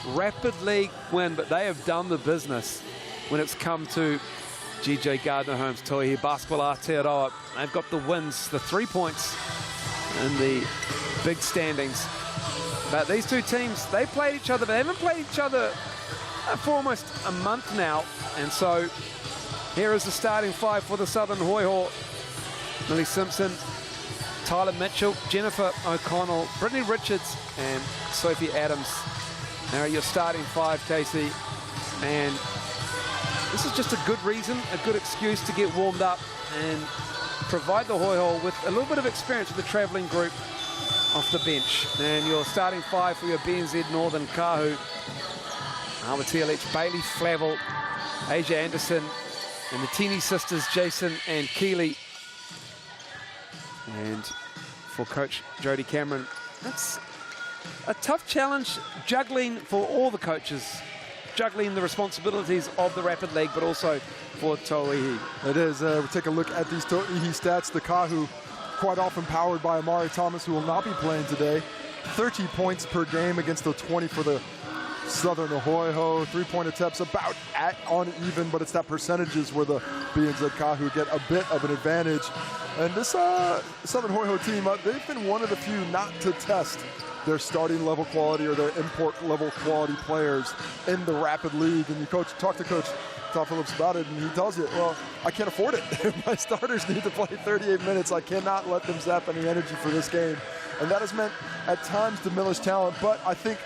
Rapid League win, but they have done the business when it's come to GJ Gardner-Holmes, Tauihi Basketball Aotearoa. They've got the wins, the 3 points in the big standings. But these two teams, they played each other, but they haven't played each other for almost a month now. And so here is the starting five for the Southern Hoiho. Millie Simpson, Tyler Mitchell, Jennifer O'Connell, Brittany Richards, and Sophie Adams. Now your starting five, Casey. And this is just a good reason, a good excuse to get warmed up and provide the Hoiho with a little bit of experience with the travelling group off the bench. And your starting five for your BNZ Northern Kāhu: Alma Telich, Bailey Flavel, Asia Anderson, and the Tini sisters, Jason and Keely. And for Coach Jodie Cameron, that's a tough challenge, juggling for all the coaches, juggling the responsibilities of the Rapid League, but also for Tauihi. It is. We'll take a look at these Tauihi stats. The Kāhu, quite often powered by Amari Thomas, who will not be playing today. 30 points per game against the 20 for the Southern Hoiho. 3-point attempts about on even, but it's that percentages where the BNZ Kāhu get a bit of an advantage. And this Southern Hoiho team, they've been one of the few not to test their starting level quality or their import level quality players in the Rapid League. And you talk to Coach Todd Phillips about it, and he tells you, well, I can't afford it. My starters need to play 38 minutes. I cannot let them zap any energy for this game. And that has meant at times diminished talent, but I think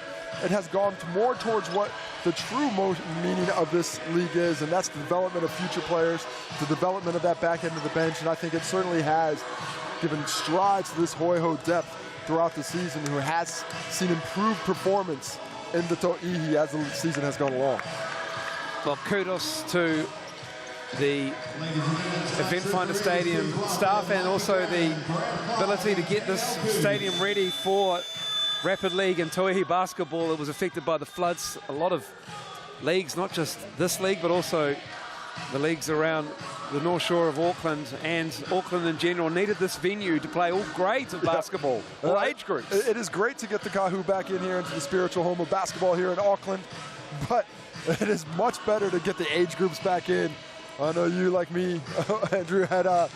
it has gone more towards what the true meaning of this league is, and that's the development of future players, the development of that back end of the bench, and I think it certainly has given strides to this Hoiho depth throughout the season, who has seen improved performance in the Tauihi as the season has gone along. Well, kudos to the Eventfinda Stadium staff and also the ability to get this stadium ready for Rapid League and Tauihi basketball. It was affected by the floods. A lot of leagues, not just this league, but also the leagues around the North Shore of Auckland and Auckland in general, needed this venue to play all grades of basketball, all age groups. It is great to get the Kāhu back in here into the spiritual home of basketball here in Auckland, but it is much better to get the age groups back in. I know you, like me, Andrew, had a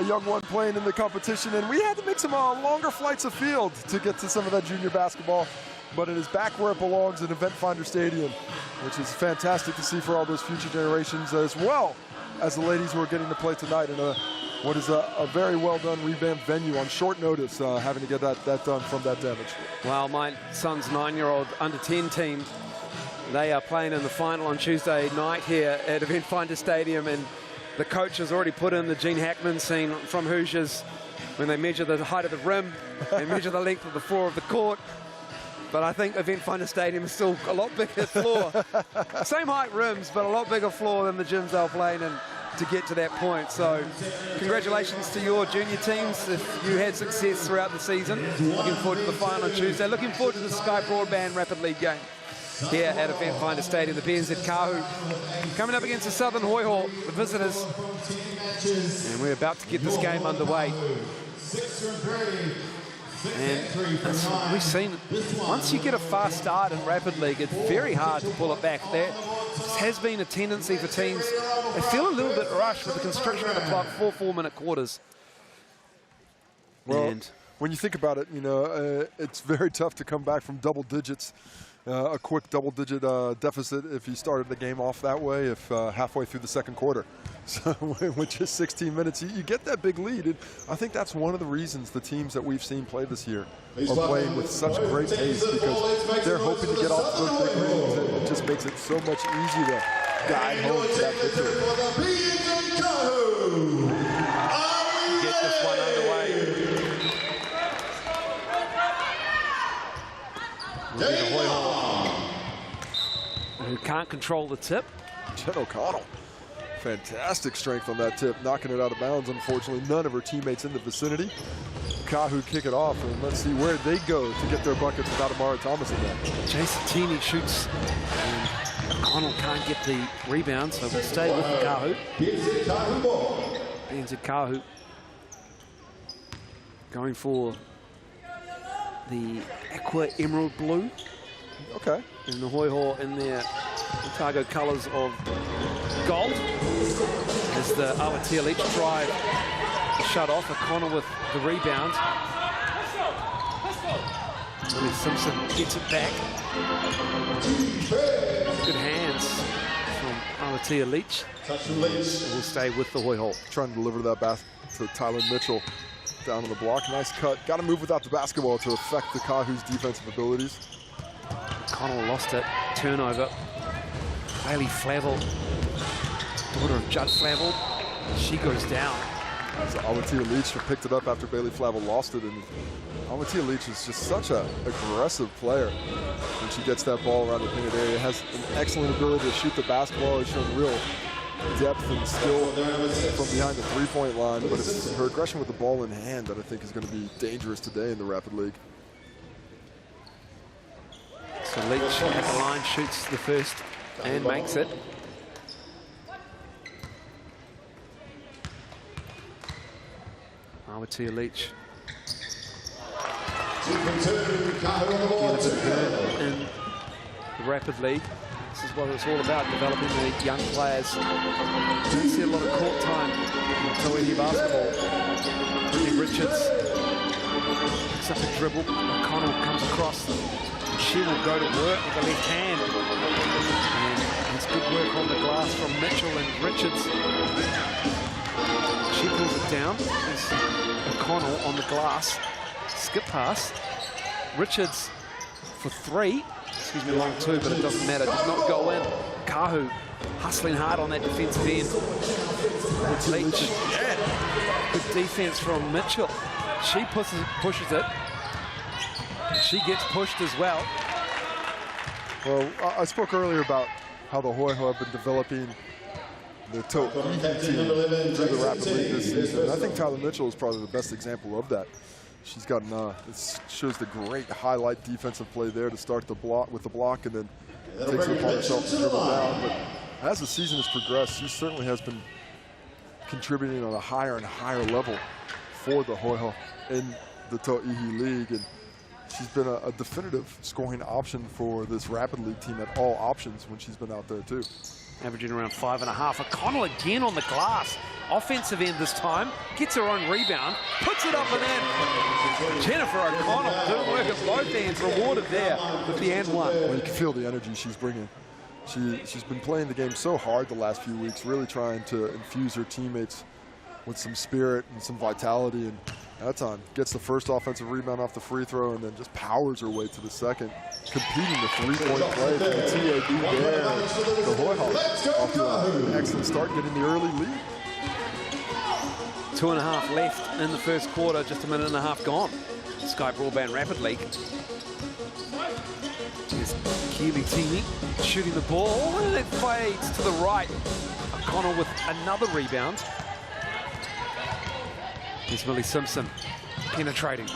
young one playing in the competition, and we had to make some longer flights afield to get to some of that junior basketball. But it is back where it belongs in Eventfinda Stadium, which is fantastic to see for all those future generations, as well as the ladies who are getting to play tonight in what is a very well done revamped venue on short notice, having to get that done from that damage. Well, my son's 9-year-old under-10 team, they are playing in the final on Tuesday night here at Eventfinda Stadium, and the coach has already put in the Gene Hackman scene from Hoosiers when they measure the height of the rim, they measure the length of the floor of the court. But I think Eventfinda Stadium is still a lot bigger floor. Same height rims, but a lot bigger floor than the gyms they're playing in to get to that point. So congratulations to your junior teams if you had success throughout the season. Looking forward to the final on Tuesday. Looking forward to the Sky Broadband Rapid League game here at Eventfinda Stadium. The BNZ Kāhu coming up against the Southern Hoiho, the visitors. And we're about to get this game underway. And we've seen, once you get a fast start in Rapid League, it's very hard to pull it back. There has been a tendency for teams, they feel a little bit rushed with the constriction of the clock, 4 4-minute quarters. Well, when you think about it, you know, it's very tough to come back from double digits, a quick double-digit deficit if you started the game off that way, if halfway through the second quarter. So with just 16 minutes, you get that big lead. And I think that's one of the reasons the teams that we've seen play this year are playing with such great pace, because they're hoping to get off those big leads, and it just makes it so much easier to guide home to that victory. Get this one underway. Who can't control the tip. Jen O'Connell, fantastic strength on that tip, knocking it out of bounds. Unfortunately, none of her teammates in the vicinity. Kāhu kick it off, and let's see where they go to get their buckets without Amara Thomas in there. Jason Tini shoots, and O'Connell can't get the rebound, so we'll stay with the Kāhu. BNZ Kāhu going for the aqua emerald blue. Okay. And the Hoiho in their Otago colours of gold. As the Aotearoa each drive shut off. O'Connell with the rebound. Willie Simpson gets it back. Good hands from Aotearoa. Will stay with the Hoiho. Trying to deliver that pass to Tyler Mitchell down on the block. Nice cut. Got to move without the basketball to affect the Kāhu's defensive abilities. O'Connell lost it. Turnover. Bailey Flavel, daughter of Judd Flavel, she goes down. So Aotearoa picked it up after Bailey Flavel lost it, and Aotearoa is just such an aggressive player when she gets that ball around the painted area. Has an excellent ability to shoot the basketball. Has shown real depth and skill from behind the three-point line, but it's her aggression with the ball in hand that I think is going to be dangerous today in the Rapid League. So Leach at the line shoots the first and makes it. Aotearoa Leach. In the Rapid League. This is what it's all about, developing the young players. Don't see a lot of court time in Tauihi basketball. Richards picks up a dribble. O'Connell comes across. She will go to work with the left hand. And it's good work on the glass from Mitchell and Richards. She pulls it down. There's O'Connell on the glass. Skip pass. Richards for three. Excuse me, long two, but it doesn't matter. Does not go in. Kāhu hustling hard on that defensive end. Leach. Yeah. Good defense from Mitchell. She pushes it. She gets pushed as well. Well, I spoke earlier about how the Hoiho have been developing the Tauihi team through the Rapid League this season. And I think Tyler Mitchell is probably the best example of that. She's gotten, it shows the great highlight defensive play there to start the block with the block, and then takes it upon herself to dribble down. But as the season has progressed, she certainly has been contributing on a higher and higher level for the Hoiho in the Tauihi League. And she's been a definitive scoring option for this Rapid League team at all options when she's been out there too. Averaging around 5.5. O'Connell again on the glass. Offensive end this time. Gets her own rebound. Puts it up and in. Jennifer O'Connell doing work at both ends. Rewarded there with the and one. Well, you can feel the energy she's bringing. She's been playing the game so hard the last few weeks, really trying to infuse her teammates with some spirit and some vitality. And that time gets the first offensive rebound off the free throw and then just powers her way to the second, competing the three-point play from the TAB there. The Hoiho off to an excellent start, getting the early lead. 2.5 left in the first quarter, just a minute and a half gone. Sky Broadband Rapid League. Here's Keely Teeny shooting the ball, and it fades to the right. O'Connell with another rebound. Here's Millie Simpson penetrating.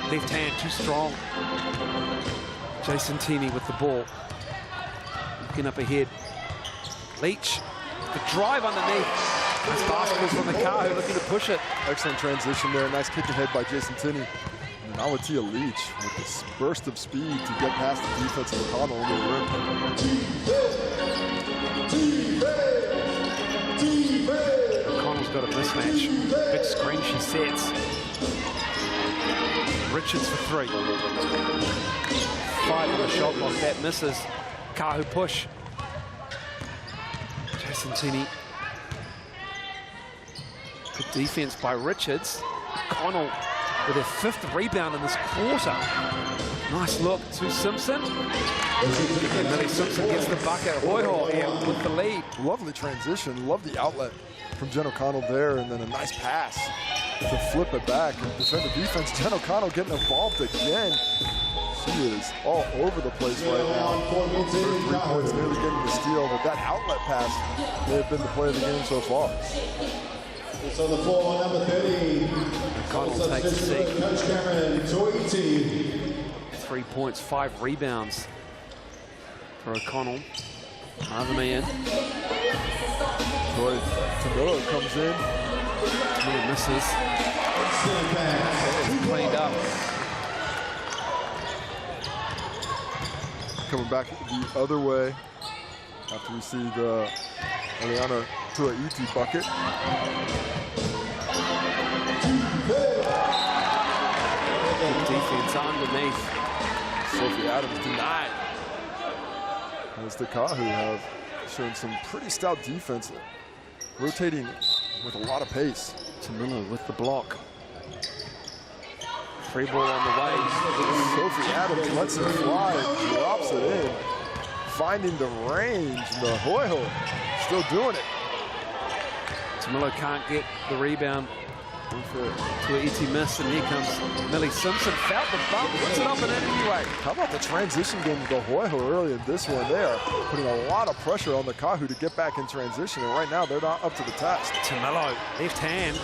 Left hand too strong. Jason Teeny with the ball. Looking up ahead. Leach, the drive underneath. Nice basketball from the Kāhu, looking to push it. Excellent transition there. Nice kick ahead by Jason Tinney. And Aotearoa Leach with this burst of speed to get past the defense of O'Connell on the rim. O'Connell's got a mismatch. Big screen she sets. Richards for three. 5 on the shot clock. That misses. Kāhu push. Jason Tinney. Good defense by Richards. O'Connell with her 5th rebound in this quarter. Nice look to Simpson. And Millie Simpson gets the bucket. Hoiho here with the lead. Lovely transition. Love the outlet from Jen O'Connell there, and then a nice pass to flip it back and defend the defense. Jen O'Connell getting involved again. She is all over the place right now. Her 3 points, nearly getting the steal, but that outlet pass may have been the play of the game so far. It's on the floor, number 30. O'Connell takes a seat. Coach Cameron, Tauihi. 3 points, 5 rebounds for O'Connell. Another man. Troy Camillo comes in. Camillo misses. Cleaned up. coming back the other way after we see the Tauihi bucket. Defense underneath. Sophie Adams denied. As the Kāhu have shown some pretty stout defense, rotating with a lot of pace. Tamilo with the block. Free ball on the way. Sophie Adams lets it fly, drops it in, finding the range. The Hoiho still doing it. Tamilo can't get the rebound. Tauihi miss, and here comes Millie Simpson. Felt the bump, puts it up and in anyway. How about the transition game of the Hoiho early in this one? They are putting a lot of pressure on the Kāhu to get back in transition, and right now they're not up to the task. Tamilo, left hand,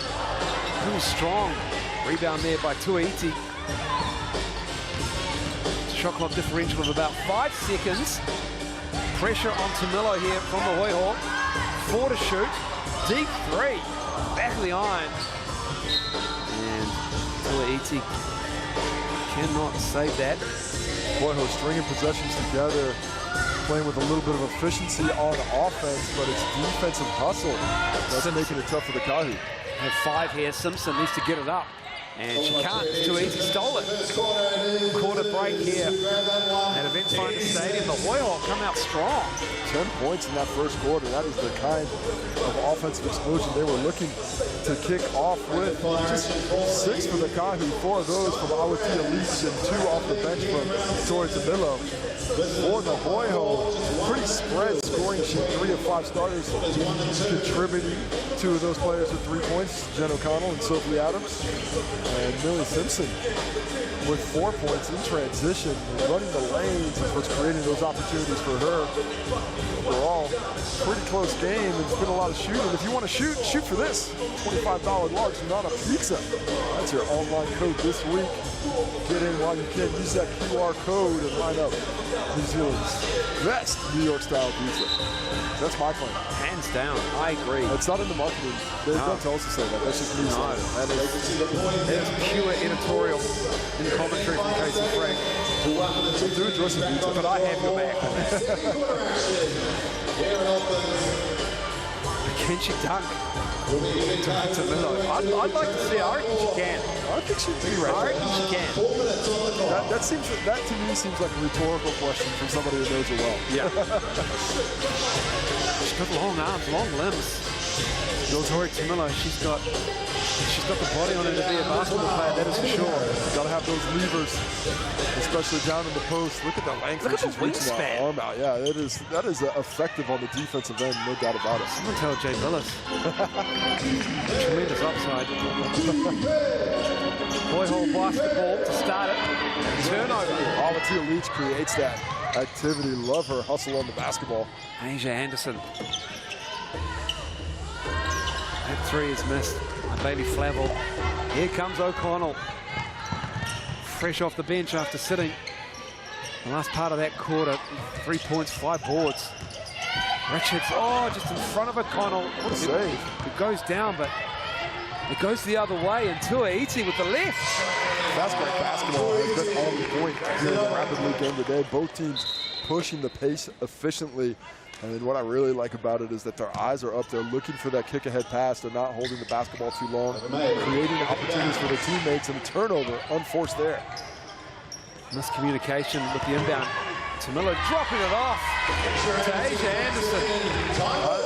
really strong. Rebound there by Tauihi. Shot clock differential of about 5 seconds. Pressure on Tamilo here from the Hoiho. 4 to shoot. Deep 3. Back of the iron. And Tauihi cannot save that. Hoiho stringing possessions together, playing with a little bit of efficiency on offense, but it's defensive hustle that's making it tough for the Kāhu. Have 5 here. Simpson needs to get it up. And she can't. Tauihi stole it. Quarter break here at Eventfinda Stadium. The Hoiho come out strong. 10 points in that first quarter. That is the kind of offensive explosion they were looking to kick off with. Just 6 for the Kāhu, 4 of those from Aotearoa and 2 off the bench from Tori Tamilo. For the Hoiho, pretty spread scoring sheet. 3 of 5 starters contributing. 2 of those players with 3 points, Jen O'Connell and Sophie Adams. And Millie Simpson with 4 points in transition. Running the lanes is what's creating those opportunities for her. Overall, pretty close game. It's been a lot of shooting. If you want to shoot, shoot for this. $25 large Nana Pizza. That's your online code this week. Get in while you can. Use that QR code and line up New Zealand's best New York style pizza. That's my claim. Hands down, I agree. It's not in the marketing. They don't tell us to say that. That's just me saying it. That is pure editorial in commentary from Casey Frank. Do enjoy some pizza. But I have your back. Can she dunk? I'd like to see her. I reckon she can. I think she do. I reckon she can. That to me seems like a rhetorical question from somebody who knows her well. Yeah. She's got long arms, long limbs. Tori Tamilo, she's got the body on her to be a basketball player, that is for sure. Got to have those levers, especially down in the post. Look at the length when she's reaching that arm out. Yeah, that is effective on the defensive end, no doubt about it. Someone tell Jay Billis. Tremendous upside. Hoiho basketball to start it. Turnover. Aotearoa creates that activity. Love her hustle on the basketball. Asia Anderson. That 3 is missed. Bailey Flavel. Here comes O'Connell. Fresh off the bench after sitting. The last part of that quarter, 3 points, 5 boards. Richards, just in front of O'Connell. What a save. It goes down, but it goes the other way. And Tauihi with the left. That's great basketball. Has been on point here in the Rapid League game today. Both teams pushing the pace efficiently. And what I really like about it is that their eyes are up there looking for that kick-ahead pass. They're not holding the basketball too long, creating opportunities for their teammates, and the turnover unforced there. Miscommunication with the inbound. Tamilo dropping it off to Asia Anderson.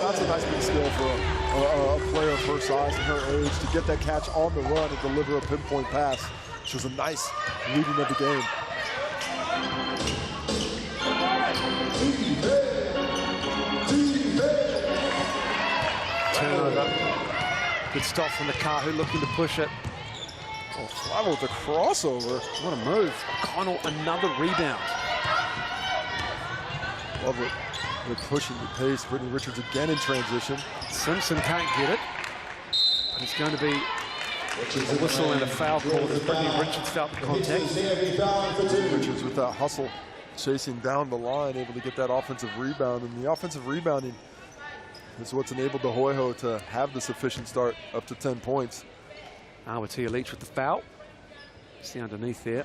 That's a nice big skill for a player of her size and her age to get that catch on the run and deliver a pinpoint pass. Which was a nice leading of the game. Turnover. Good stop from the Kāhu, looking to push it. Oh, Flavel with the crossover. What a move. O'Connell, another rebound. Love it. They're pushing the pace. Brittany Richards again in transition. Simpson can't get it. But it's going to be a whistle and a foul call as Brittany Richards felt the contact. Richards with that hustle, chasing down the line, able to get that offensive rebound. And the offensive rebounding is what's enabled the Hoiho to have this efficient start up to 10 points. Aotearoa with the foul. See underneath there.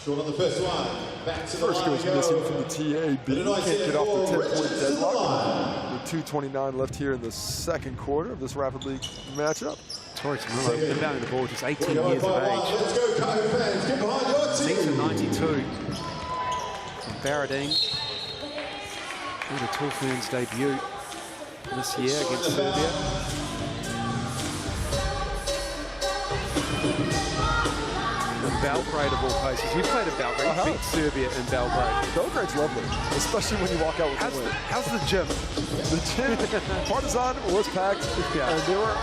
Short on the first one. Back to the First line goes we missing go. from the TAB. Can't get off the 10-point deadlock. With 2:29 left here in the second quarter of this Rapid League matchup. Tori Tamilo inbounding the ball, just 18 years of age. Let's go, Kāhu fans. Get behind your team. Season 92. From Barradine. And the Tall Ferns debut this year against Serbia. And Belgrade of all places. You played at Belgrade. You beat Serbia in Belgrade. Belgrade's lovely, especially when you walk out with a win. How's the gym? The gym, Partizan was packed, and they were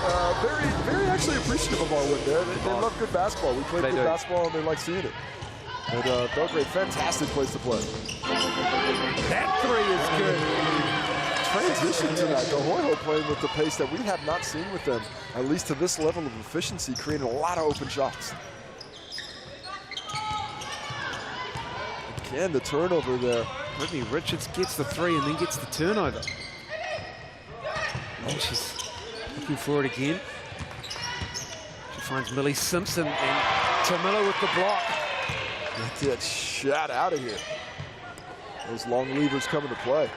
very actually appreciative of our win there. They love good basketball. We played good basketball, and they like seeing it. And Belgrade, fantastic place to play. That three is good. Transition to that, the Hoiho playing with the pace that we have not seen with them, at least to this level of efficiency, creating a lot of open shots. Again, the turnover there. Brittany Richards gets the three and then gets the turnover. And she's looking for it again. She finds Millie Simpson and Tamilo with the block. Get shot out of here. Those long levers come into play.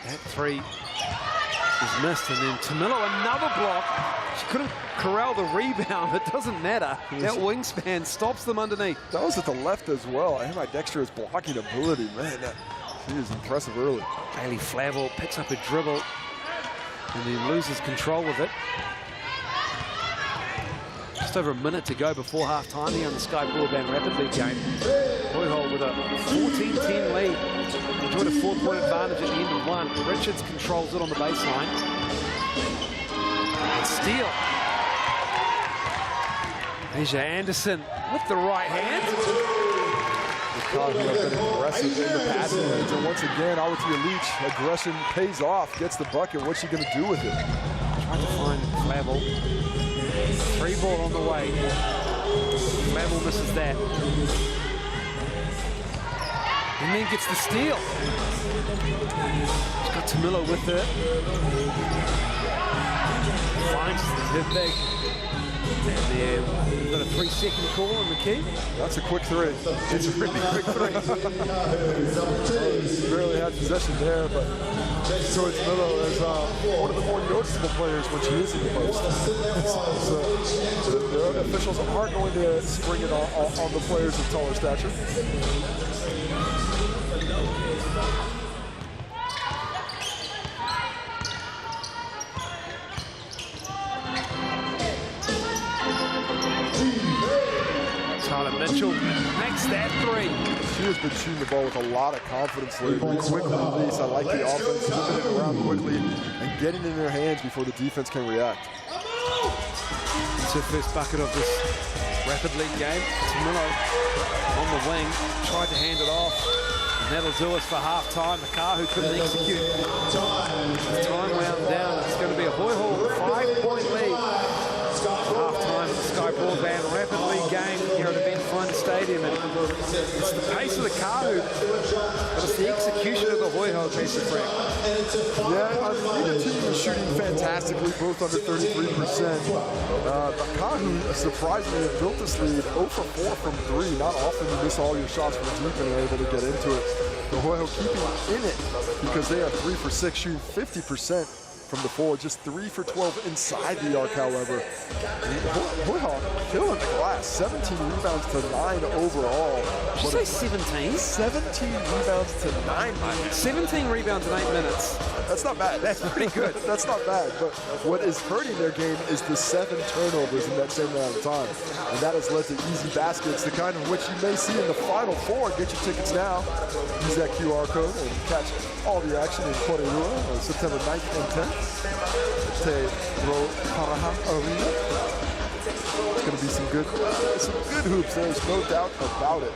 That three is missed, and then Tamilo another block. She couldn't corral the rebound. It doesn't matter. That wingspan stops them underneath. That was at the left as well. Ambidextrous blocking ability, man. She is impressive early. Bailey Flavel picks up a dribble and then loses control of it. Just over a minute to go before half-time here on the Sky Broadband Rapid League game. Hoiho with a 14-10 lead. Enjoyed a 4-point advantage at the end of one. Richards controls it on the baseline. And steal. Asia Anderson with the right hand. Kāhu have been aggressive in the passing range. And once again, Aotearoa Leach, aggression pays off, gets the bucket. What's she going to do with it? Trying to find Flavel. Three ball on the way. Flavel misses that. And then gets the steal. She's got Tamilo with her. Finds the big. And then we've got a 3-second call on the key. That's a quick three. It's a really quick three. Barely had possession there, but Tori Tamilo is one of the more noticeable players when she is in the post. So the officials aren't going to spring it on the players of taller stature. Tyler Mitchell makes that three. She has been shooting the ball with a lot of confidence lately. Quick release. I like the offense, moving it around quickly and getting in their hands before the defense can react. It's her first bucket of this Rapid League game. Tamilo on the wing, tried to hand it off. And that'll do us for half-time. The Kāhu couldn't execute. As time wound down, it's going to be a Hoiho 5-point lead. Half-time at the Sky Broadband Rapid League game here at Eventfinda Stadium. And it's the pace of the Kāhu, but it's the execution of the Hoiho case of Frank. Yeah, either team is shooting fantastically, both under 33%. The Kāhu, surprisingly, have built this lead 0 for 4 from 3. Not often you miss all your shots from deep and are able to get into it. The Hoiho keeping in it because they are 3 for 6, shooting 50% from the floor, just 3 for 12 inside the arc, however. Hoiho killing the glass. 17 rebounds to 9 overall. Did you say 17? 17 rebounds to 9. 17 rebounds in 8 minutes. That's not bad. That's pretty good. That's not bad. But what is hurting their game is the 7 turnovers in that same amount of time. And that has led to easy baskets, the kind of which you may see in the Final Four. Get your tickets now. Use that QR code and catch all the action in Koreua on September 9th and 10th. Te Ro Paraha Arena. It's going to be some good hoops. There's no doubt about it.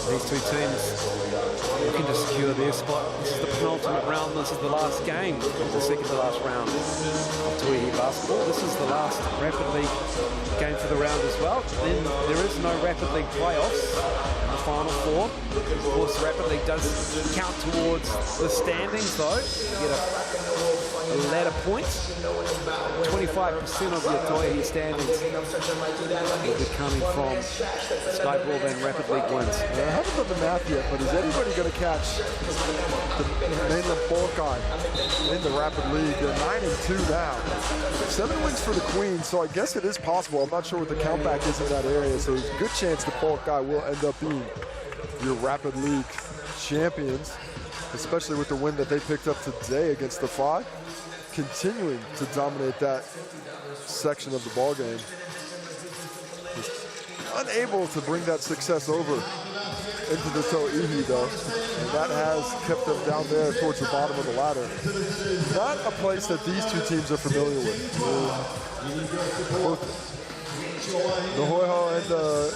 These two teams looking to secure their spot. This is the penultimate round. This is the last game, the second to last round of Tauihi Basketball. This is the last Rapid League game for the round as well. Then there is no Rapid League playoffs. Final Four. Of course, Rapid League does count towards the standings, though. You get a ladder point. 25% of your Tauihi standings will be coming from Skyball and Rapid League wins. I haven't done the math yet, but is anybody going to catch the mainland Hawkeye in the Rapid League? They're 9-2 now. 7 wins for the Queens, so I guess it is possible. I'm not sure what the countback is in that area, so there's a good chance the Hawkeye will end up being your Rapid League champions, especially with the win that they picked up today against the Five, continuing to dominate that section of the ball game. Just unable to bring that success over into the Tauihi, though, and that has kept them down there towards the bottom of the ladder. Not a place that these two teams are familiar with. Both the Hoiho and the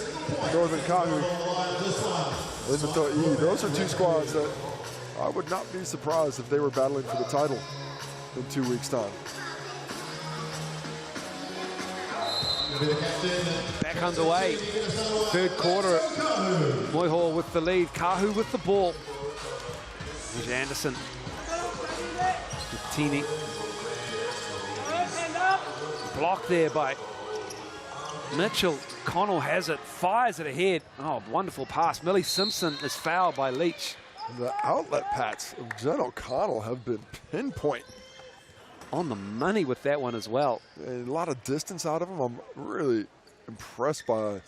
Northern Kāhu in the Tauihi. Those are two squads that I would not be surprised if they were battling for the title in 2 weeks' time. Back underway. Third quarter. Hoiho with the lead. Kāhu with the ball. Here's Anderson. Tini. Blocked there by Mitchell. Connell has it. Fires it ahead. Oh, wonderful pass. Millie Simpson is fouled by Leach. The outlet pats of Jen O'Connell have been pinpoint. On the money with that one as well. A lot of distance out of him. I'm really impressed by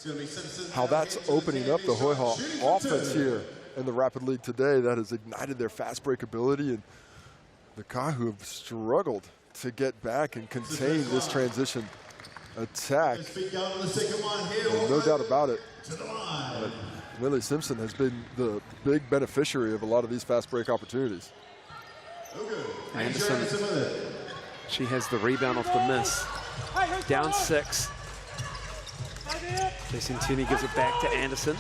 how that's opening up the Hoiho offense here in the Rapid League today. That has ignited their fast break ability, and the Kāhu have struggled to get back and contain this transition attack. No doubt about it. But Millie Simpson has been the big beneficiary of a lot of these fast break opportunities. Anderson, she has the rebound off the miss. Down 6. Jason Tierney gives it back to Anderson.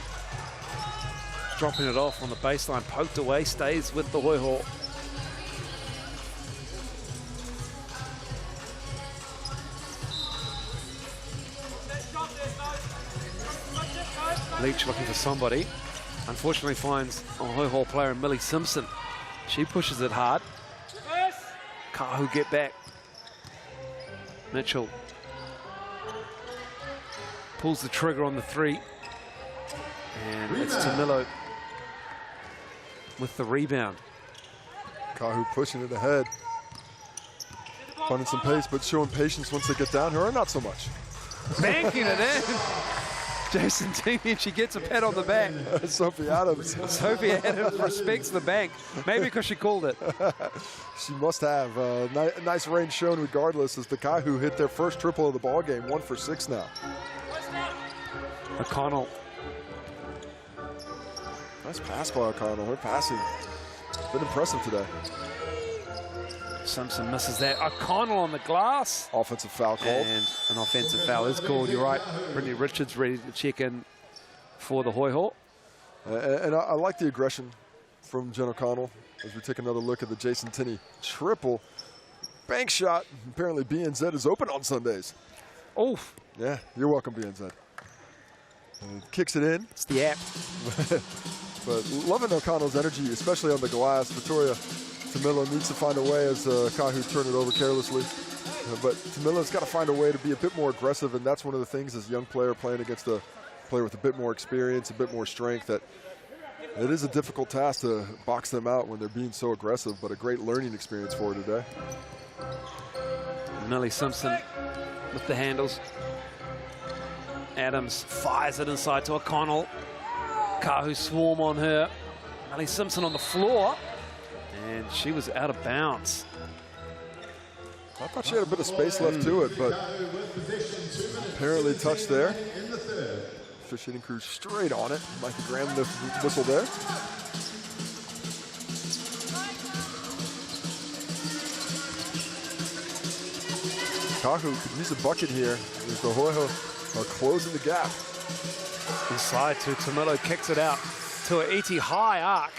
Dropping it off on the baseline, poked away, stays with the Hoiho. Leach looking for somebody. Unfortunately finds a Hoiho player in Millie Simpson. She pushes it hard. Kāhu get back. Mitchell pulls the trigger on the 3. And it's Tamilo with the rebound. Kāhu pushing it ahead. Finding some pace, but showing patience once they get down here, or not so much. Banking it in. Jason Tierney, she gets a pat on the back. Sophie Adams. Sophie Adams respects the bank. Maybe because she called it. She must have. Nice range shown regardless as the Kāhu hit their first triple of the ball game. 1 for 6 now. O'Connell. Nice pass by O'Connell. Her passing has been impressive today. Simpson misses that. O'Connell on the glass. Offensive foul called. And an offensive foul is called. You're right. Brittany Richards ready to check in for the Hoiho. And I like the aggression from Jen O'Connell as we take another look at the Jason Tinney triple. Bank shot. Apparently BNZ is open on Sundays. Oh. Yeah, you're welcome, BNZ. And kicks it in. It's the app. But loving O'Connell's energy, especially on the glass. Victoria Tamilo needs to find a way as Kāhu turn it over carelessly. But Tamilo's got to find a way to be a bit more aggressive, and that's one of the things as a young player playing against a player with a bit more experience, a bit more strength, that it is a difficult task to box them out when they're being so aggressive, but a great learning experience for her today. Millie Simpson with the handles. Adams fires it inside to O'Connell. Kāhu swarm on her. Millie Simpson on the floor. And she was out of bounds. I thought she had a bit of space left to it, but apparently touched there. Officiating crew straight on it. Mikey Graham the whistle there. Kāhu could use a bucket here as the Hoiho are closing the gap. Inside to Tamilo, kicks it out to an ET high arc.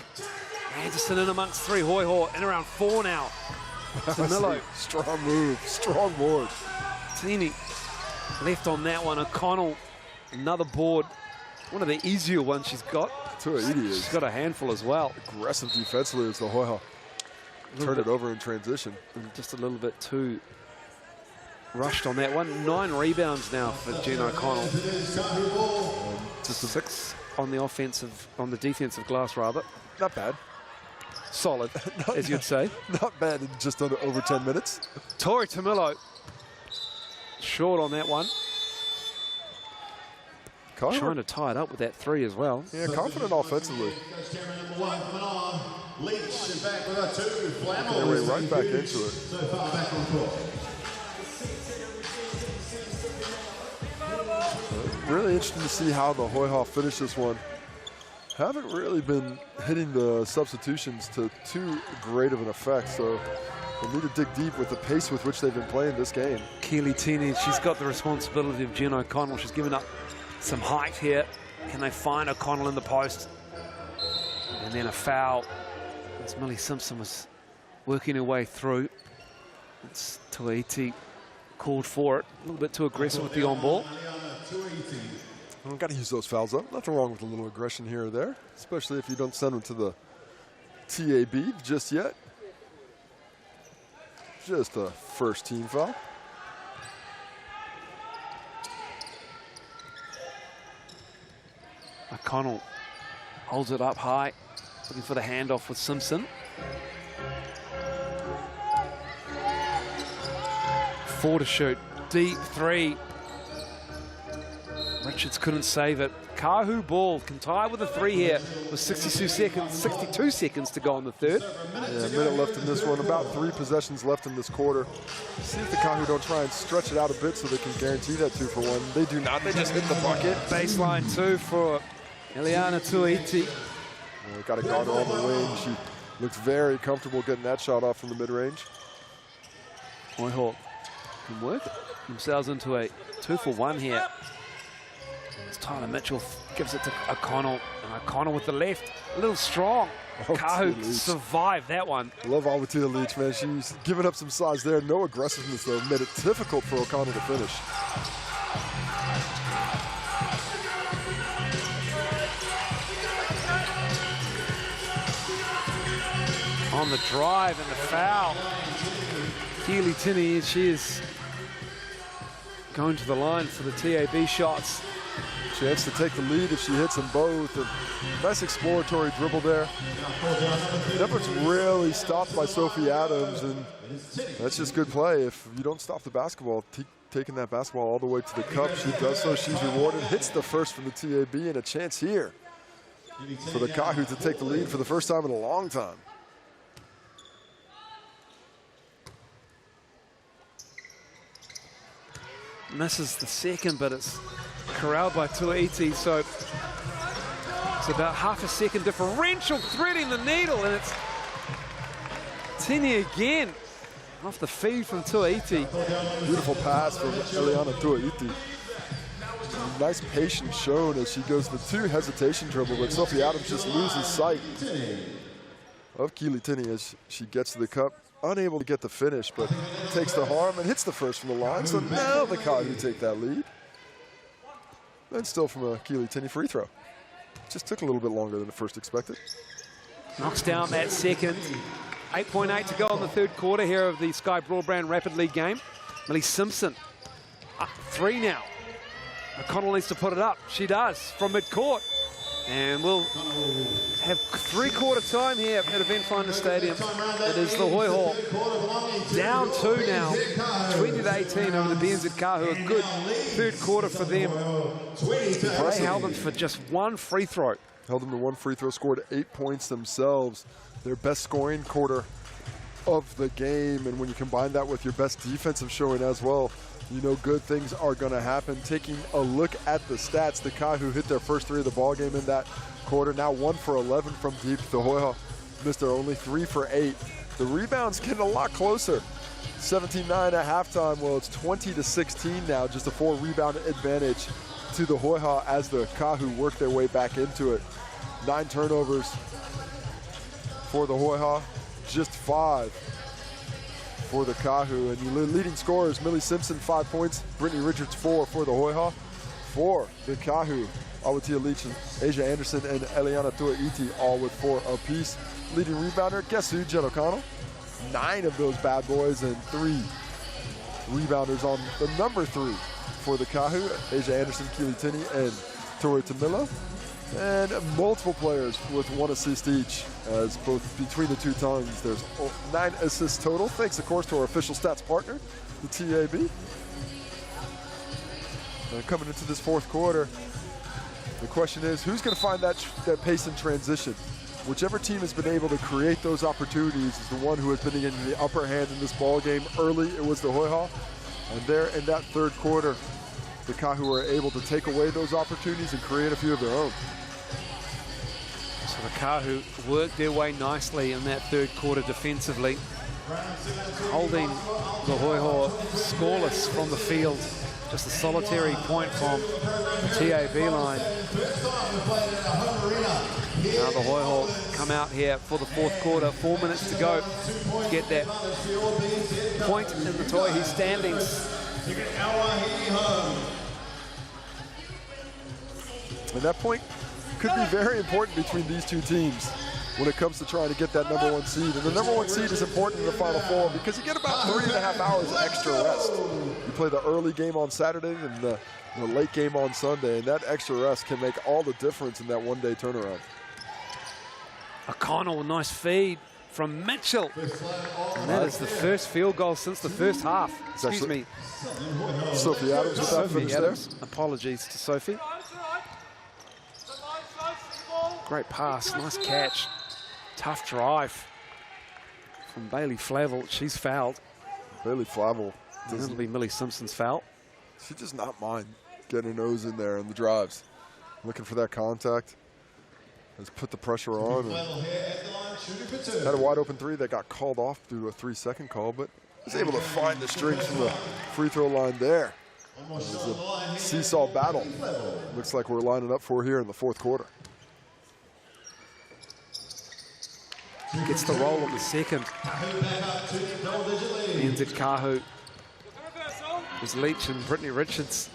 Anderson in amongst 3, Hoiho in around 4 now. Tamilo. Strong move, strong board. Tini left on that one. O'Connell, another board. One of the easier ones she's got. Tauihi She's got a handful as well. aggressive defensively as the Hoiho turn it over in transition. And just a little bit too rushed on that one. 9 rebounds now for Jen O'Connell. Just 6 on the defensive glass rather. Not bad. Solid, as you'd say. Not bad in just over 10 minutes. Tori Tamilo short on that one. Trying to tie it up with that 3 as well. Yeah, confident offensively. Their way right back into it. Really interesting to see how the Hoiho finish this one. Haven't really been hitting the substitutions to too great of an effect, so they need to dig deep with the pace with which they've been playing this game. Keely Tini, she's got the responsibility of Jen O'Connell. She's given up some height here. Can they find O'Connell in the post? And then a foul as Millie Simpson was working her way through. It's Tauihi called for it. A little bit too aggressive with the on ball. Well, got to use those fouls up. Nothing wrong with a little aggression here or there, especially if you don't send them to the TAB just yet. Just a first team foul. O'Connell holds it up high, looking for the handoff with Simpson. 4 to shoot, deep 3. Richards couldn't save it. Kāhu ball can tie with a 3 here with 62 seconds to go on the third. Yeah, a minute left in this one, about 3 possessions left in this quarter. See if the Kāhu don't try and stretch it out a bit so they can guarantee that 2-for-1. They do not, they just hit the bucket. Baseline 2 for Eliana Tauihi. Got a guard her on the wing. She looks very comfortable getting that shot off from the mid-range. Hoiho can work themselves into a 2-for-1 here. As Tyler Mitchell gives it to O'Connell, and O'Connell with the left, a little strong. Kāhu survived that one. Love Awatea Leach, man. She's given up some size there. No aggressiveness, though. Made it difficult for O'Connell to finish. On the drive and the foul. Keely Tini, she is going to the line for the TAB shots. Chance to take the lead if she hits them both. And nice exploratory dribble there. Effort's really stopped by Sophie Adams, and that's just good play. If you don't stop the basketball, taking that basketball all the way to the cup, she does so. She's rewarded. Hits the first from the TAB, and a chance here for the Kāhu to take the lead for the first time in a long time. Misses the second, but it's corralled by Tauihi, so it's about half a second differential, threading the needle, and it's Tini again off the feed from Tauihi. Beautiful pass from Eliana Tauihi. Nice patience shown as she goes the 2 hesitation dribble, but Sophie Adams just loses sight of Keely Tini as she gets to the cup. Unable to get the finish, but takes the harm and hits the first from the line. So now the Kāhu take that lead. And still from a Keely Tini free throw. Just took a little bit longer than at first expected. Knocks down that second. 8.8 to go in the third quarter here of the Sky Broadband Rapid League game. Millie Simpson up 3 now. O'Connell needs to put it up. She does from midcourt. And we'll have 3-quarter time here at Eventfinda Stadium. It is the Hoiho down 2 now, 20-18 over the BNZ Kāhu. A good third quarter for them. They held them for just 1 free throw. Held them to 1 free throw, scored 8 points themselves. Their best scoring quarter of the game. And when you combine that with your best defensive showing as well, you know good things are going to happen. Taking a look at the stats, the Kāhu hit their first 3 of the ball game in that quarter. Now 1 for 11 from deep. The Hoiho missed their only 3 for 8. The rebounds getting a lot closer. 17-9 at halftime. Well, it's 20-16 now. Just a 4 rebound advantage to the Hoiho as the Kāhu work their way back into it. 9 turnovers for the Hoiho, just 5 for the Kāhu. And your leading scorers, Millie Simpson, 5 points. Brittany Richards, 4 for the Hoiho. For the Kāhu, Aotearoa Leach and Asia Anderson and Eliana Tauihi all with 4 apiece. Leading rebounder, guess who? Jen O'Connell. 9 of those bad boys and 3 rebounders on the number 3 for the Kāhu. Asia Anderson, Keely Tinney, and Tori Tamilo. And multiple players with 1 assist each, as both between the two tongues. There's 9 assists total, thanks of course to our official stats partner, the TAB. Coming into this 4th quarter, the question is, who's going to find that pace in transition? Whichever team has been able to create those opportunities is the one who has been in the upper hand in this ball game. Early, it was the Hoiho. And there in that 3rd quarter, the Kāhu were able to take away those opportunities and create a few of their own. So the Kāhu worked their way nicely in that 3rd quarter defensively, holding the Hoiho scoreless from the field. Just a solitary point from the TAB line. Now the Hoiho come out here for the 4th quarter. 4 minutes to go to get that point in the Tauihi standings. And that point could be very important between these two teams when it comes to trying to get that number 1 seed. And the number 1 seed is important in the Final Four because you get about 3.5 hours extra rest. You play the early game on Saturday and the late game on Sunday, and that extra rest can make all the difference in that 1-day turnaround. O'Connell, nice feed from Mitchell. And that is the first field goal since the first half. Excuse me. Sophie Adams with that finish there. Apologies to Sophie. Great pass, nice catch. Tough drive from Bailey Flavel. She's fouled. Bailey Flavel. It'll be Millie Simpson's foul. She does not mind getting her nose in there in the drives. Looking for that contact. Has put the pressure on. Had a wide open 3 that got called off due to a 3-second call, but was able to find the strings from the free throw line there. It was a seesaw battle. Looks like we're lining up for here in the 4th quarter. Gets the roll on the 2nd. BBNZ Kāhu. As Leach and Brittany Richards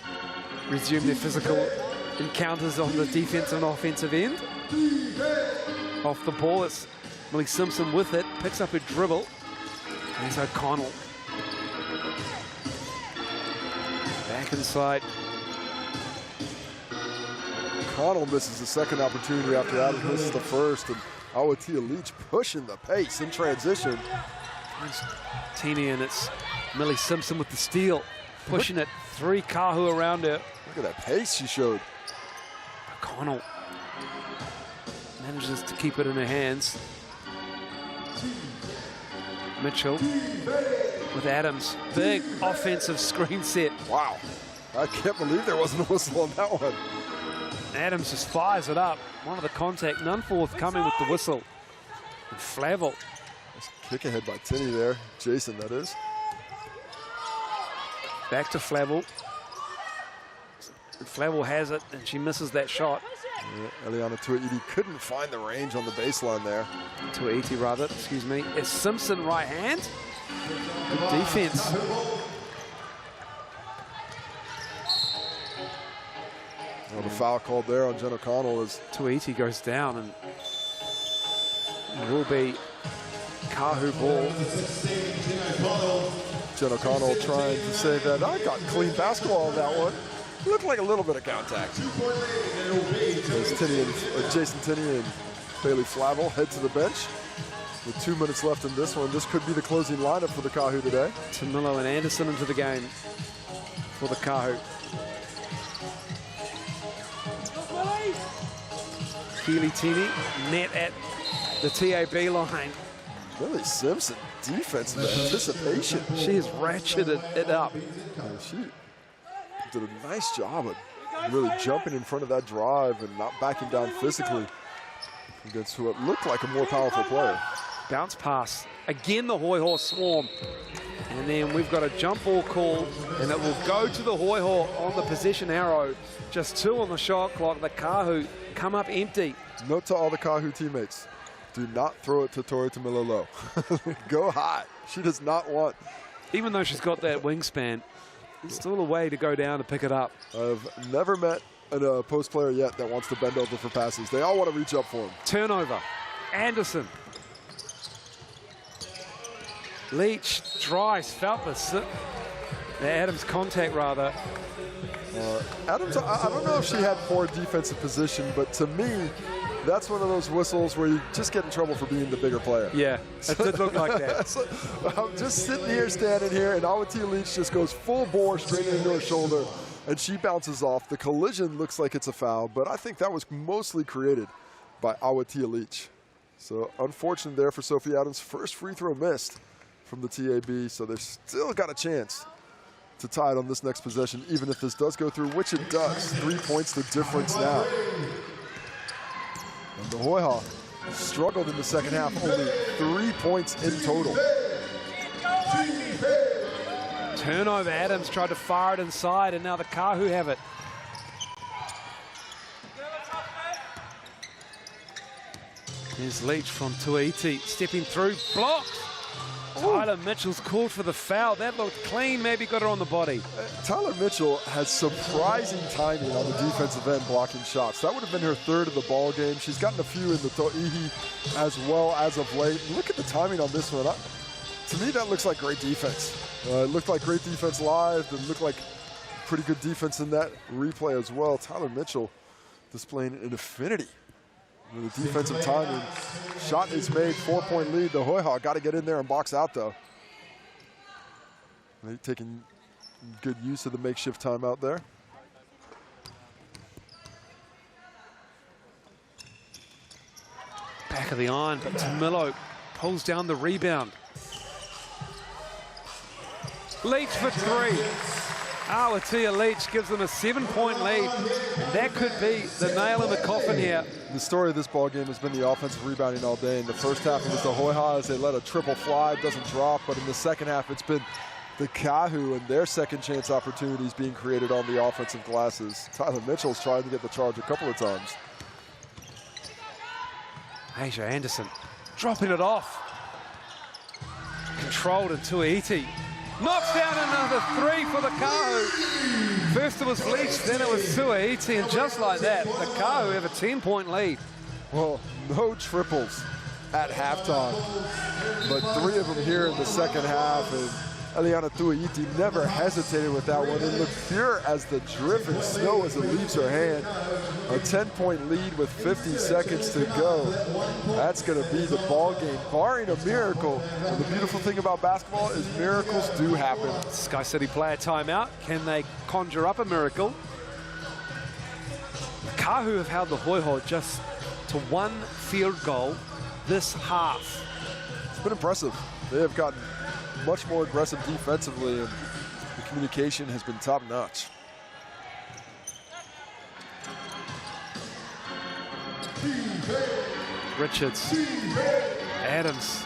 resume their physical encounters on the defensive and offensive end. Off the ball, it's Millie Simpson with it, picks up her dribble. There's O'Connell. Back inside. O'Connell misses the 2nd opportunity after Adams misses the 1st, and Aotearoa Leach pushing the pace in transition. It's teeny, and it's Millie Simpson with the steal, pushing it. 3 Kāhu around her. Look at that pace she showed. O'Connell manages to keep it in her hands. Mitchell with Adams. Big offensive screen set. Wow. I can't believe there wasn't a whistle on that one. Adams just fires it up. One of the contact, none forthcoming with the whistle. And Flavel. Nice kick ahead by Tinney there. Jason, that is. Back to Flavel. Flavel has it, and she misses that shot. Yeah, Eliana Tauihi couldn't find the range on the baseline there. Tauihi, rather, excuse me. Is Simpson right hand? Good defense. Well, the foul called there on Jen O'Connell is Tauihi goes down, and it will be Kāhu ball. Jen O'Connell trying to say that I got clean basketball on that one. Looked like a little bit of contact. As Tinney and Jason Tinney and Bailey Flavel head to the bench. With 2 minutes left in this one, this could be the closing lineup for the Kāhu today. Tamilo and Anderson into the game for the Kāhu. Keely Tinney, net at the TAB line. Millie Simpson, defensive anticipation. She has ratcheted it up. She did a nice job of really jumping in front of that drive and not backing down physically against what looked like a more powerful player. Bounce pass. Again, the Hoiho swarm. And then we've got a jump ball call, and it will go to the Hoiho on the possession arrow. Just 2 on the shot clock. The Kāhu come up empty. Note to all the Kāhu teammates, do not throw it to Tori Tamilo low. Go high. She does not want. Even though she's got that wingspan, it's still a way to go down to pick it up. I've never met a post player yet that wants to bend over for passes. They all want to reach up for him. Turnover. Anderson. Leach, Dries, felt the Adams contact rather. Adams, I don't know if she had poor defensive position, but to me, that's one of those whistles where you just get in trouble for being the bigger player. Yeah, it did look like that. So, I'm just sitting here, standing here, and Aotearoa Leach just goes full bore straight into her shoulder, and she bounces off. The collision looks like it's a foul, but I think that was mostly created by Aotearoa Leach. So unfortunate there for Sophie Adams. First free throw missed from the TAB, so they've still got a chance to tie it on this next possession, even if this does go through, which it does. 3 points the difference now. And the Hoiho struggled in the second half, only 3 points in total. Turnover, Adams tried to fire it inside, and now the Kāhu have it. Here's Leach from Tauihi, stepping through, blocked. Tyler Mitchell's called for the foul. That looked clean, maybe got her on the body. Tyler Mitchell has surprising timing on the defensive end blocking shots. That would have been her third of the ball game. She's gotten a few in the Tauihi as well as of late. Look at the timing on this one. To me, that looks like great defense. It looked like great defense live. It looked like pretty good defense in that replay as well. Tyler Mitchell displaying an affinity with the defensive timing. Shot is made, 4-point lead. The Hoiho got to get in there and box out though. They're taking good use of the makeshift timeout there. Back of the iron, but Tamilo pulls down the rebound. Leach for three. Aotearoa Leach gives them a 7-point lead. That could be the nail in the coffin here. The story of this ball game has been the offensive rebounding all day. In the first half, it was the Hoiho as they let a triple fly, doesn't drop. But in the second half, it's been the Kāhu and their second chance opportunities being created on the offensive glasses. Tyler Mitchell's tried to get the charge a couple of times. Asia Anderson dropping it off. Controlled in Tauihi. Knocks down another three for the Kāhu. First it was Leach, then it was Tauihi, and just like that, the Kāhu have a 10-point lead. Well, no triples at halftime, but 3 of them here in the second half. And Eliana Tauihi never hesitated with that one. It looked pure as the driven snow as it leaves her hand. A 10-point lead with 50 seconds to go. That's going to be the ball game, barring a miracle. And the beautiful thing about basketball is miracles do happen. Sky City player timeout. Can they conjure up a miracle? The Kāhu have held the Hoiho just to 1 field goal this half. It's been impressive. They have gotten much more aggressive defensively, and the communication has been top-notch. Richards, Adams,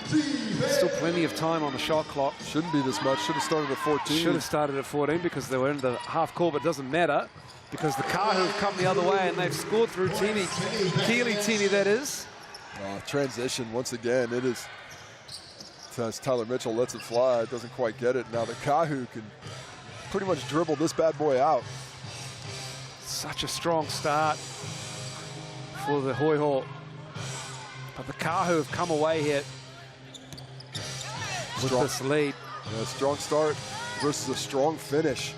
still plenty of time on the shot clock. Shouldn't be this much. Should have started at 14. Should have started at 14 because they were in the half court, but it doesn't matter because the Kāhu have come the other way and they've scored through Keely, that is. Transition once again. It is. As Tyler Mitchell lets it fly, it doesn't quite get it. Now the Kāhu can pretty much dribble this bad boy out. Such a strong start for the Hoiho. But the Kāhu have come away here with this lead. Yeah, strong start versus a strong finish.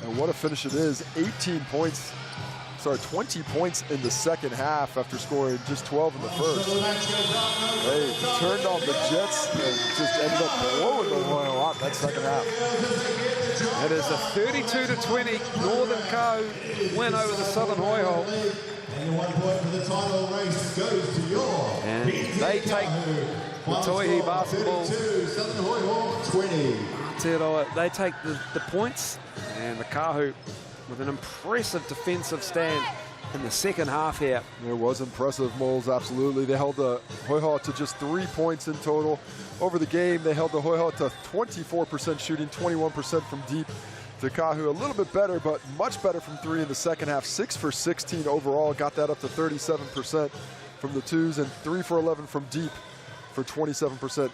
And what a finish it is. 20 points in the second half after scoring just 12 in the first. They turned on the Jets and just ended up blowing the Hoiho out that second half. It is a 32-20 Northern Kāhu win over the Southern Hoiho. And 1 point for the title race goes to your And they take the Tauihi Basketball Southern Hoiho 20. Aotearoa, they take the points, and the Kāhu with an impressive defensive stand in the second half here. It was impressive, Moles, absolutely. They held the Hoiho to just 3 points in total. Over the game, they held the Hoiho to 24% shooting, 21% from deep. The Kāhu a little bit better, but much better from 3 in the second half. 6 for 16 overall, got that up to 37% from the twos, and 3 for 11 from deep for 27%.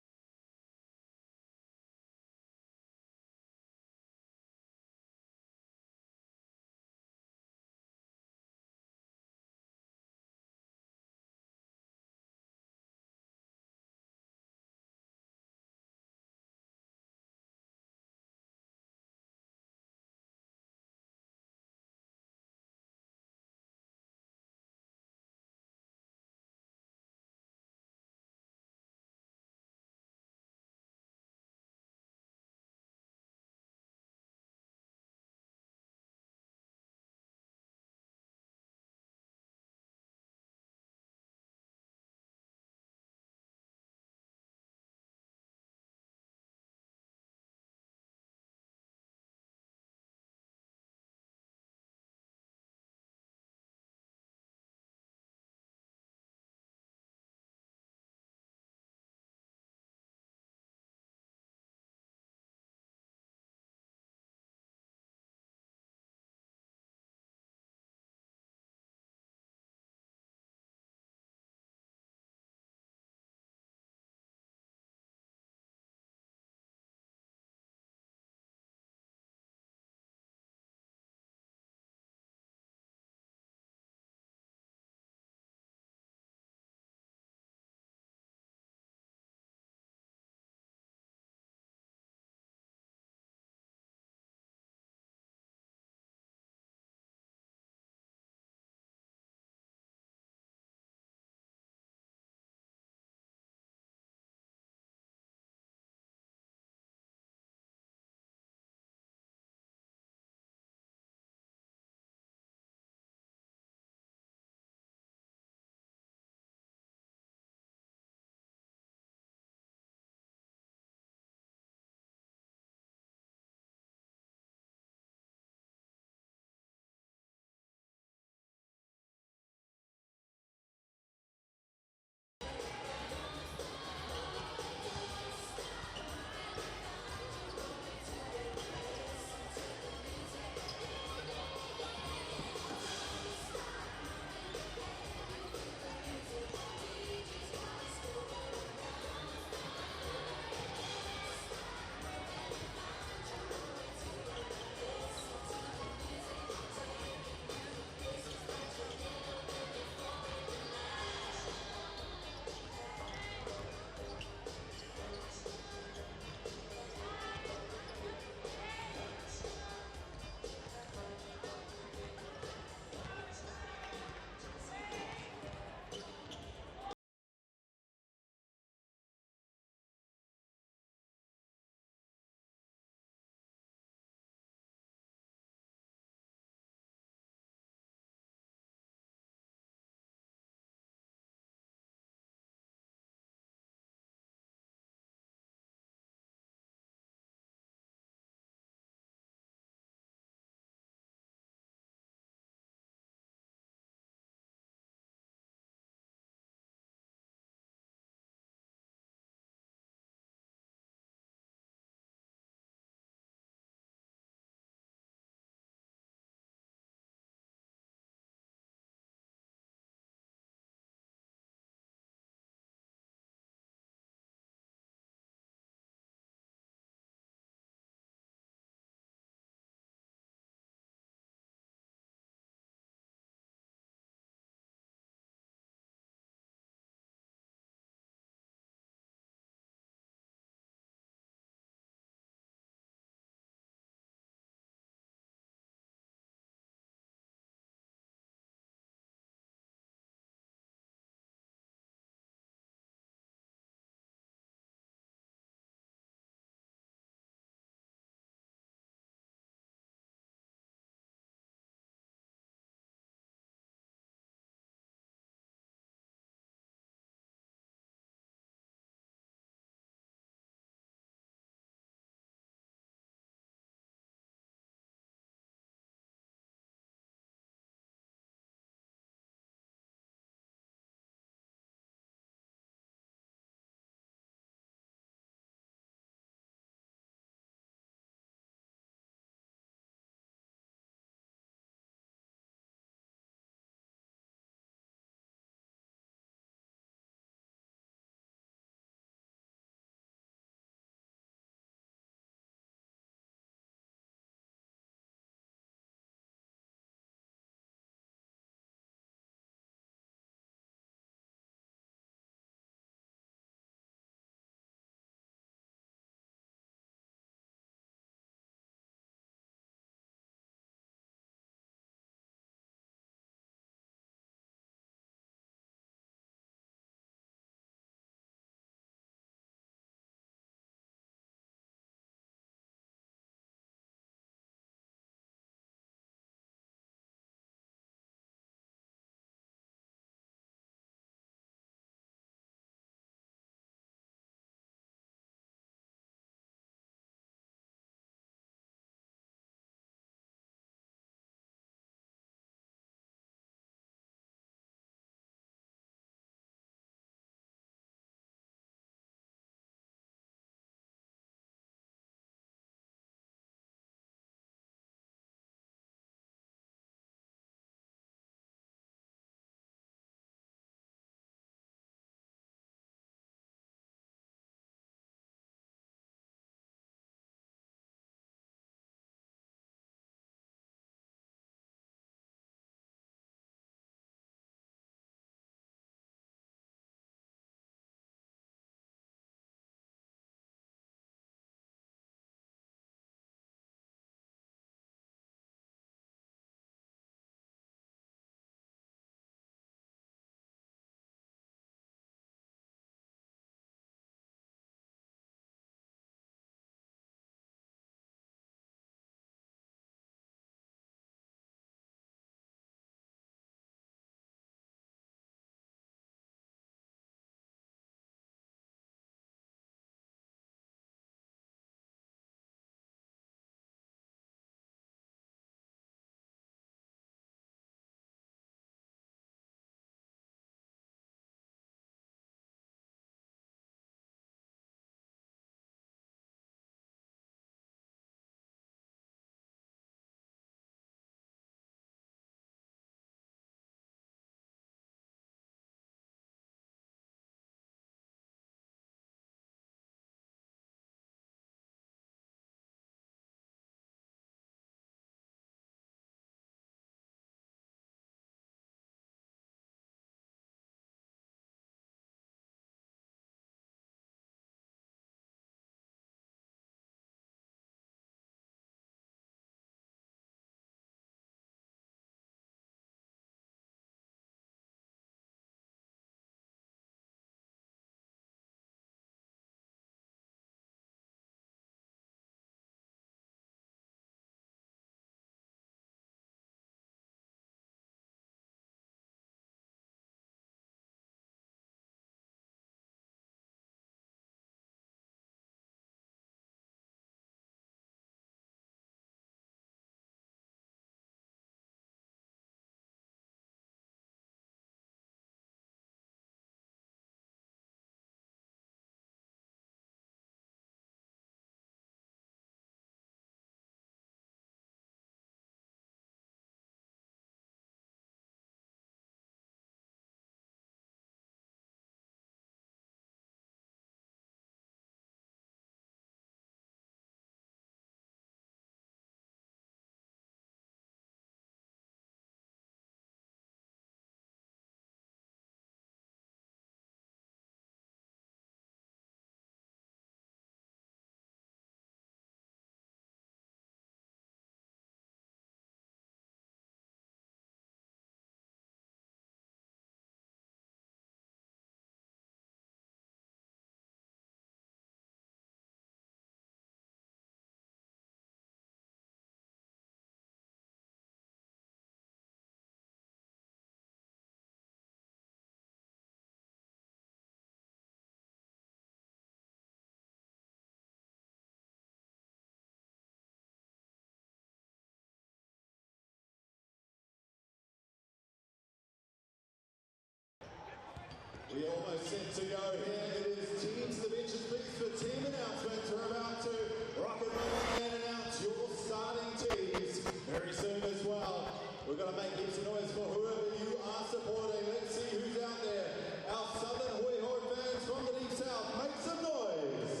We almost set to go here. It is teams, the benches, please, for team announcements. We're about to rock and roll and announce your starting teams very soon as well. We're going to make heaps of noise for whoever you are supporting. Let's see who's out there. Our Southern Hoiho fans from the Deep South, make some noise.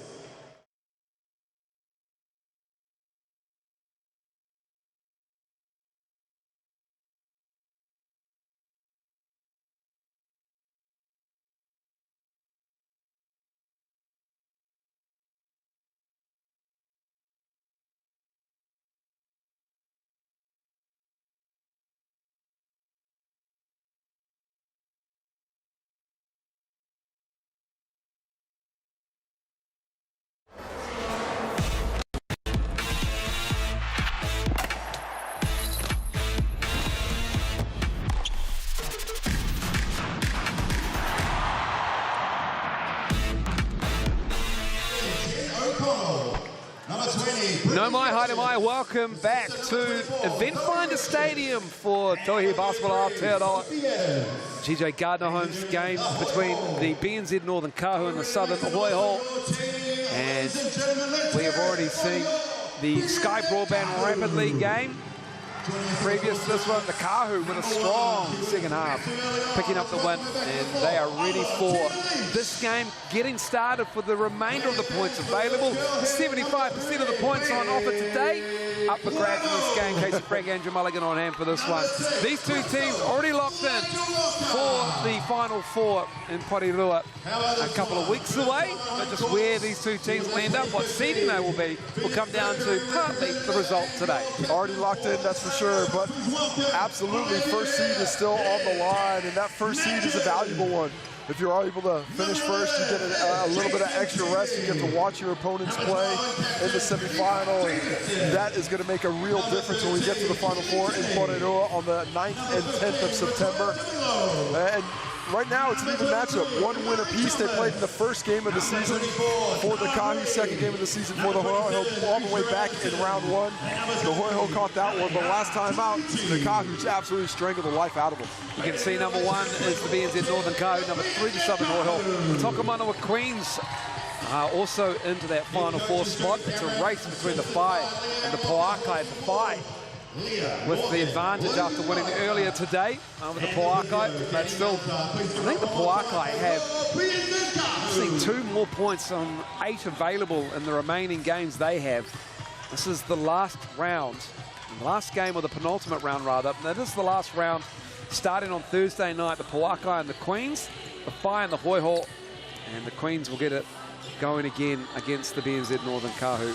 No mai, haere mai, welcome back to Eventfinda Stadium for Tauihi Basketball Aotearoa. GJ Gardner Home's game between the BBNZ Northern Kāhu and the Southern Hoiho. And we have already seen the Sky Broadband Rapid League game. Previous to this one, the Kāhu with a strong second half, picking up the win, and they are ready for this game, getting started for the remainder of the points available. 75% of the points on offer today. Up for grabs in this game. Casey Frank, Andrew Mulligan on hand for this one. These two teams already locked in for the Final Four in Porirua a couple of weeks away, but just where these two teams land up, what seeding they will be, will come down to partly the result today. Already locked in, that's for sure, but absolutely first seed is still on the line, and that first seed is a valuable one. If you're able to finish first, you get a little bit of extra rest. You get to watch your opponents play in the semifinal, and that is going to make a real difference when we get to the Final Four in Porirua on the 9th and 10th of September. And right now, it's an even matchup. One win apiece. They played in the first game of the season for the Kāhu, second game of the season for the Hoiho, all the way back in round one. The Hoiho caught that one, but last time out, the Kāhu absolutely strangled the life out of them. You can see number one is the BBNZ Northern Kāhu, number three the Southern Hoiho. The Tokamanawa Queens also into that Final Four spot. It's a race between the Five and the Poakai. The Five with the advantage after winning earlier today with the Poakai, but still, I think the Poakai have seen 2 more points on 8 available in the remaining games they have. This is the last round, the last game of the penultimate round rather. Now this is the last round starting on Thursday night. The Poakai and the Queens, the Five and the Hoiho, and the Queens will get it going again against the BBNZ Northern Kāhu.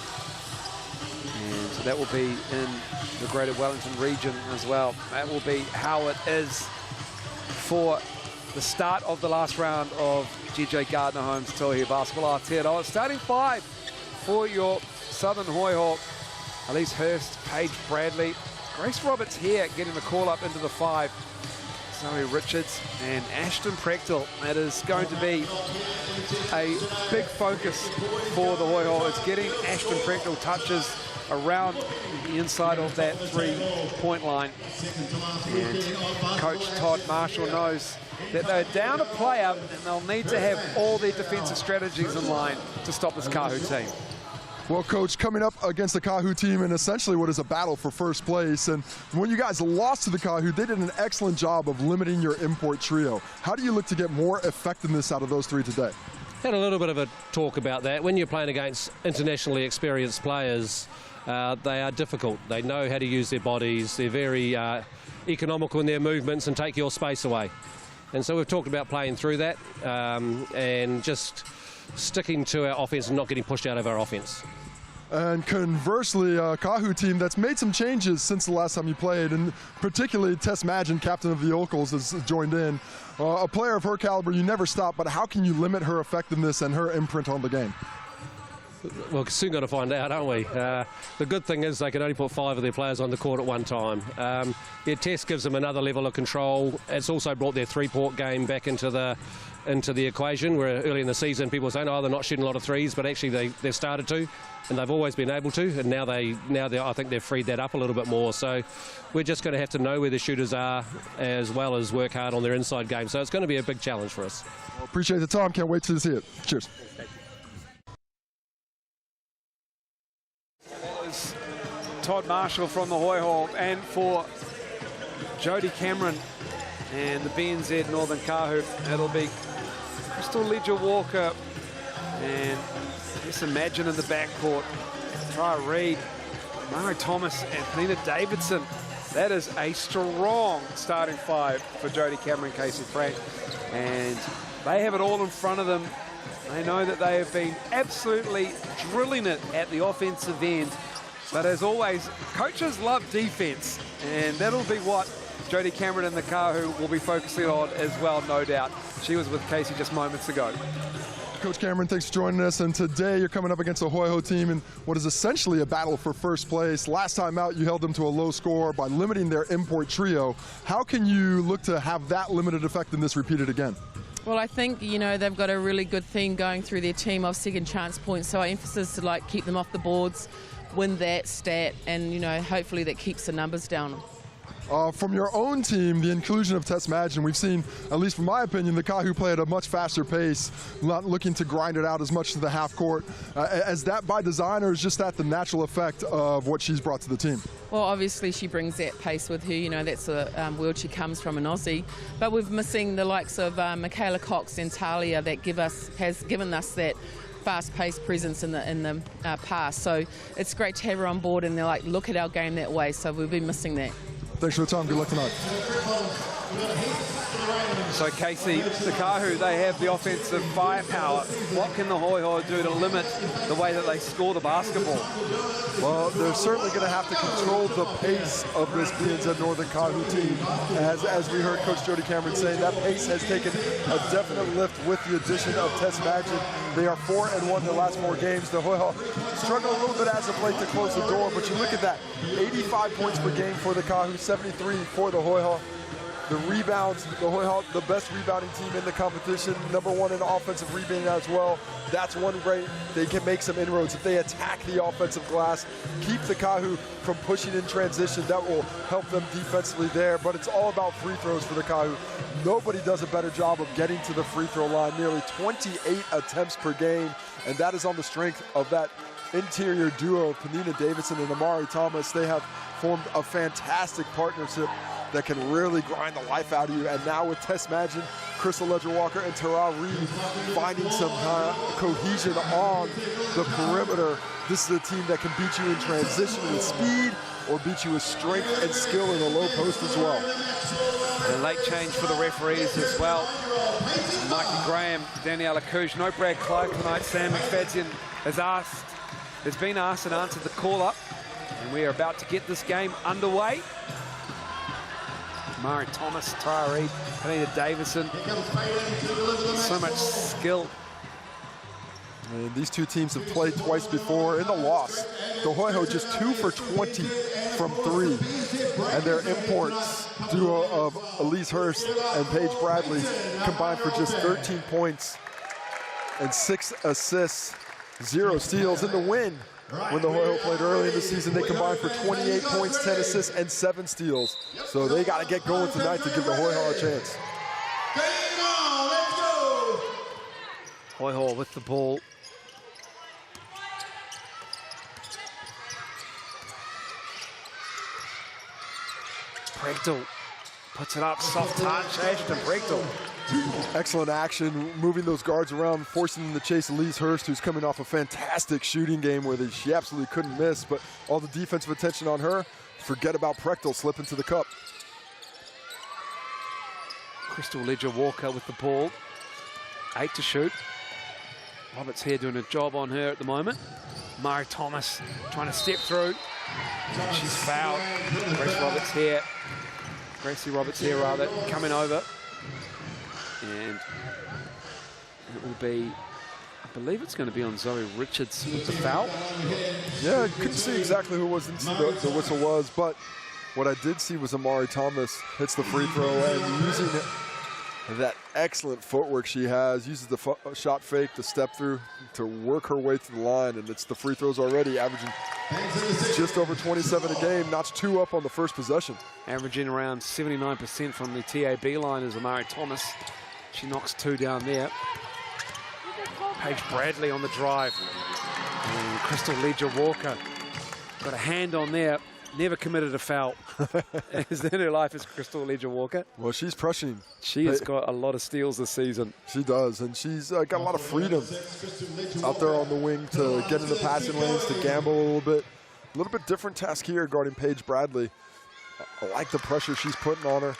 And so that will be in the Greater Wellington region as well. That will be how it is for the start of the last round of GJ Gardner Home's Tauihi Basketball Aotearoa. Starting 5 for your Southern Hoiho: Elise Hurst, Paige Bradley, Grace Roberts here getting the call up into the 5. Zoe Richards and Ashton Prechtel. That is going to be a big focus for the Hoiho. It's getting Ashton Prechtel touches around the inside of that 3-point line. And Coach Todd Marshall knows that they're down a player and they'll need to have all their defensive strategies in line to stop this Kāhu team. Well, Coach, coming up against the Kāhu team in essentially what is a battle for first place, and when you guys lost to the Kāhu, they did an excellent job of limiting your import trio. How do you look to get more effectiveness out of those 3 today? Had a little bit of a talk about that. When you're playing against internationally experienced players, they are difficult. They know how to use their bodies. They're very economical in their movements and take your space away. And so we've talked about playing through that and just sticking to our offense and not getting pushed out of our offense. And conversely, a Kāhu team that's made some changes since the last time you played, and particularly Tess Madgen, captain of the Yokels, has joined in. A player of her caliber, you never stop, but how can you limit her effectiveness and her imprint on the game? Well, soon got to find out, aren't we? The good thing is they can only put 5 of their players on the court at one time. Their test gives them another level of control. It's also brought their 3-point game back into the into the equation, where early in the season people were saying, oh, they're not shooting a lot of threes, but actually they've started to, and they've always been able to, and now I think they've freed that up a little bit more. So we're just going to have to know where the shooters are, as well as work hard on their inside game. So it's going to be a big challenge for us. Well, appreciate the time. Can't wait to see it. Cheers. That was Todd Marshall from the Hoiho, and for Jody Cameron and the BNZ Northern Kāhu, it'll be Crystal Ledger-Walker and just imagine in the backcourt, Tara Reid, Mari Thomas and Penina Davidson. That is a strong starting five for Jody Cameron, Casey Frank, and they have it all in front of them. They know that they have been absolutely drilling it at the offensive end, but as always, coaches love defense, and that'll be what Jody Cameron and the Kāhu will be focusing on as well, no doubt. She was with Casey just moments ago. Coach Cameron, thanks for joining us. And today you're coming up against a Hoiho team in what is essentially a battle for first place. Last time out, you held them to a low score by limiting their import trio. How can you look to have that limited effect in this repeated again? Well, I think, you know, they've got a really good theme going through their team of second chance points. So our emphasis is to keep them off the boards, win that stat, and, you know, hopefully that keeps the numbers down. From your own team, the inclusion of Tess Madgen, we've seen, at least from my opinion, the Kāhu play at a much faster pace, not looking to grind it out as much to the half court. Is that by design, or is just that the natural effect of what she's brought to the team? Well, obviously she brings that pace with her. You know, that's the world she comes from, an Aussie. But we're missing the likes of Michaela Cox and Talia that has given us that fast-paced presence in the past. So it's great to have her on board, and they're like, look at our game that way. So we've been missing that. Thanks for the time. Good luck tonight. So Casey, the Kāhu, they have the offensive firepower. What can the Hoiho do to limit the way that they score the basketball? Well, they're certainly going to have to control the pace of this BNZ Northern Kāhu team. As we heard Coach Jody Cameron saying, that pace has taken a definite lift with the addition of Tess Madgen. They are 4-1 their last 4 games. The Hoiho struggle a little bit as of late to close the door, but you look at that, 85 points per game for the Kāhu, 73 for the Hoiho. The rebounds, the Hoiho, the best rebounding team in the competition, #1 in offensive rebounding as well. That's one way they can make some inroads. If they attack the offensive glass, keep the Kāhu from pushing in transition, that will help them defensively there. But it's all about free throws for the Kāhu. Nobody does a better job of getting to the free throw line, nearly 28 attempts per game, and that is on the strength of that interior duo of Penina Davidson and Amari Thomas. They have formed a fantastic partnership that can really grind the life out of you. And now with Tess Madgen, Crystal Ledger-Walker, and Tara Reid finding some cohesion on the perimeter, this is a team that can beat you in transition with speed or beat you with strength and skill in the low post as well. A late change for the referees as well. Mikey Graham, Daniela Couche, no Brad Clark tonight. Sam McFadden has been asked and answered the call-up. And we are about to get this game underway. Mari Thomas, Tara Reid, Penina Davidson. So much skill. And these two teams have played twice before in the loss. The Hoiho just 2 for 20 from 3. And their imports, duo of Elise Hurst and Paige Bradley, combined for just 13 points and 6 assists, 0 steals. In the win, when the Hoiho played early in the season, they combined for 28 points, 10 assists, and 7 steals. So they got to get going tonight to give the Hoiho a chance. Hoiho with the ball. Brechtel puts it up, soft touch, Ashton Brechtel. Excellent action, moving those guards around, forcing them to chase Elise Hurst, who's coming off a fantastic shooting game where she absolutely couldn't miss, but all the defensive attention on her, forget about Brechtel slipping to the cup. Crystal Ledger-Walker with the ball. 8 to shoot. Roberts here doing a job on her at the moment. Mari Thomas trying to step through. She's fouled. Gracie Roberts here rather, coming over. And it will be, I believe it's going to be on Zoe Richards with the foul. Yeah, I couldn't see exactly who was the whistle was, but what I did see was Amari Thomas hits the free throw, and using that excellent footwork she has, uses the shot fake, the step through to work her way to the line, and it's the free throws already, averaging just over 27 a game, notched 2 up on the first possession. Averaging around 79% from the TAB line is Amari Thomas. She knocks 2 down there. Paige Bradley on the drive. And Crystal Ledger-Walker got a hand on there. Never committed a foul in her life as Crystal Ledger-Walker. Well, she's pressuring. She has got a lot of steals this season. She does, and she's got a lot of freedom out there on the wing to get in the passing lanes, to gamble a little bit. A little bit different task here guarding Paige Bradley. I like the pressure she's putting on her,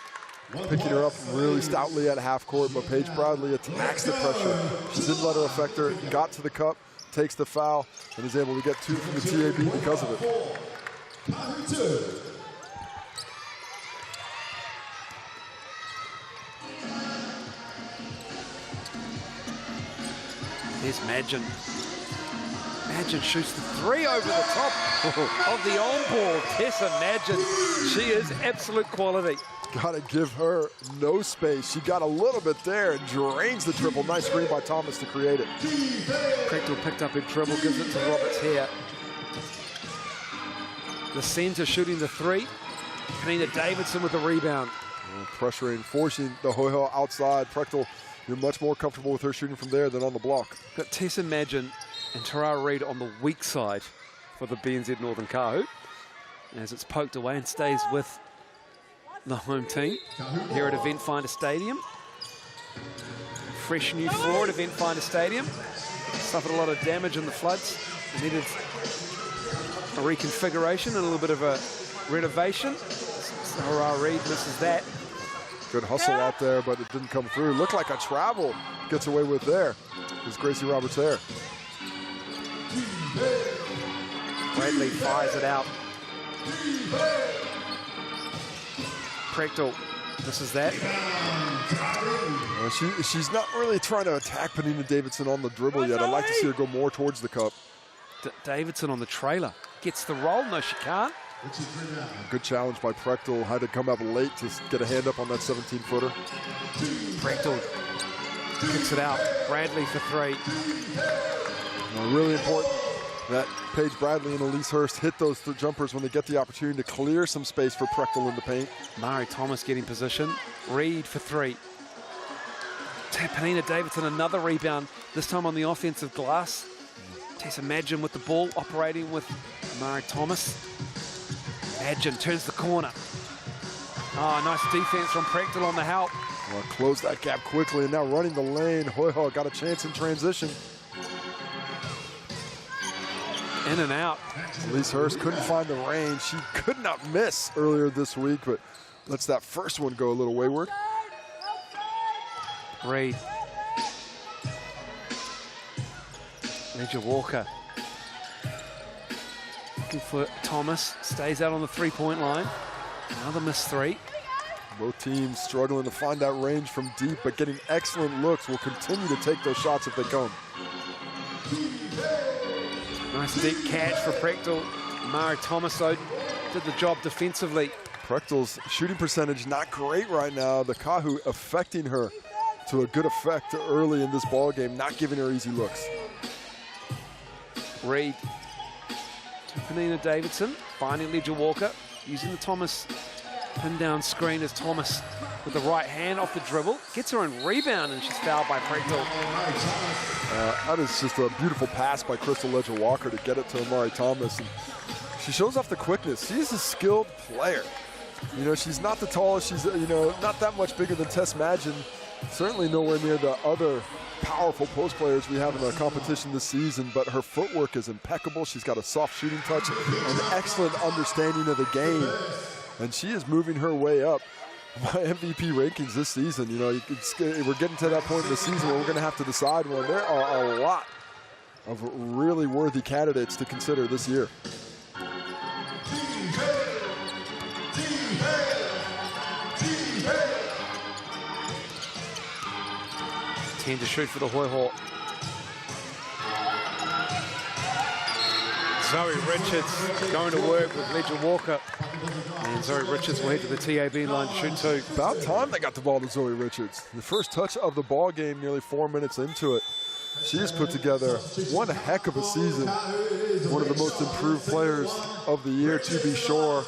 picking her up really stoutly at half court, but Paige Bradley attacks the pressure. She didn't let her affect her, got to the cup, takes the foul, and is able to get 2 from the TAB because of it. Here's Madgen. Madgen shoots the 3 over the top of the on-ball. Tessa Madgen, she is absolute quality. Gotta give her no space. She got a little bit there and drains the triple. Nice screen by Thomas to create it. Prechtel picked up her dribble, gives it to Roberts here. The center shooting the 3. Penina Davidson with the rebound. Pressuring, forcing the Hoiho outside. Prechtel, you're much more comfortable with her shooting from there than on the block. Got Tessa Madgen and Tara Reid on the weak side for the BNZ Northern Kāhu. As it's poked away and stays with the home team here at Eventfinda Stadium. Fresh new floor at Eventfinda Stadium. Suffered a lot of damage in the floods. They needed a reconfiguration and a little bit of a renovation. Tara Reid misses that. Good hustle out there, but it didn't come through. Looked like a travel gets away with there. Is Gracie Roberts there. Bradley fires it out. Prechtel, this is that. She's not really trying to attack Penina Davidson on the dribble yet. I'd like to see her go more towards the cup. Davidson on the trailer. Gets the roll. No, she can't. Good challenge by Prechtel. Had to come up late to get a hand up on that 17-footer. Prechtel kicks it out. Bradley for 3. Really important that Paige Bradley and Elise Hurst hit those jumpers when they get the opportunity to clear some space for Prechtel in the paint. Mari Thomas getting position. Reid for 3. Penina Davidson another rebound, this time on the offensive glass. Tessa Madgen with the ball, operating with Mari Thomas. Madgen turns the corner. Oh, nice defense from Prechtel on the help. Well, close that gap quickly, and now running the lane. Hoiho got a chance in transition. In and out. Elise Hurst couldn't find the range. She could not miss earlier this week, but lets that first one go a little wayward. Reid. Ledger-Walker. Looking for Thomas. Stays out on the 3-point line. Another missed 3. Both teams struggling to find that range from deep, but getting excellent looks. Will continue to take those shots if they come. Nice deep catch for Prechtel. Mari Thomas, though, did the job defensively. Prechtel's shooting percentage not great right now. The Kāhu affecting her to a good effect early in this ball game, not giving her easy looks. Reid to Penina Davidson, finding Ledger-Walker, using the Thomas pin down screen as Thomas with the right hand off the dribble, gets her own rebound, and she's fouled by Prechtel. That is just a beautiful pass by Crystal Ledger-Walker to get it to Amari Thomas. And she shows off the quickness. She's a skilled player. You know, she's not the tallest. She's, you know, not that much bigger than Tess Madgen. Certainly nowhere near the other powerful post players we have in the competition this season, but her footwork is impeccable. She's got a soft shooting touch, an excellent understanding of the game, and she is moving her way up my MVP rankings this season. You know, we're getting to that point in the season where we're going to have to decide one. There are a lot of really worthy candidates to consider this year. 10 to shoot for the Hoiho. Zoe Richards going to work with Ledger Walker. And Zoe Richards will head to the TAB line to shoot two. About time they got the ball to Zoe Richards. The first touch of the ball game, nearly 4 minutes into it. She has put together one heck of a season. One of the most improved players of the year, to be sure.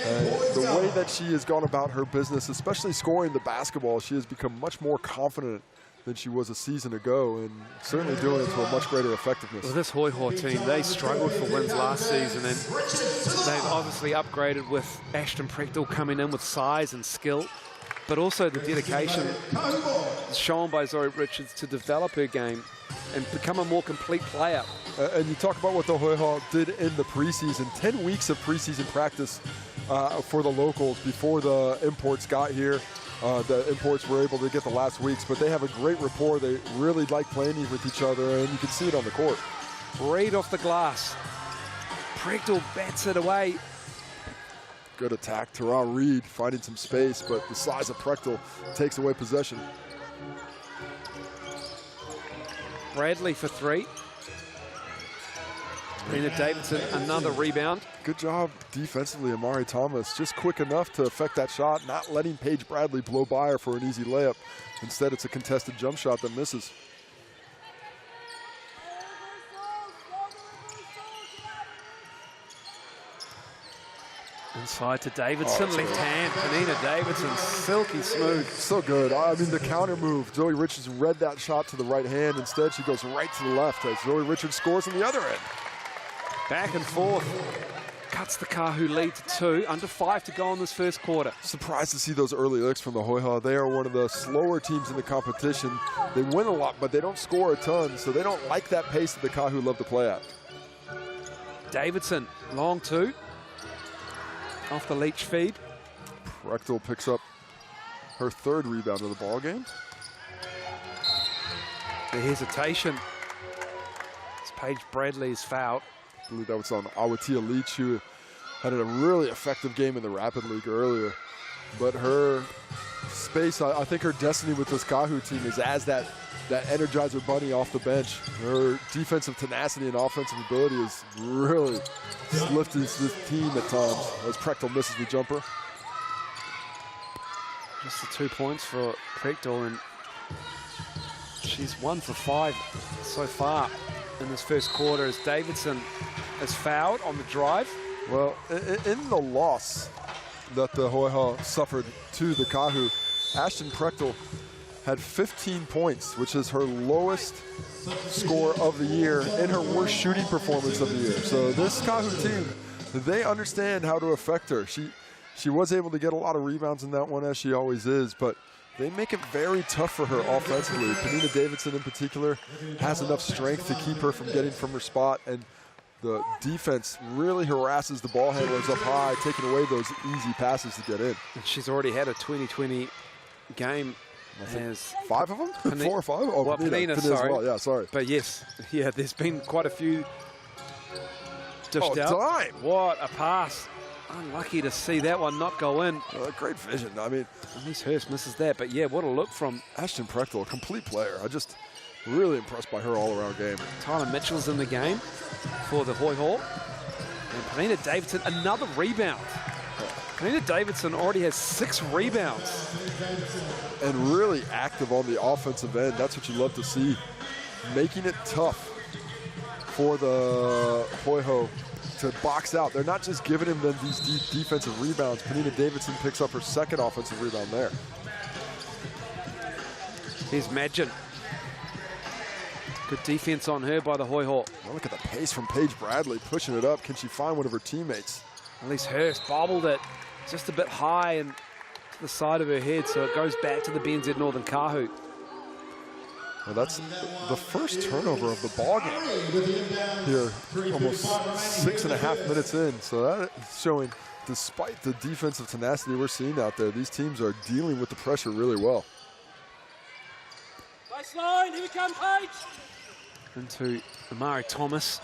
And the way that she has gone about her business, especially scoring the basketball, she has become much more confident than she was a season ago, and certainly doing it to a much greater effectiveness. Well, this Hoiho team, they struggled for wins last season, and they've obviously upgraded with Ashton Prechtel coming in with size and skill, but also the dedication shown by Zoe Richards to develop her game and become a more complete player. And you talk about what the Hoiho did in the preseason. 10 weeks of preseason practice for the locals before the imports got here. The imports were able to get the last weeks, but they have a great rapport. They really like playing with each other, and you can see it on the court. Right off the glass. Prechtel bats it away. Good attack. Tara Reid finding some space, but the size of Prechtel takes away possession. Bradley for three. Nina Davidson, another rebound. Good job defensively, Amari Thomas. Just quick enough to affect that shot, not letting Paige Bradley blow by her for an easy layup. Instead, it's a contested jump shot that misses. Inside to Davidson, left hand. Panina Davidson, silky smooth. So good. I mean, the counter move. Zoe Richards read that shot to the right hand. Instead, she goes right to the left as Zoe Richards scores on the other end. Back and forth. Cuts the Kāhu lead to 2. Under 5 to go in this first quarter. Surprised to see those early licks from the Hoiho. They are one of the slower teams in the competition. They win a lot, but they don't score a ton, so they don't like that pace that the Kāhu love to play at. Davidson, long 2. Off the Leach feed. Prechtel picks up her 3rd rebound of the ball game. The hesitation. It's Paige Bradley's foul. I believe that was on Awatia Leach, who had a really effective game in the Rapid League earlier. But her space, I think her destiny with this Kāhu team is as that Energizer bunny off the bench. Her defensive tenacity and offensive ability is really lifting this team at times as Prechtel misses the jumper. Just the 2 points for Prechtel, and she's 1 for 5 so far in this first quarter as Davidson is fouled on the drive. Well, in the loss that the Hoiho suffered to the Kāhu, Ashton Prechtel had 15 points, which is her lowest score of the year and her worst shooting performance of the year. So this Kāhu team, they understand how to affect her. She was able to get a lot of rebounds in that one, as she always is, but they make it very tough for her offensively. Panina Davidson in particular has enough strength to keep her from getting from her spot, and the defense really harasses the ball handlers up high, taking away those easy passes to get in. And she's already had a 20-20 game. Has 5 of them? 4 or 5? Oh, well, Panina, sorry. Well. Yeah, sorry. But yes, yeah, there's been quite a few dished out. Dime. What a pass. Unlucky to see that one not go in. Great vision. I mean, at least Hurst misses that. But yeah, what a look from Ashton Prechtel, a complete player. I just really impressed by her all-around game. Tyler Mitchell's in the game for the Hoiho. And Panina Davidson, another rebound. Panina Davidson already has 6 rebounds. And really active on the offensive end. That's what you love to see. Making it tough for the Hoiho to box out. They're not just giving him these deep defensive rebounds. Panina Davidson picks up her 2nd offensive rebound there. Here's Madgen. Good defense on her by the Hoiho. Well, look at the pace from Paige Bradley pushing it up. Can she find one of her teammates? At least Hurst bobbled it just a bit high and to the side of her head, so it goes back to the BNZ Northern Kāhu. Well, that's the first turnover of the ball game here, almost 6.5 minutes in. So that is showing, despite the defensive tenacity we're seeing out there, these teams are dealing with the pressure really well. Baseline, here we come, Paige. Into Amari Thomas,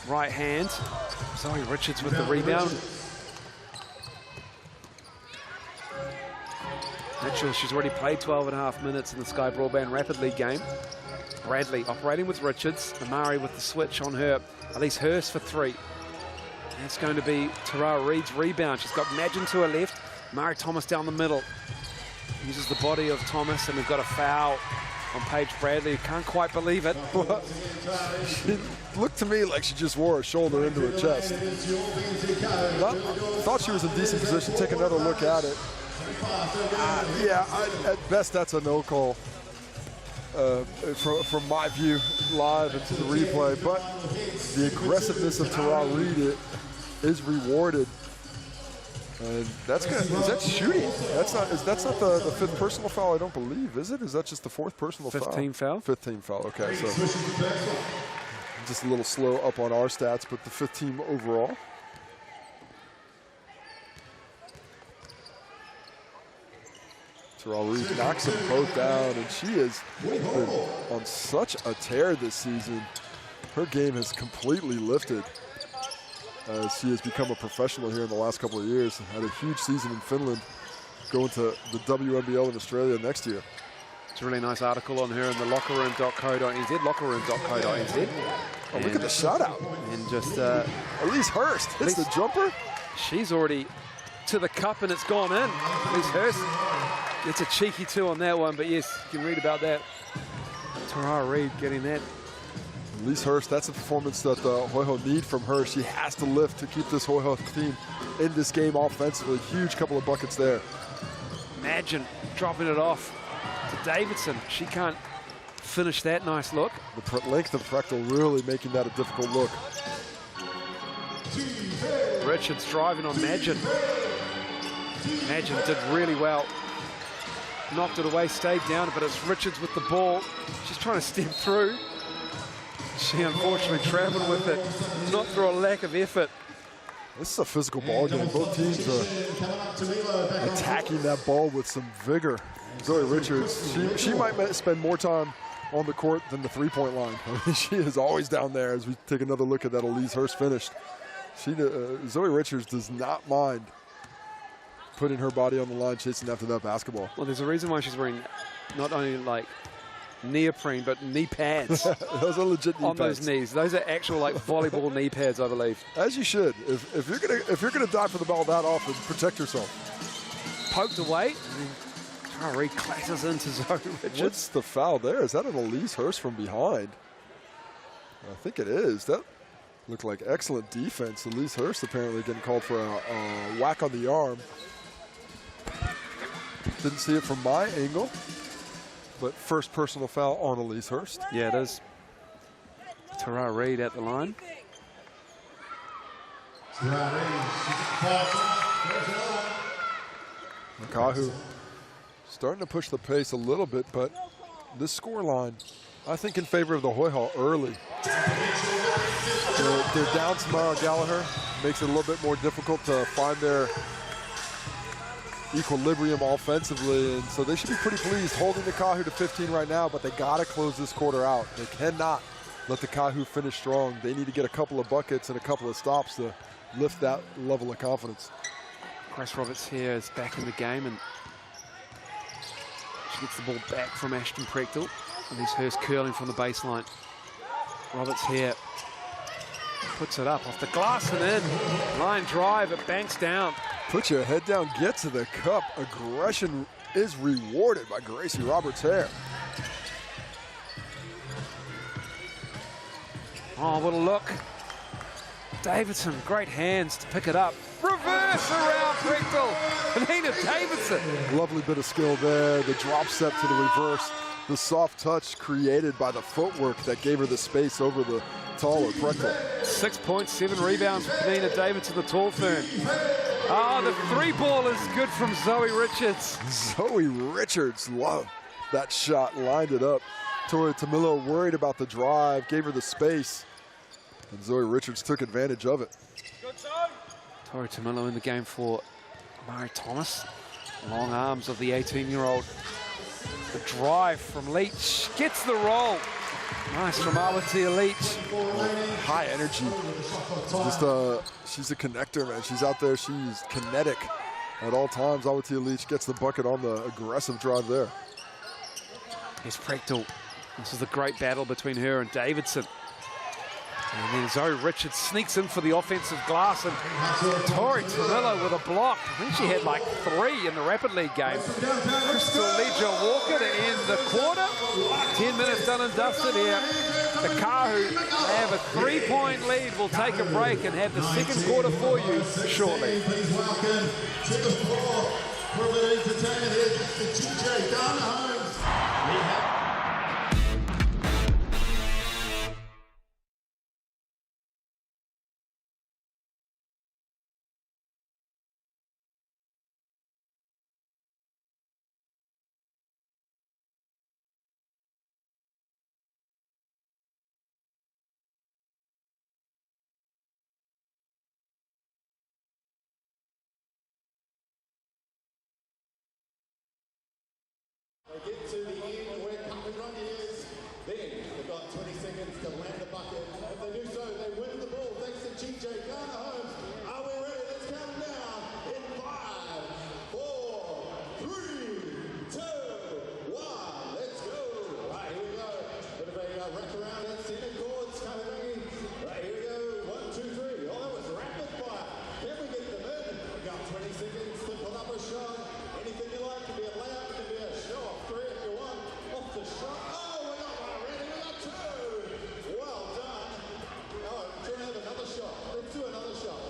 right hand. Zoe Richards with the rebound. Mitchell, she's already played 12.5 minutes in the Sky Broadband Rapid League game. Bradley operating with Richards. Amari with the switch on her. Elise Hurst for 3. That's going to be Tara Reid's rebound. She's got Madgen to her left. Mari Thomas down the middle. Uses the body of Thomas, and we've got a foul on Paige Bradley. Can't quite believe it. She looked to me like she just wore a shoulder into her chest. Thought she was in decent position. Take another look at it. At best that's a no call from my view live into the replay. But the aggressiveness of Tara Reid is rewarded. And that's good. Is that shooting? That's not the 5th personal foul, I don't believe, is it? Is that just the 4th personal foul? 5th team foul? 5th team foul, okay. So just a little slow up on our stats, but the 5th team overall. Tara Reid knocks them both down, and she has been on such a tear this season. Her game has completely lifted. She has become a professional here in the last couple of years. Had a huge season in Finland, going to the WNBL in Australia next year. It's a really nice article on her in the lockerroom.co.nz, lockerroom.co.nz. Oh, look at the shot out. And just... Elise Hurst hits the jumper. She's already to the cup and it's gone in. Elise Hurst gets a cheeky 2 on that one, but yes, you can read about that. Tara Reid getting that. Elise Hurst, that's a performance that the Hoiho need from her. She has to lift to keep this Hoiho team in this game offensively. Huge couple of buckets there. Madgen dropping it off to Davidson. She can't finish that nice look. The length of Prechtel really making that a difficult look. Richards driving on Madgen. Madgen did really well. Knocked it away, stayed down, but it's Richards with the ball. She's trying to step through. She unfortunately traveled with it, not through a lack of effort. This is a physical ball game. Both teams are attacking that ball with some vigor. Zoe Richards, she might spend more time on the court than the 3-point line. I mean, she is always down there as we take another look at that Elise Hurst finish. Zoe Richards does not mind putting her body on the line, chasing after that basketball. Well, there's a reason why she's wearing not only like neoprene, but knee pads. Those are legit knee pads. On those knees. Those are actual like volleyball knee pads, I believe. As you should. If you're gonna dive for the ball that often, protect yourself. Poked away. Tara Reid clatters into Zoe Richards. What's the foul there? Is that an Elise Hurst from behind? I think it is. That looked like excellent defense. Elise Hurst apparently getting called for a whack on the arm. Didn't see it from my angle, but first personal foul on Elise Hurst. Yeah, it is. Tara Reid at the line. Kāhu starting to push the pace a little bit, but this score line, I think, in favor of the Hoiho early. They're down Samara Gallagher. Makes it a little bit more difficult to find their equilibrium offensively, and so they should be pretty pleased holding the Kāhu to 15 right now, but they got to close this quarter out. They cannot let the Kāhu finish strong. They need to get a couple of buckets and a couple of stops to lift that level of confidence. Grace Roberts here is back in the game, and she gets the ball back from Ashton Prechtel. Elise Hurst curling from the baseline. Roberts here puts it up off the glass and in. Line drive, it banks down. Put your head down, get to the cup. Aggression is rewarded by Gracie Roberts here. Oh, what a look. Davidson, great hands to pick it up. Reverse around Prechtel. Nina Davidson. Lovely bit of skill there. The drop step to the reverse. The soft touch created by the footwork that gave her the space over the taller Prechtel. 6 points, 7 rebounds for Nina Davidson, the tall fern. Oh, the 3-ball is good from Zoe Richards. Zoe Richards, love that shot, lined it up. Tori Tamilo worried about the drive, gave her the space, and Zoe Richards took advantage of it. Tori Tamilo in the game for Mari Thomas. Long arms of the 18-year-old. The drive from Leach, gets the roll. Nice from Aotearoa Leach. High energy. She's a connector, man. She's out there. She's kinetic at all times. Aotearoa Leach gets the bucket on the aggressive drive there. Here's Prechtel This is a great battle between her and Davidson. And then Zoe Richards sneaks in for the offensive glass, and Tori Tamillo with a block. I think she had like 3 in the Rapid League game. Crystal Leisure-Walker to end the quarter. 10 minutes done and dusted here. The Kāhu have a 3-point lead. We'll take a break and have the second quarter for you shortly. Please welcome to the floor for a bit of entertainment here, Mr. GJ Garner-Holmes. They get to the end where Kakarani is, then they've got 20 seconds to land the bucket. If they do so, they win the ball thanks to GJ Garner-Holmes. Are we ready? Let's count down in 5, 4, 3, 2, 1. Let's go. Right, here we go. Bit of a wrap around at center courts, kind of thingy. Right, here we go. 1, 2, 3. Oh, that was rapid fire. Can we get them in? We've got 20 seconds to put up a shot. Anything you like, can be a layup, can be a show-off 3 if you want. Off the shot. Oh, we got one ready. We got 2. Well done. Oh, do you want to have another shot? Let's do another shot.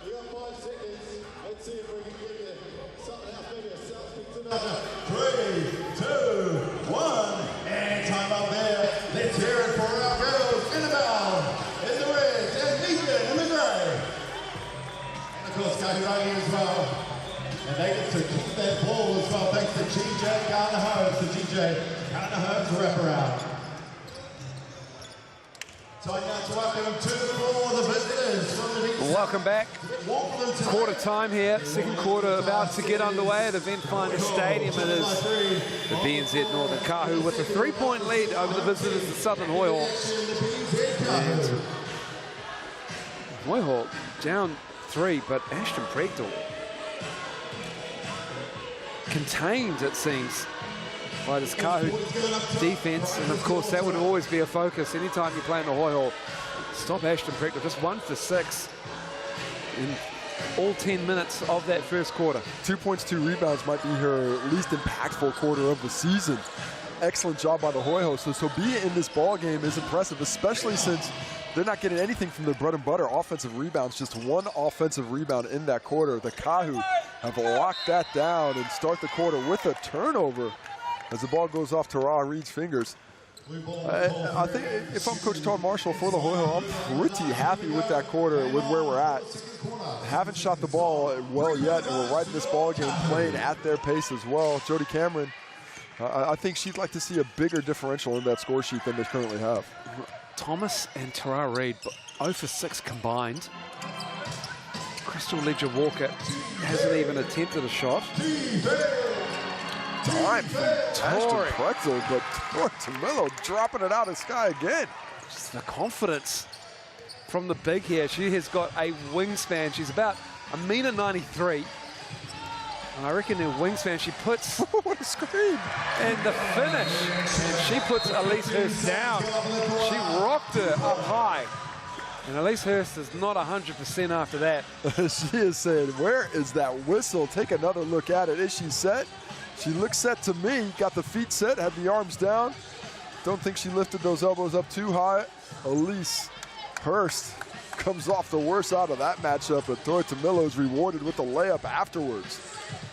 You got 5 seconds. Let's see if we can give you something else. Maybe a self-pick to another. 3, 2, 1. And time up there. Let's hear it for our girls. Annabelle in the red and Ethan in the grey. And of course, Kāhu as well. And they get to keep that ball as well, thanks to GJ Garner-Holmes, the GJ Garner-Holmes wraparound. So now to welcome to the floor the visitors from the next Welcome back. Quarter time here. Second quarter about to get underway at Eventfinda Stadium. It is the BNZ Northern Kāhu with a 3-point lead over the visitors, the Southern Hoiho. And Hoiho down 3, but Ashton Prechtel contained, it seems, by this Kāhu defense, and of course that would always be a focus anytime you play in the Hoiho. Stop Ashton Prechtel, just 1 for 6 in all 10 minutes of that first quarter. 2 points, 2 rebounds might be her least impactful quarter of the season. Excellent job by the Hoiho. So being in this ball game is impressive, especially since they're not getting anything from their bread and butter offensive rebounds. Just 1 offensive rebound in that quarter. The Kāhu have locked that down and start the quarter with a turnover as the ball goes off Tara Reid's fingers. I think if I'm Coach Todd Marshall for the Hoiho, I'm pretty happy with that quarter, with where we're at. Haven't shot the ball well yet, and we're right in this ball game playing at their pace as well. Jody Cameron, I think she'd like to see a bigger differential in that score sheet than they currently have. Thomas and Tara Reid, 0 for 6 combined. Crystal Leisure-Walker hasn't even attempted a shot. Time from Ashton Prechtel, but Tori Tamillo dropping it out of the sky again. Just the confidence from the big here. She has got a wingspan. She's about 1.93 meters. And I reckon her wingspan, she puts... What a screen! And the finish. And she puts Elise Hurst down. She rocked her up high. And Elise Hurst is not 100% after that. She is saying, where is that whistle? Take another look at it. Is she set? She looks set to me. Got the feet set, had the arms down. Don't think she lifted those elbows up too high. Elise Hurst comes off the worst out of that matchup, but Tori Tamillo is rewarded with a layup afterwards.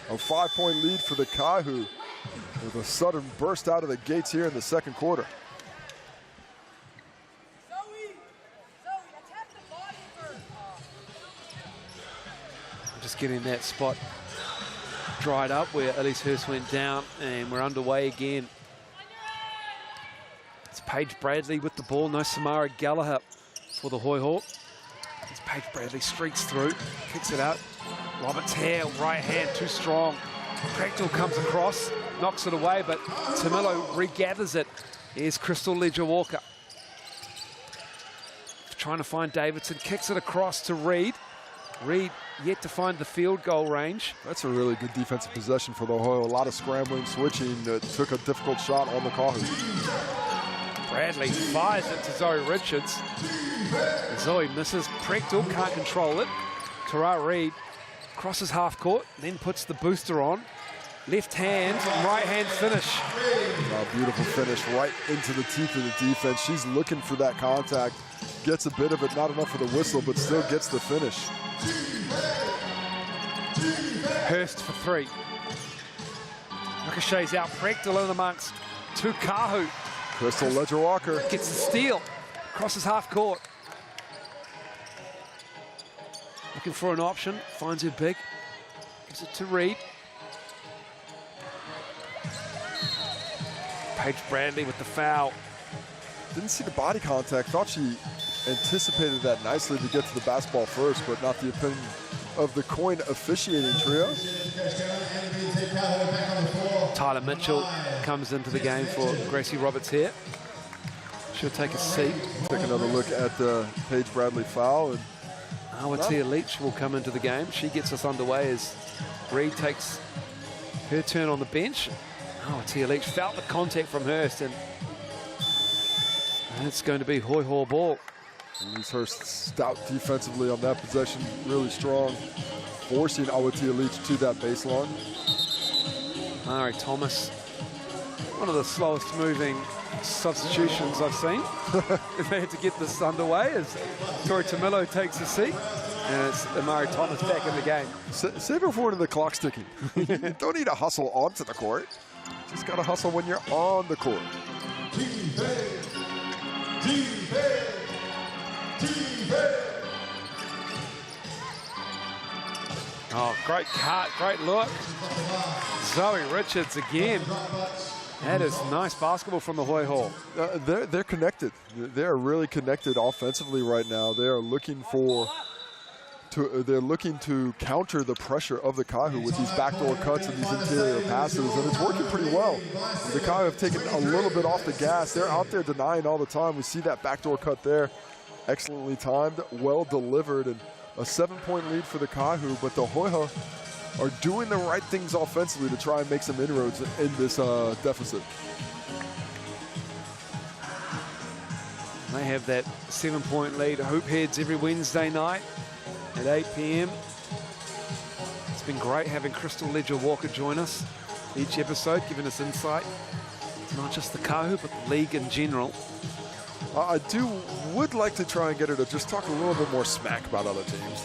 A 5-point lead for the Kāhu with a sudden burst out of the gates here in the second quarter. Just getting that spot dried up where Elise Hurst went down, and we're underway again. It's Paige Bradley with the ball, no Samara Gallagher for the Hoiho. It's Paige Bradley streaks through, kicks it out. Roberts here, right hand, too strong. Prechtel comes across, knocks it away, but Tamillo regathers it. Here's Crystal Leisure-Walker. Trying to find Davidson, kicks it across to Reid. Reid yet to find the field goal range. That's a really good defensive possession for the Hoiho. A lot of scrambling, switching. Took a difficult shot on the Kāhu. Bradley fires it to Zoe Richards. Zoe misses. Prechtel can't control it. Tara Reid crosses half court, then puts the booster on. Left hand, right hand finish. Oh, beautiful finish right into the teeth of the defense. She's looking for that contact. Gets a bit of it, not enough for the whistle, but still gets the finish. Hurst for three. Ricochets out. Prechtel in amongst two Kāhu. Crystal Ledger-Walker Gets the steal. Crosses half court. Looking for an option. Finds her big. Gives it to Reid. Paige Bradley with the foul. Didn't see the body contact. Thought she anticipated that nicely to get to the basketball first, but not the opinion of the coin officiating trio. Tyler Mitchell comes into the game for Gracie Roberts here. She'll take a seat. Take another look at the Paige Bradley foul. And Aotearoa Leach will come into the game. She gets us underway as Reid takes her turn on the bench. Aotearoa Leach felt the contact from Hurst, and it's going to be Hoiho ball. Hurst stout defensively on that possession, really strong, forcing Aotearoa Leach to that baseline. Mari Thomas, one of the slowest moving substitutions I've seen. They had to get this underway as Tori Tamilo takes a seat, and it's Mari Thomas back in the game. Save it for when the clock's ticking. You don't need to hustle onto the court. Just got to hustle when you're on the court. Oh, great cut, great look. Zoe Richards again. That is nice basketball from the Hoiho. They're connected. They're really connected offensively right now. They are looking to counter the pressure of the Kāhu with these backdoor cuts and these interior passes, and it's working pretty well. The Kāhu have taken a little bit off the gas. They're out there denying all the time. We see that backdoor cut there. Excellently timed, well delivered, and a 7-point lead for the Kāhu, but the Hoiho are doing the right things offensively to try and make some inroads in this deficit. They have that 7-point lead. Hoop Heads every Wednesday night at 8 p.m. It's been great having Crystal Ledger-Walker join us each episode, giving us insight. It's not just the Kāhu, but the league in general. I would like to try and get her to just talk a little bit more smack about other teams.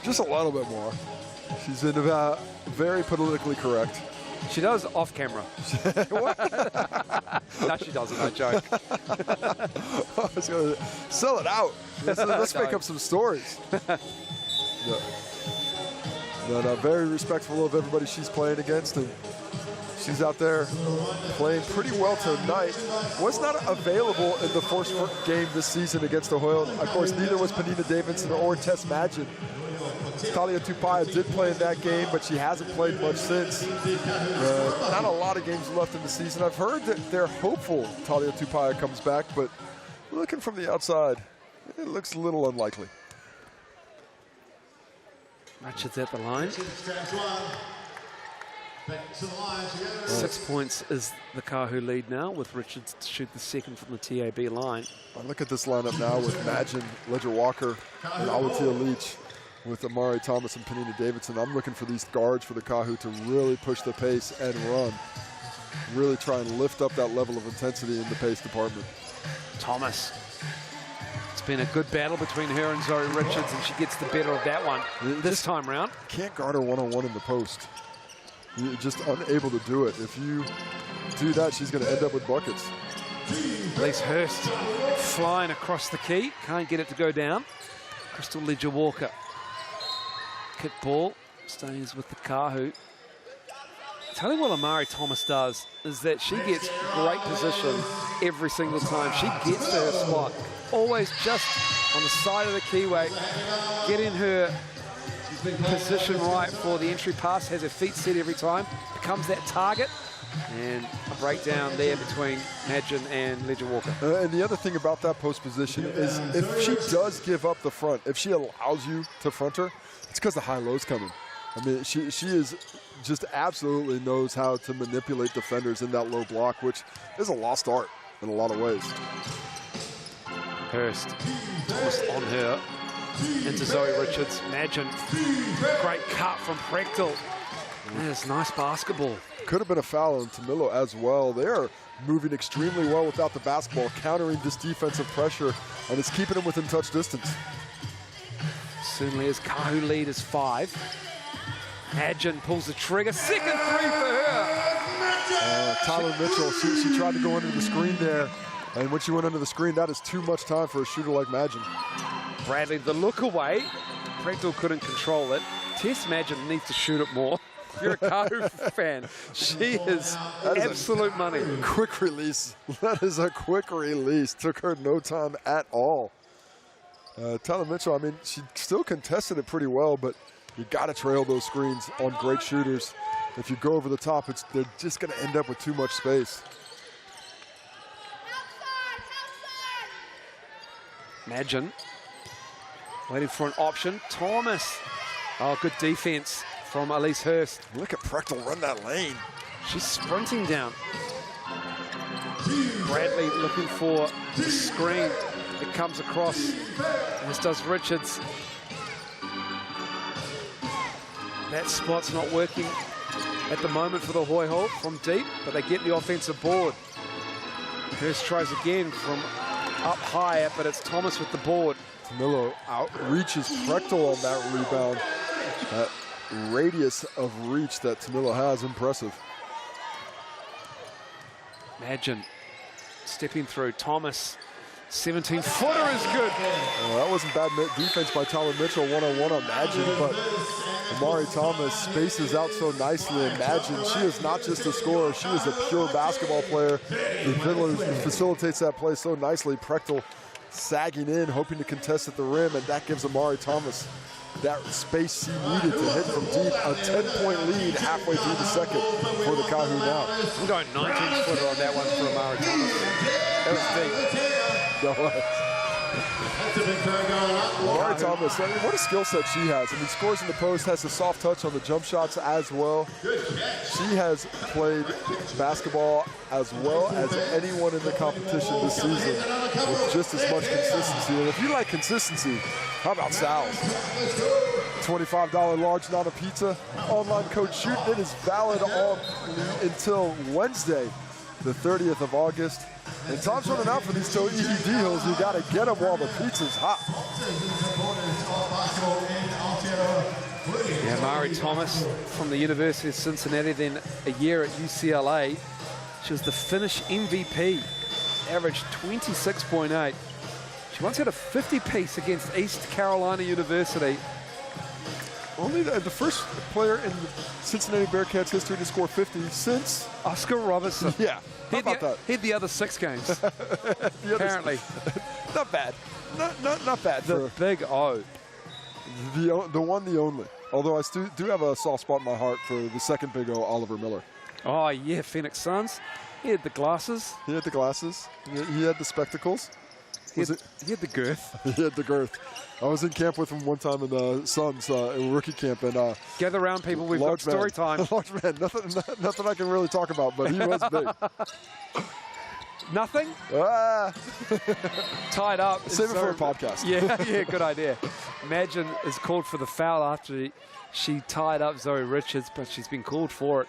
Just a little bit more. She's been very politically correct. She does off camera. No, she doesn't, no joke. I was going to sell it out. Let's make up some stories. No, very respectful of everybody she's playing against, and she's out there playing pretty well tonight. Was not available in the first game this season against Hoiho. Of course, neither was Penina Davidson or Tess Madgen. Talia Tupaia did play in that game, but she hasn't played much since. Not a lot of games left in the season. I've heard that they're hopeful Talia Tupaia comes back, but looking from the outside, it looks a little unlikely. Richards at the line. 6 points is the Kāhu lead now, with Richards to shoot the second from the TAB line. I look at this lineup now with Madgen, Ledger-Walker, and Aotearoa Leach, with Amari Thomas and Penina Davidson. I'm looking for these guards for the Kāhu to really push the pace and run. Really try and lift up that level of intensity in the pace department. Thomas. It's been a good battle between her and Zoe Richards, and she gets the better of that one this time round. Can't guard her one-on-one in the post. You're just unable to do it. If you do that, she's going to end up with buckets. Elise Hurst flying across the key. Can't get it to go down. Crystal Ledger-Walker. Kick ball. Stays with the Kāhu. Tell you what Amari Thomas does is that she gets great position every single time. She gets to her spot. Always just on the side of the keyway. Getting her position right for the entry pass, has her feet set every time, becomes that target, and a breakdown there between Madgen and Ledger-Walker. And the other thing about that post position is if she does give up the front, if she allows you to front her, it's because the high-low's coming. I mean, she is just absolutely knows how to manipulate defenders in that low block, which is a lost art. in a lot of ways. Hurst, Thomas on her, into Zoe Richards. Imagine, great cut from Prechtel. That's nice basketball. Could have been a foul on Tamilo as well. They are moving extremely well without the basketball, countering this defensive pressure, and it's keeping them within touch distance. Certainly his Kāhu lead is 5. Imagine pulls the trigger. Second 3 for her. Tyler Mitchell, she tried to go under the screen there, and when she went under the screen, that is too much time for a shooter like Madgen. Bradley, the look away. Prechtel couldn't control it. Tess Madgen needs to shoot it more. If you're a Kāhu fan, she is absolute money. Quick release. That is a quick release. Took her no time at all. Tyler Mitchell, I mean, she still contested it pretty well, but you got to trail those screens on great shooters. If you go over the top, they're just going to end up with too much space. Madgen waiting for an option. Thomas. Oh, good defense from Elise Hurst. Look at Prechtel run that lane. She's sprinting down. Bradley looking for the screen. It comes across. This does Richards. That spot's not working at the moment for the Hoiho from deep, but they get the offensive board. Hurst tries again from up higher, but it's Thomas with the board. Tamilo outreaches Prechtel on that rebound. That radius of reach that Tamilo has, impressive. Madgen stepping through. Thomas, 17-footer is good. Oh, that wasn't bad defense by Tyler Mitchell, one-on-one on Madgen, but Amari Thomas spaces out so nicely. And Madgen, she is not just a scorer, she is a pure basketball player. The Fiddler facilitates that play so nicely. Prechtel sagging in, hoping to contest at the rim, and that gives Amari Thomas that space she needed to hit from deep. A 10-point lead halfway through the second for the Kāhu now. I'm going 19-footer on that one for Amari Thomas. That was deep. That was. Amari Thomas, I mean, what a skill set she has. I mean, scores in the post, has a soft touch on the jump shots as well. She has played basketball as well as anyone in the competition this season with just as much consistency. And if you like consistency, how about Sal's? $25 large Nana Pizza. Online code SHOOT. It is valid on until Wednesday, the 30th of August. And time's running out for these Tauihi deals. You got to get them while the pizza's hot. Yeah, Amari Thomas from the University of Cincinnati, then a year at UCLA. She was the Finnish MVP, averaged 26.8. She once had a 50-piece against East Carolina University. Only the first player in the Cincinnati Bearcats history to score 50 since Oscar Robertson. Yeah, how about that? He had the other 6 games, apparently. Not bad. Not bad. The big O. The one, the only. Although I do have a soft spot in my heart for the second big O, Oliver Miller. Oh, yeah, Phoenix Suns. He had the glasses. He had the glasses. He had the spectacles. He had the girth. He had the girth. I was in camp with him one time in the Suns in rookie camp, and gather around, people. We've got story time. Large man. Nothing I can really talk about, but he was big. Nothing? Tied up. Save it for a podcast. Yeah, good idea. Madgen is called for the foul after she tied up Zoe Richards, but she's been called for it.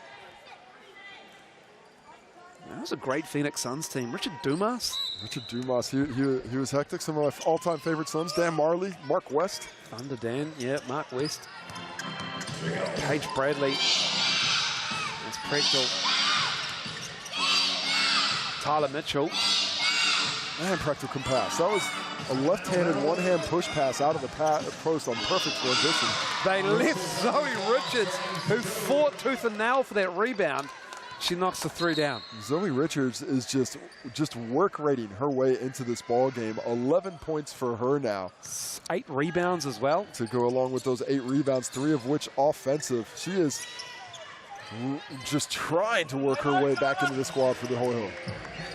That was a great Phoenix Suns team. Richard Dumas. He was hectic. Some of my all-time favorite Suns. Dan Marley, Mark West. Thunder Dan, yeah, Mark West. Paige Bradley. That's Prechtel. Tyler Mitchell. Man, Prechtel can pass. That was a left-handed, one-hand push pass out of the post on perfect transition. They left Zoe Richards, who fought tooth and nail for that rebound. She knocks the 3 down. Zoe Richards is just work rating her way into this ball game. 11 points for her now. 8 rebounds as well. To go along with those 8 rebounds, 3 of which offensive. She is just trying to work her way back into the squad for the Hoiho.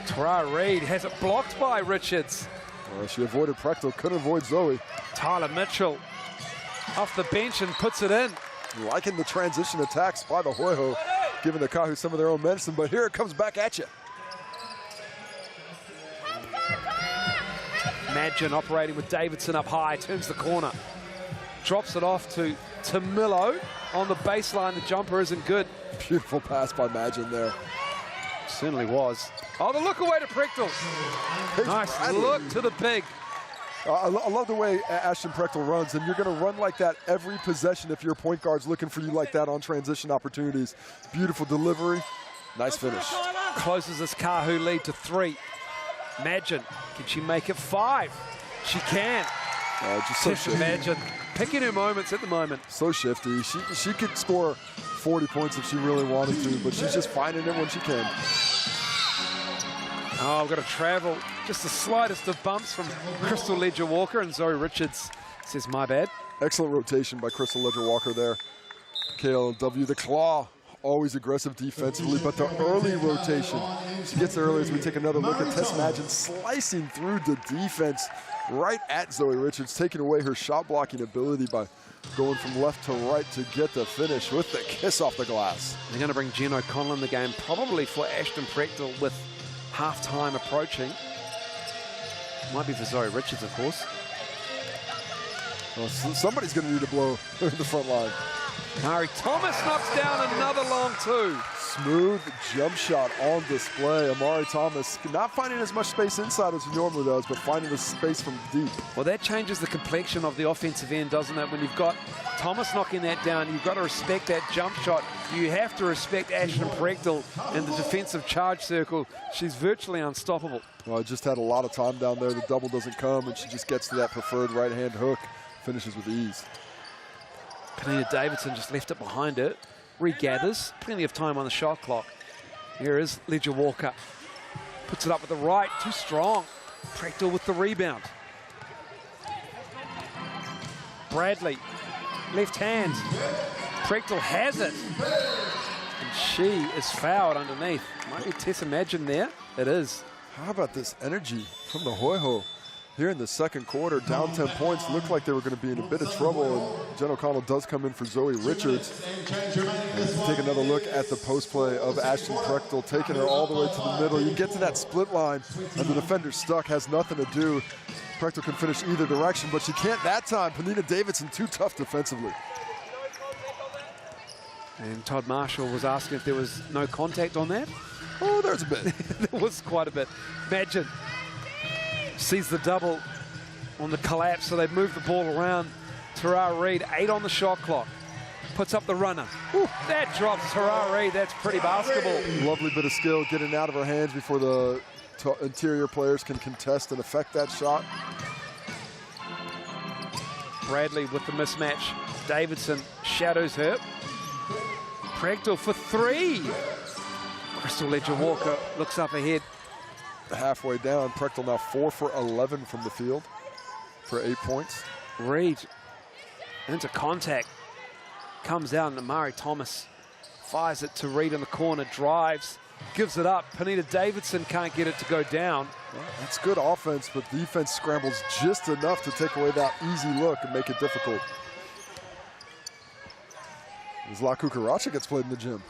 Tara Reid has it blocked by Richards. She avoided Prechtel, couldn't avoid Zoe. Tyler Mitchell off the bench and puts it in. Liking the transition attacks by the Hoiho, giving the Kāhu some of their own medicine, but here it comes back at you. Madgen operating with Davidson up high, turns the corner. Drops it off to Tamilo on the baseline. The jumper isn't good. Beautiful pass by Madgen there. Certainly was. Oh, the look away to Prechtel. Nice look to the big. I love the way Ashton Prechtel runs, and you're going to run like that every possession if your point guard's looking for you like that on transition opportunities. Beautiful delivery. Nice finish. Closes this Kāhu lead to 3. Madgen, can she make it 5? She can. Just so shifty. Madgen picking her moments at the moment. So shifty. She could score 40 points if she really wanted to, but she's just finding it when she can. Oh, we've got to travel. Just the slightest of bumps from Crystal Ledger-Walker, and Zoe Richards says, my bad. Excellent rotation by Crystal Ledger-Walker there. KLW, the claw, always aggressive defensively, but the early rotation. She gets there early as we take another look at Tess Madgen slicing through the defense right at Zoe Richards, taking away her shot blocking ability by going from left to right to get the finish with the kiss off the glass. They're going to bring Jen O'Connell in the game, probably for Ashton Prechtel with half-time approaching. Might be for Zoe Richards, of course. Well, somebody's going to need a blow in the front line. Mari Thomas knocks down another long 2. Smooth jump shot on display. Amari Thomas not finding as much space inside as he normally does, but finding the space from deep. Well, that changes the complexion of the offensive end, doesn't it? When you've got Thomas knocking that down, you've got to respect that jump shot. You have to respect Ashton Prechtel in the defensive charge circle. She's virtually unstoppable. Well, just had a lot of time down there. The double doesn't come, and she just gets to that preferred right-hand hook. Finishes with ease. Penina Davidson just left it behind it. Regathers. Plenty of time on the shot clock. Here is Ledger-Walker. Puts it up with the right. Too strong. Prechtel with the rebound. Bradley. Left hand. Prechtel has it. And she is fouled underneath. Might be Tessa Madgen there. It is. How about this energy from the Hoiho? Here in the second quarter, down 10 points, looked like they were going to be in a bit of trouble, and Jen O'Connell does come in for Zoe Richards. And take another look at the post play of Ashton Prechtel, taking her all the way to the middle. You get to that split line, and the defender's stuck, has nothing to do. Prechtel can finish either direction, but she can't that time. Penina Davidson too tough defensively. And Todd Marshall was asking if there was no contact on that. Oh, there's a bit. There was quite a bit. Madgen sees the double on the collapse, so they've moved the ball around. Tara Reid, 8 on the shot clock. Puts up the runner. Ooh, that drops Tara Reid. That's pretty basketball. Lovely bit of skill getting out of her hands before the interior players can contest and affect that shot. Bradley with the mismatch. Davidson shadows her. Prechtel for 3. Crystal Ledger-Walker looks up ahead. Halfway down, Prechtel now 4 for 11 from the field for 8 points. Reid into contact. Comes out, and Amari Thomas fires it to Reid in the corner, drives, gives it up. Penina Davidson can't get it to go down. Well, that's good offense, but defense scrambles just enough to take away that easy look and make it difficult. As La Cucaracha gets played in the gym.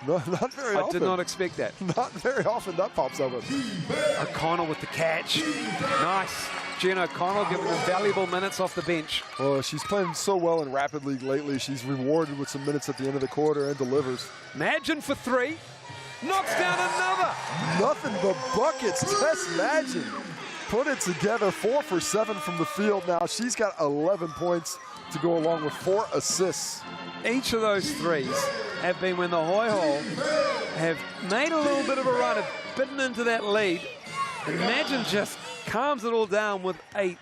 Not very often. I did not expect that. Not very often that pops up. O'Connell with the catch. Nice. Jen O'Connell giving them valuable minutes off the bench. Well, she's playing so well in Rapid League lately. She's rewarded with some minutes at the end of the quarter and delivers. Madgen for 3. Knocks down another. Nothing but buckets. Tess Madgen put it together. 4 for 7 from the field now. She's got 11 points to go along with 4 assists. Each of those threes have been when the Hoiho have made a little bit of a run, have bitten into that lead. And Madgen just calms it all down with a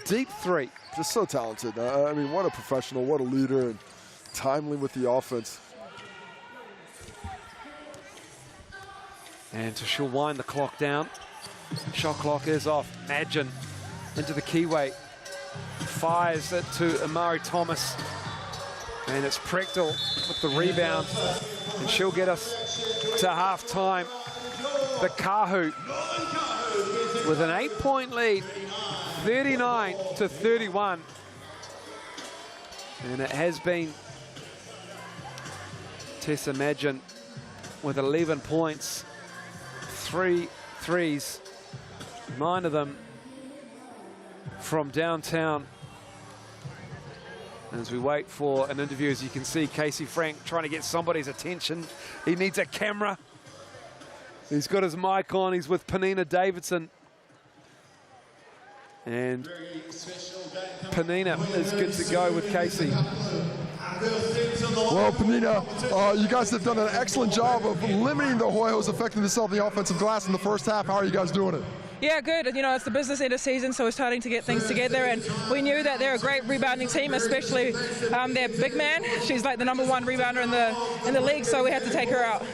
deep 3. Just so talented. I mean, what a professional, what a leader, and timely with the offense. And she'll wind the clock down. Shot clock is off. Madgen into the keyway. Fires it to Amari Thomas. And it's Prechtel with the rebound. And she'll get us to half-time. The Kāhu with an 8-point lead, 39-31. And it has been Tessa Madgen with 11 points, 3 threes, 9 of them from downtown. As we wait for an interview, as you can see, Casey Frank trying to get somebody's attention. He needs a camera. He's got his mic on. He's with Penina Davidson. And Penina is good to go with Casey. Well, Penina, you guys have done an excellent job of limiting the Hoiho's effectiveness on the offensive glass in the first half. How are you guys doing it? Yeah, good. You know, it's the business end of season, so we're starting to get things together, and we knew that they're a great rebounding team, especially their big man. She's like the #1 rebounder in the league, so we had to take her out.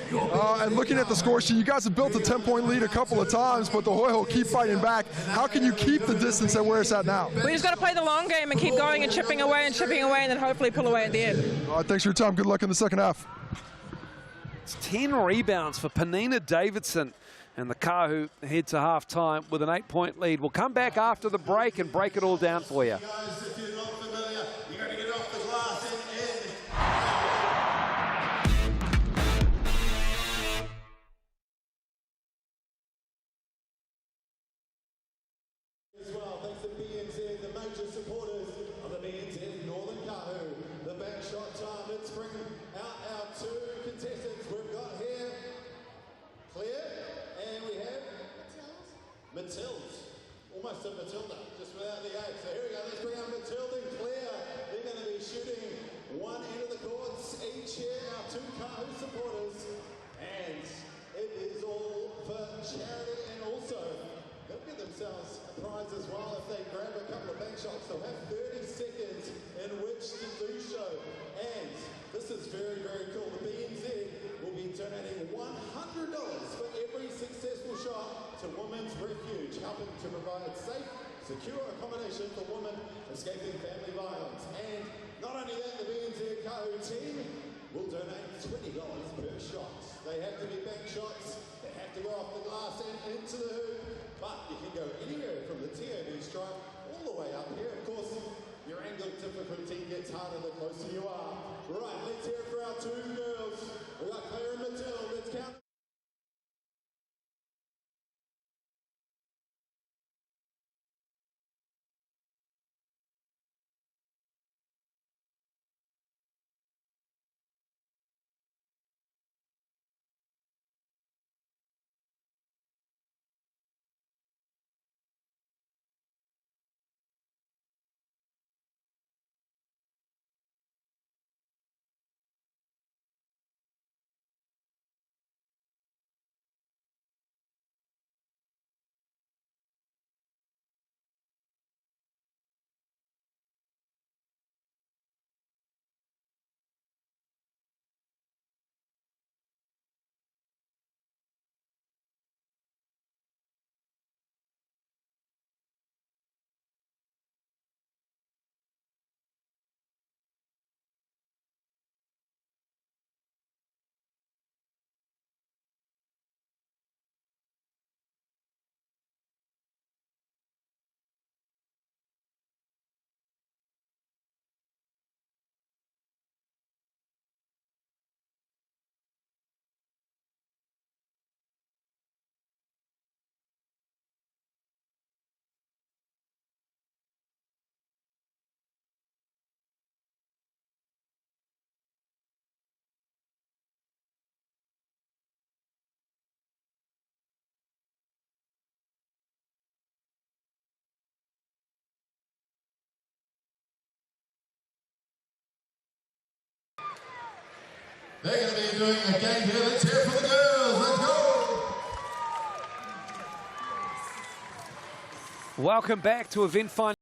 And looking at the score sheet, you guys have built a 10-point lead a couple of times, but the Hoiho keep fighting back. How can you keep the distance at where it's at now? We just got to play the long game and keep going and chipping away, and then hopefully pull away at the end. All right, thanks for your time. Good luck in the second half. It's 10 rebounds for Penina Davidson. And the Kāhu head to half-time with an 8-point lead. We'll come back after the break and break it all down for you. Guys, if you're not familiar, you're going to get off the glass and as well, thanks to BNZ, the major supporters of the BNZ Northern Kāhu. The back shot time, let's bring out our 2 contestants we've got here. Claire, and we have Matilda. Almost a Matilda, just without the A. So here we go, let's bring out Matilda and Claire. They're going to be shooting one end of the courts each here, our 2 Kāhu supporters. And it is all for charity, and also they'll get themselves a prize as well if they grab a couple of bank shots. They'll have 30 seconds in which to do so. And this is very, very cool. The BNZ will be donating $100 for every successful shot to Women's Refuge, helping to provide safe, secure accommodation for women escaping family violence. And not only that, the BNZ Kāhu team will donate $20 per shot. They have to be bank shots, they have to go off the glass and into the hoop, but you can go anywhere from the TAB stripe all the way up here. Of course, your angle difficulty gets harder the closer you are. Right, let's hear it for our 2 girls. We've got Claire and Matilda. Let's count. They're going to be doing a game here. Let's hear it for the girls. Let's go. Welcome back to Eventfinda.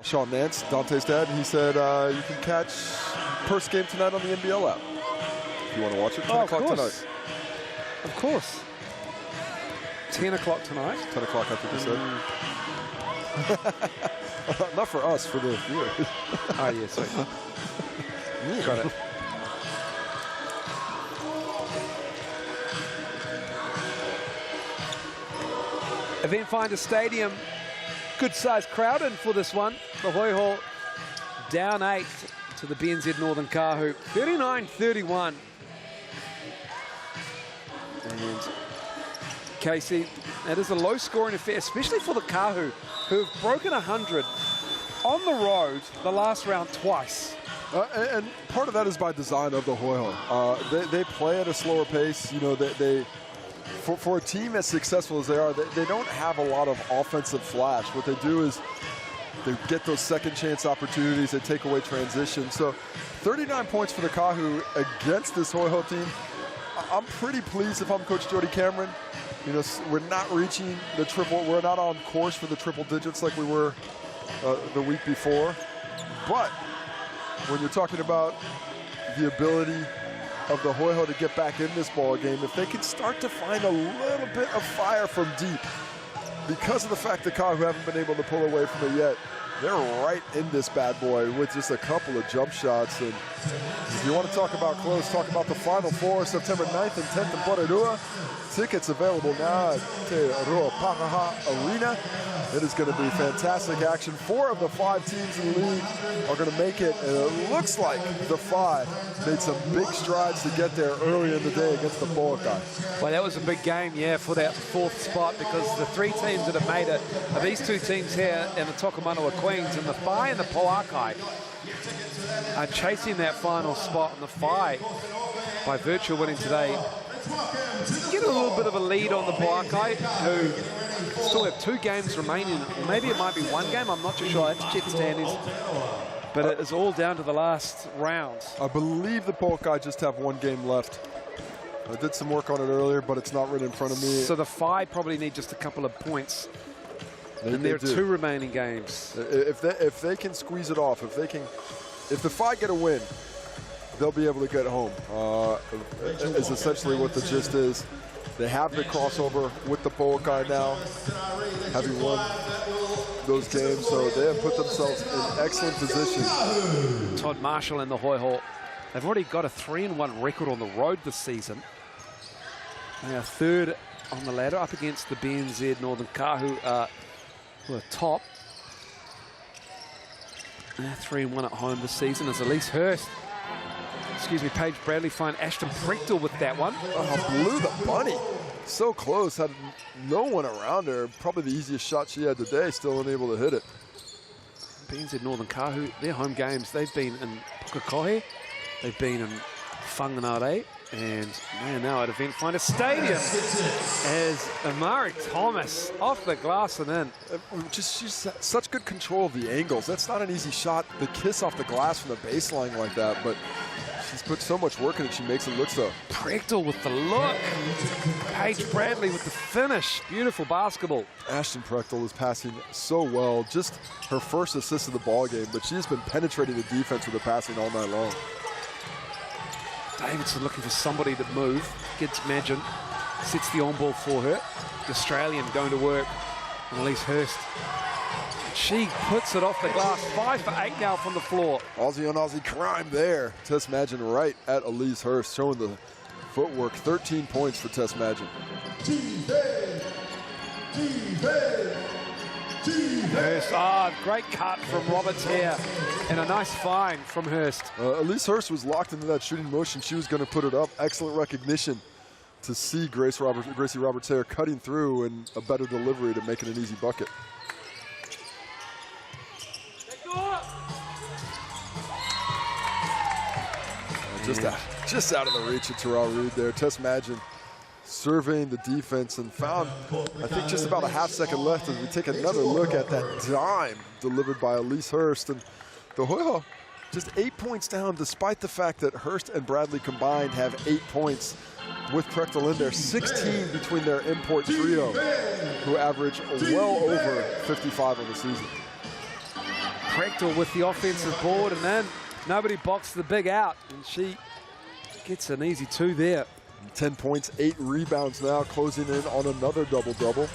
Sean Nance, Dante's dad, he said you can catch first game tonight on the NBL app. If you want to watch it, 10 o'clock tonight. Of course. 10 o'clock tonight. 10 o'clock, I think he said. Not for us, for the viewers. Oh, yeah, sweet. Got it. Eventfinda Stadium, good-sized crowd in for this one. The Hoiho down 8 to the BNZ Northern Kāhu, 39-31. And Casey, that is a low-scoring affair, especially for the Kāhu, who have broken 100 on the road the last round twice. And part of that is by design of the Hoiho. They play at a slower pace. You know, for a team as successful as they are, they don't have a lot of offensive flash. What they do is they get those second chance opportunities. They take away transition. So 39 points for the Kāhu against this Hoiho team. I'm pretty pleased if I'm Coach Jody Cameron. You know, we're not reaching the triple. We're not on course for the triple digits like we were the week before. But when you're talking about the ability of the Hoiho to get back in this ball game, if they can start to find a little bit of fire from deep, because of the fact that Kāhu haven't been able to pull away from it yet, they're right in this bad boy with just a couple of jump shots. And if you want to talk about close, talk about the Final Four, September 9th and 10th in Porirua. Tickets available now at Te Roa Pakaha Arena. It is going to be fantastic action. 4 of the 5 teams in the league are going to make it, and it looks like the 5 made some big strides to get there early in the day against the Poakai. Well, that was a big game, yeah, for that 4th spot, because the 3 teams that have made it are these 2 teams here in the Tokomanawa Queens, and the Whai and the Poakai are chasing that final spot, and the Whai, by virtue of winning today, get a little bit of a lead on the Poakai, who still have 2 games remaining. Maybe it might be 1 game, I'm not too sure. I have to check the standings. But it is all down to the last round. I believe the Poakai just have 1 game left. I did some work on it earlier, but it's not written in front of me. So the Whai probably need just a couple of points. And there are 2 remaining games. If they can squeeze it off, if the Whai get a win, they'll be able to get home, is essentially what the gist is. They have the crossover with the Poakai now, having won those games, so they have put themselves in excellent position. Todd Marshall and the Hoiho, they've already got a 3-1 record on the road this season. They are 3rd on the ladder, up against the BNZ Northern Kāhu, who are top. They're 3-1 at home this season as Elise Hurst, Paige Bradley find Ashton Prechtel with that one. Oh, blew the bunny. So close, had no one around her. Probably the easiest shot she had today, still unable to hit it. BNZ Northern Kāhu, their home games, they've been in Pukekohe, they've been in Whanganare, and they are now at Eventfinda Stadium as Amari Thomas off the glass and in. She's such good control of the angles. That's not an easy shot, the kiss off the glass from the baseline like that, but she's put so much work in it, she makes it look so. Prechtel with the look. Paige Bradley with the finish. Beautiful basketball. Ashton Prechtel is passing so well. Just her first assist of the ball game, but she has been penetrating the defense with her passing all night long. Davidson looking for somebody to move. Gets Magin. Sets the on ball for her. The Australian going to work. And Elise Hurst. She puts it off the glass. 5 for 8 now from the floor. Aussie on Aussie crime there. Tess Magin right at Elise Hurst, showing the footwork. 13 points for Tess Magin. Hurst, great cut from Roberts here. And a nice find from Hurst. Elise Hurst was locked into that shooting motion. She was going to put it up. Excellent recognition to see Gracie Roberts there cutting through, and a better delivery to make it an easy bucket. Just out of the reach of Terrell Reed there. Tess Magin surveying the defense and found, I think, just about a half-second left as we take another look at that dime delivered by Elise Hurst. And the Hoiho just 8 points down, despite the fact that Hurst and Bradley combined have 8 points with Prechtel in there. 16 between their import trio, who average well over 55 on the season. Prechtel with the offensive board, and then nobody boxed the big out, and she gets an easy 2 there. 10 points, 8 rebounds now, closing in on another double-double.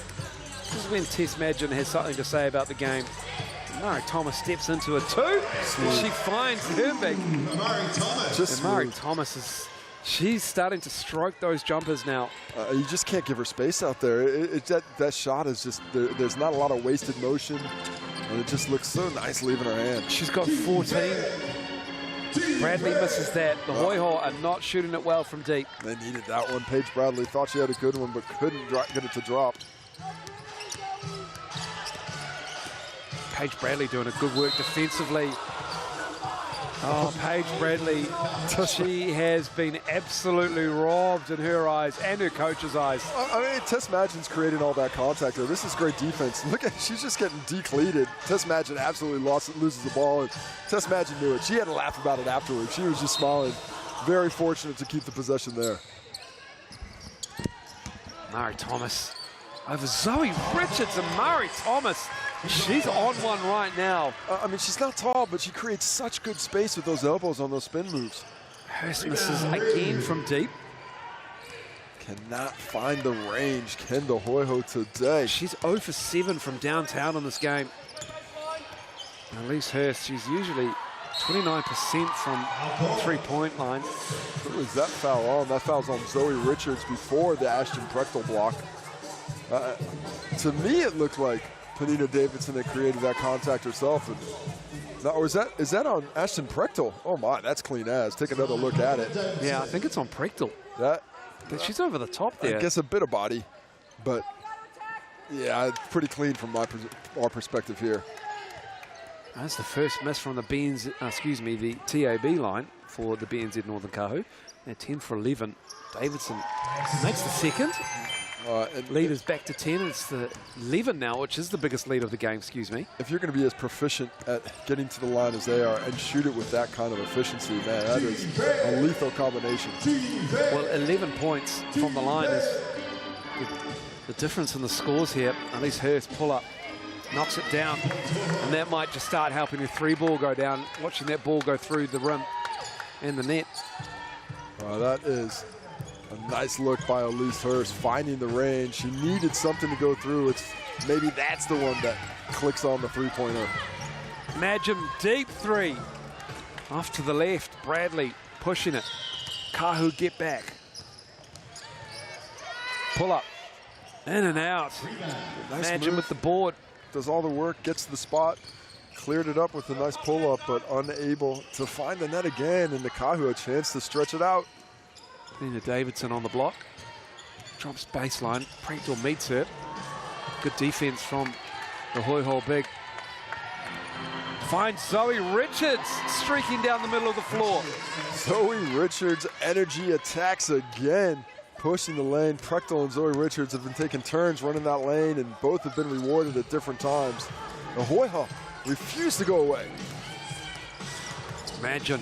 This is when Tess Madgen has something to say about the game. Murray Thomas steps into a 2, and she finds her big. Just And Murray smooth. Thomas she's starting to stroke those jumpers now. You just can't give her space out there. That shot is just, there's not a lot of wasted motion, and it just looks so nice leaving her hand. She's got 14. Bradley misses that. The Hoiho are not shooting it well from deep. They needed that one. Paige Bradley thought she had a good one, but couldn't get it to drop. Paige Bradley doing a good work defensively. Oh, Paige Bradley, she has been absolutely robbed in her eyes and her coach's eyes. I mean, Tess Madgen's creating all that contact there. This is great defense. Look at, she's just getting decleated. Tess Madgen absolutely loses the ball, and Tess Madgen knew it. She had to laugh about it afterwards. She was just smiling. Very fortunate to keep the possession there. Murray Thomas over Zoe Richards, and Murray Thomas, she's on one right now. I mean, she's not tall, but she creates such good space with those elbows on those spin moves. Hurst misses again from deep. Cannot find the range, Kendall Hoiho today. She's 0 for 7 from downtown on this game. Elise Hurst, she's usually 29% from three-point line. Who is that foul on? That foul's on Zoe Richards before the Ashton Prechtel block. To me, it looked like Panina Davidson had created that contact herself. Or is that on Ashton Prechtel? Oh my, that's clean as. Take another look at it. Yeah, I think it's on Prechtel. She's over the top there. I guess a bit of body, but yeah, it's pretty clean from our perspective here. That's the first miss from the the TAB line for the BNZ Northern Kāhu. They're 10 for 11. Davidson makes the second. Lead is back to 10. It's the 11 now, which is the biggest lead of the game, If you're going to be as proficient at getting to the line as they are and shoot it with that kind of efficiency, man, that is a lethal combination. Well, 11 points from the line is the difference in the scores here. Elise Hurst pull up, knocks it down, and that might just start helping the 3-ball go down, watching that ball go through the rim and the net. That is a nice look by Elise Hurst, finding the range. She needed something to go through. Maybe that's the one that clicks on the three-pointer. Madgen, deep 3. Off to the left, Bradley pushing it. Kāhu get back. Pull up, in and out. Nice Madgen move. with the board. Does all the work, gets to the spot, cleared it up with a nice pull-up, but unable to find the net again, and the Kāhu a chance to stretch it out. Nina Davidson on the block. Drops baseline. Prechtel meets her. Good defense from the Hoiho big. Finds Zoe Richards streaking down the middle of the floor. Zoe Richards energy attacks again, pushing the lane. Prechtel and Zoe Richards have been taking turns running that lane, and both have been rewarded at different times. The Hoiho refuse to go away. Madgen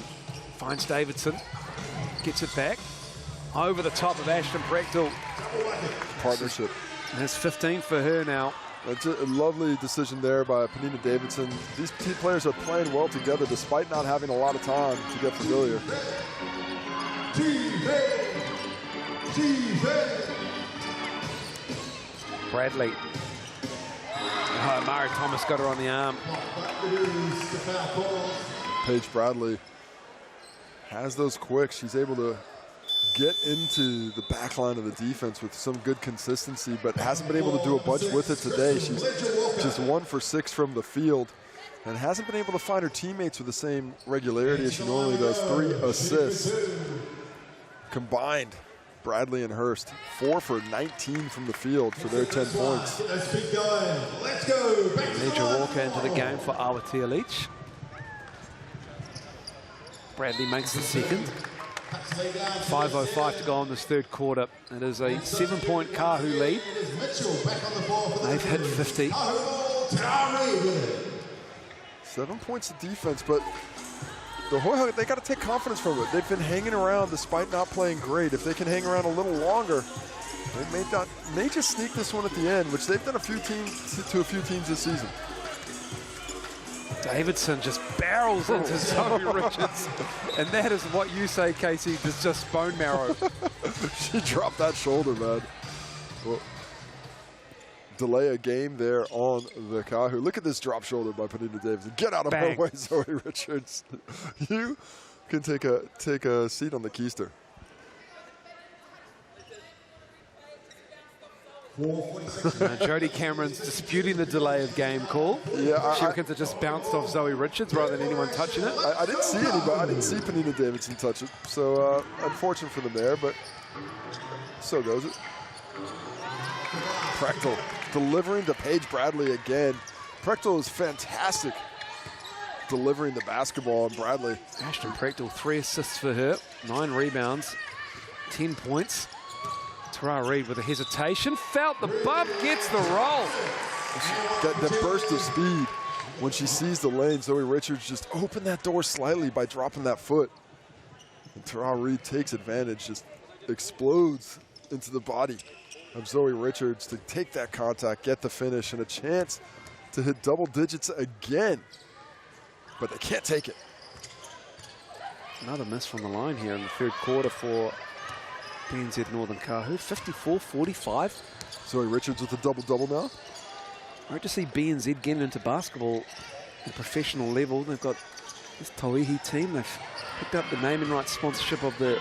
finds Davidson. Gets it back. Over the top of Ashton Prechtel. Partnership. And that's 15 for her now. It's a lovely decision there by Panina Davidson. These two players are playing well together despite not having a lot of time to get familiar. Bradley. Murray Thomas got her on the arm. Paige Bradley has those quicks. She's able to get into the back line of the defense with some good consistency, but hasn't been able to do a bunch with it today. She's just 1 for 6 from the field and hasn't been able to find her teammates with the same regularity as she normally does. 3 assists combined. Bradley and Hurst 4 for 19 from the field for their 10 points. Let's go. Major Walker into the game for Aotearoa. Bradley makes the second. 5:05 to go on this third quarter. It is a 7-point Kāhu lead. They've hit 50. 7 points of defense, but the Hoiho, they got to take confidence from it. They've been hanging around despite not playing great. If they can hang around a little longer, they may just sneak this one at the end, which they've done to a few teams this season. Davidson just barrels into Zoe Richards. And that is what you say, Casey, is just bone marrow. She dropped that shoulder, man. Well, delay a game there on the Kāhu. Look at this drop shoulder by Penina Davidson. Get out of her way, Zoe Richards. You can take a seat on the keister. Jodie Cameron's disputing the delay of game call. Yeah, she reckons it just bounced off Zoe Richards rather than anyone touching it. I didn't see anybody. I didn't see Penina Davidson touch it. So unfortunate for the mayor, but so goes it. Prechtel delivering to Paige Bradley again. Prechtel is fantastic delivering the basketball on Bradley. Ashton Prechtel, 3 assists for her, 9 rebounds, 10 points. Tara Reid with a hesitation, felt the bump, gets the roll. That burst of speed when she sees the lane. Zoe Richards just opened that door slightly by dropping that foot. And Tara Reid takes advantage, just explodes into the body of Zoe Richards to take that contact, get the finish, and a chance to hit double digits again. But they can't take it. Another miss from the line here in the third quarter for BNZ Northern Kāhu, 54-45. Zoe Richards with a double-double now. Great to see BNZ getting into basketball at professional level. They've got this Tauihi team. They've picked up the naming rights sponsorship of the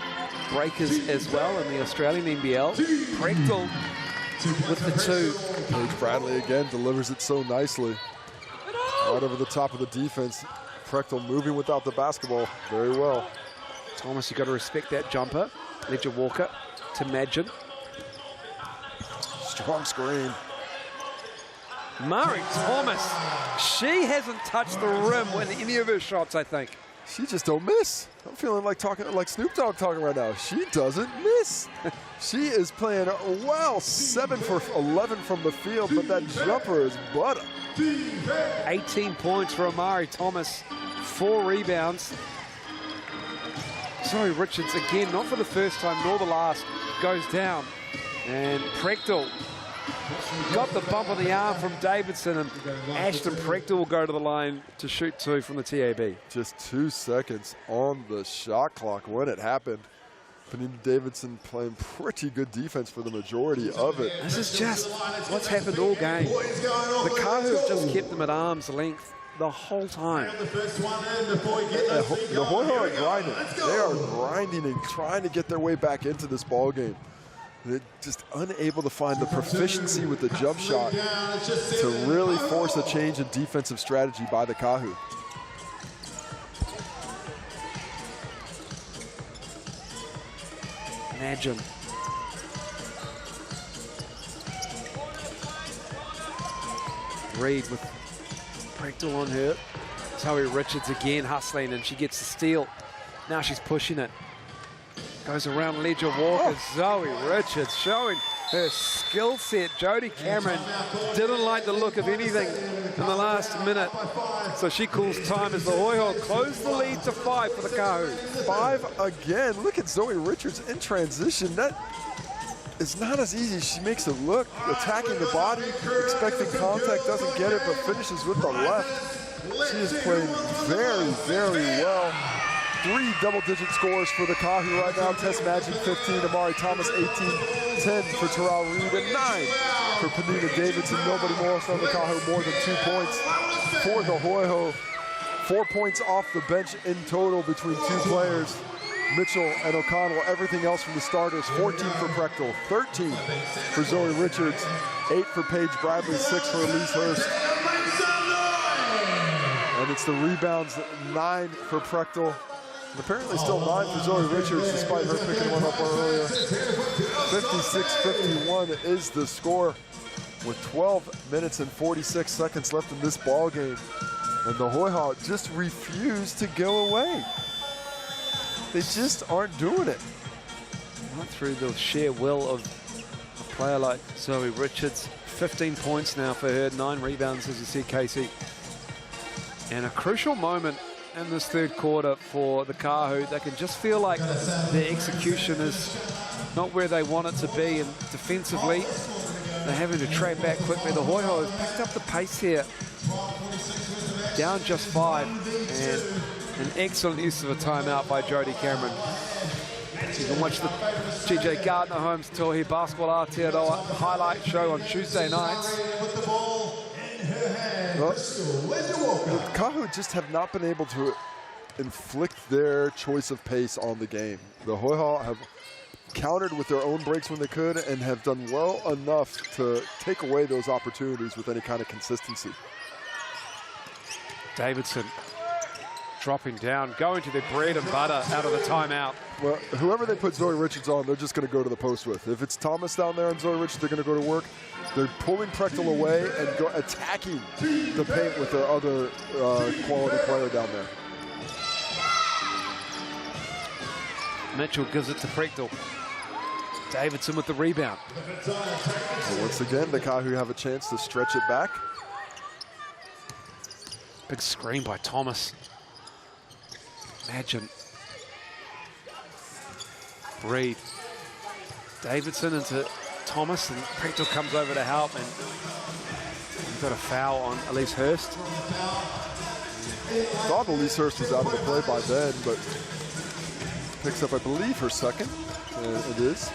Breakers as well in the Australian NBL. Prechtel with the 2. Paige Bradley again delivers it so nicely. Right over the top of the defense. Prechtel moving without the basketball very well. Thomas, you've got to respect that jumper. Ledger Walker to Madgen. Strong screen. Murray Thomas. She hasn't touched the rim with any of her shots, I think. She just don't miss. I'm feeling like talking like Snoop Dogg talking right now. She doesn't miss. She is playing well. 7 for 11 from the field, but that jumper is butter. 18 points for Amari Thomas. 4 rebounds. Zoe Richards again, not for the first time nor the last, goes down. And Prechtel got the bump on the arm from Davidson, and Ashton Prechtel will go to the line to shoot 2 from the TAB. Just 2 seconds on the shot clock when it happened. Penina Davidson playing pretty good defense for the majority of it. This is just what's happened all game. The Kāhu have just kept them at arm's length the whole time. The Hoiho are grinding. They are grinding and trying to get their way back into this ball game. They're just unable to find the proficiency with the jump shot to really force a change in defensive strategy by the Kāhu. Imagine. Reid with Prechtel on her. Zoe Richards again hustling, and she gets the steal. Now she's pushing it. Goes around Ledger Walker. Zoe Richards showing her skill set. Jodie Cameron didn't like the look of anything in the last minute, so she calls time as the Hoiho close the lead to 5 for the Kāhu. 5 again. Look at Zoe Richards in transition. That is not as easy as she makes it look. Attacking the body, expecting contact, doesn't get it, but finishes with the left. She is playing very, very well. 3 double-digit scores for the Kāhu right now. Tess Madgen 15, Amari Thomas 18, 10 for Tara Reid, and 9 for Penina Davidson. Nobody more on the Kāhu more than 2 points for the Hoiho. 4 points off the bench in total between 2 players. Mitchell and O'Connell, everything else from the starters. 14 for Prechtel, 13 for Zoe Richards, 8 for Paige Bradley, 6 for Elise Hurst. And it's the rebounds, 9 for Prechtel. And apparently still 9 for Zoe Richards, despite her picking one up earlier. 56-51 is the score with 12 minutes and 46 seconds left in this ball game. And the Hoiho just refuse to go away. They just aren't doing it. Not through the sheer will of a player like Zoe Richards. 15 points now for her, 9 rebounds, as you see, Casey. And a crucial moment in this third quarter for the Kāhu. They can just feel like their execution is not where they want it to be, and defensively they're having to track back quickly. The Hoiho have picked up the pace here. down just 5, and an excellent use of a timeout by Jody Cameron. You can watch the GJ Gardner Holmes Tauihi Basketball Aotearoa highlight show on Tuesday nights. Well, the Kāhu just have not been able to inflict their choice of pace on the game. The Hoiho have countered with their own breaks when they could and have done well enough to take away those opportunities with any kind of consistency. Davidson dropping down, going to the bread and butter out of the timeout. Well, whoever they put Zoe Richards on, they're just going to go to the post with. If it's Thomas down there and Zoe Richards, they're going to go to work. They're pulling Prechtel away and go attacking the paint with their other quality player down there. Mitchell gives it to Prechtel. Davidson with the rebound. And once again, the Kāhu have a chance to stretch it back. Big screen by Thomas. Imagine. Reed. Davidson into Thomas, and Prechtel comes over to help, and we've got a foul on Elise Hurst. Thought Elise Hurst was out of the play by then, but picks up, I believe, her second. It is.